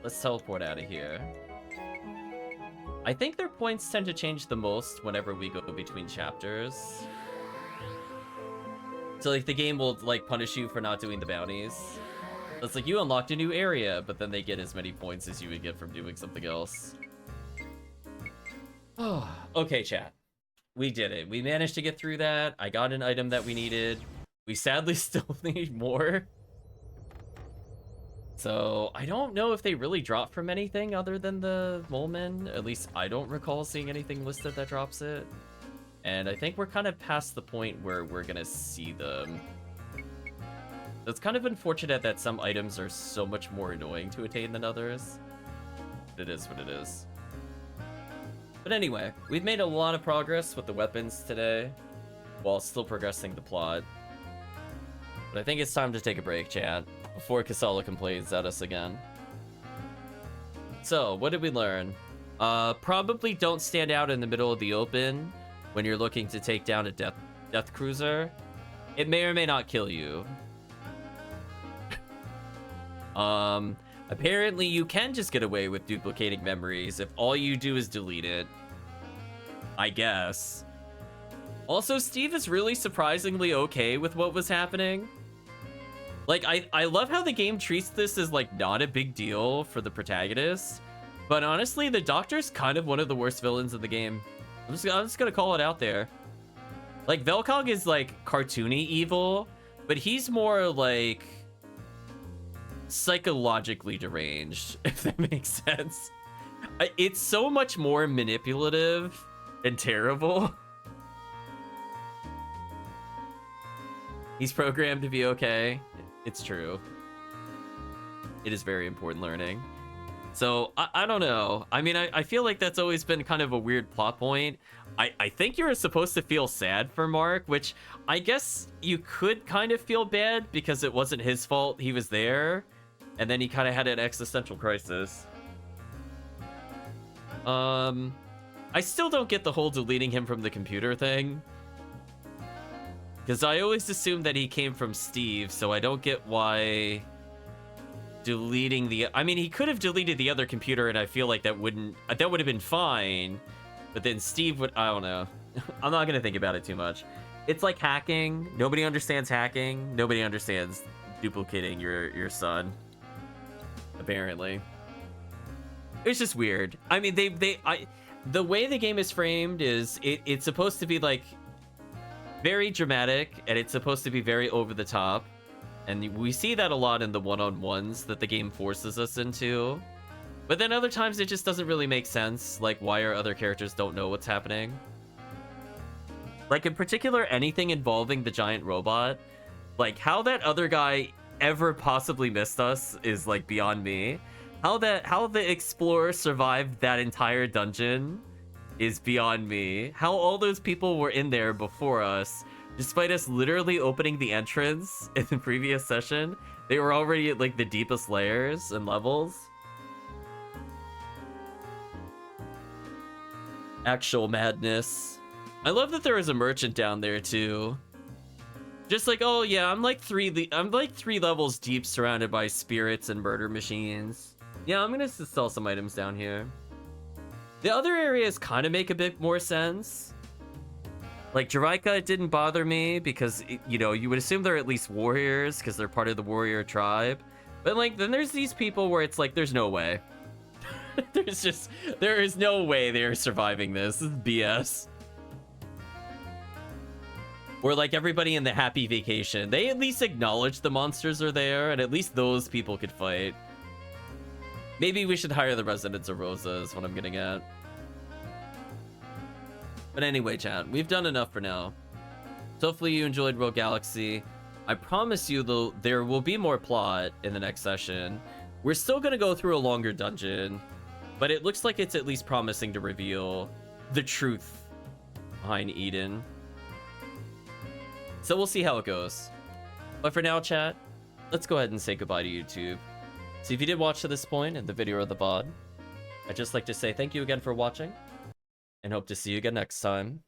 Speaker 1: Let's teleport out of here. I think their points tend to change the most whenever we go between chapters. So like the game will like punish you for not doing the bounties. It's like you unlocked a new area, but then they get as many points as you would get from doing something else. Oh, okay, chat. We did it. We managed to get through that. I got an item that we needed. We sadly still need more. So, I don't know if they really drop from anything other than the Moleman. At least I don't recall seeing anything listed that drops it. And I think we're kind of past the point where we're gonna see them. It's kind of unfortunate that some items are so much more annoying to attain than others. It is what it is. But anyway, we've made a lot of progress with the weapons today, while still progressing the plot. But I think it's time to take a break, chat, before Kasala complains at us again. So, what did we learn? Probably don't stand out in the middle of the open when you're looking to take down a death cruiser. It may or may not kill you. Apparently you can just get away with duplicating memories if all you do is delete it. I guess. Also, Steve is really surprisingly okay with what was happening. Like, I love how the game treats this as, like, not a big deal for the protagonist. But honestly, the Doctor's kind of one of the worst villains in the game. I'm just gonna call it out there. Like, Velkog is, like, cartoony evil, but he's more, like, psychologically deranged, if that makes sense. It's so much more manipulative and terrible. He's programmed to be okay. It's true. It is very important learning. So, I don't know. I mean, I feel like that's always been kind of a weird plot point. I think you're supposed to feel sad for Mark, which I guess you could kind of feel bad because it wasn't his fault he was there. And then he kind of had an existential crisis. I still don't get the whole deleting him from the computer thing. Because I always assumed that he came from Steve, so I don't get why deleting the... I mean, he could have deleted the other computer, and I feel like that would have been fine. But then Steve would... I don't know. I'm not going to think about it too much. It's like hacking. Nobody understands hacking. Nobody understands duplicating your son. Apparently. It's just weird. I mean, the way the game is framed is it's supposed to be like very dramatic, and it's supposed to be very over the top, and we see that a lot in the one-on-ones that the game forces us into. But then other times it just doesn't really make sense, like why our other characters don't know what's happening. Like in particular, anything involving the giant robot, like how that other guy ever possibly missed us is like beyond me. How the explorer survived that entire dungeon is beyond me. How all those people were in there before us, despite us literally opening the entrance in the previous session, they were already at like the deepest layers and levels. Actual madness. I love that there is a merchant down there too. Just like, oh yeah, I'm like three levels deep, surrounded by spirits and murder machines. Yeah, I'm gonna sell some items down here. The other areas kind of make a bit more sense. Like Jiraika, it didn't bother me because, you know, you would assume they're at least warriors because they're part of the warrior tribe. But like, then there's these people where it's like, there's no way. There is no way they're surviving this. This is BS. Or like everybody in the Happy Vacation, they at least acknowledge the monsters are there, and at least those people could fight. Maybe we should hire the residents of Rosa is what I'm getting at. But anyway, chat, we've done enough for now. So hopefully you enjoyed Rogue Galaxy. I promise you, though, there will be more plot in the next session. We're still going to go through a longer dungeon, but it looks like it's at least promising to reveal the truth behind Eden. So we'll see how it goes. But for now, chat, let's go ahead and say goodbye to YouTube. So if you did watch to this point in the video or the VOD, I'd just like to say thank you again for watching, and hope to see you again next time.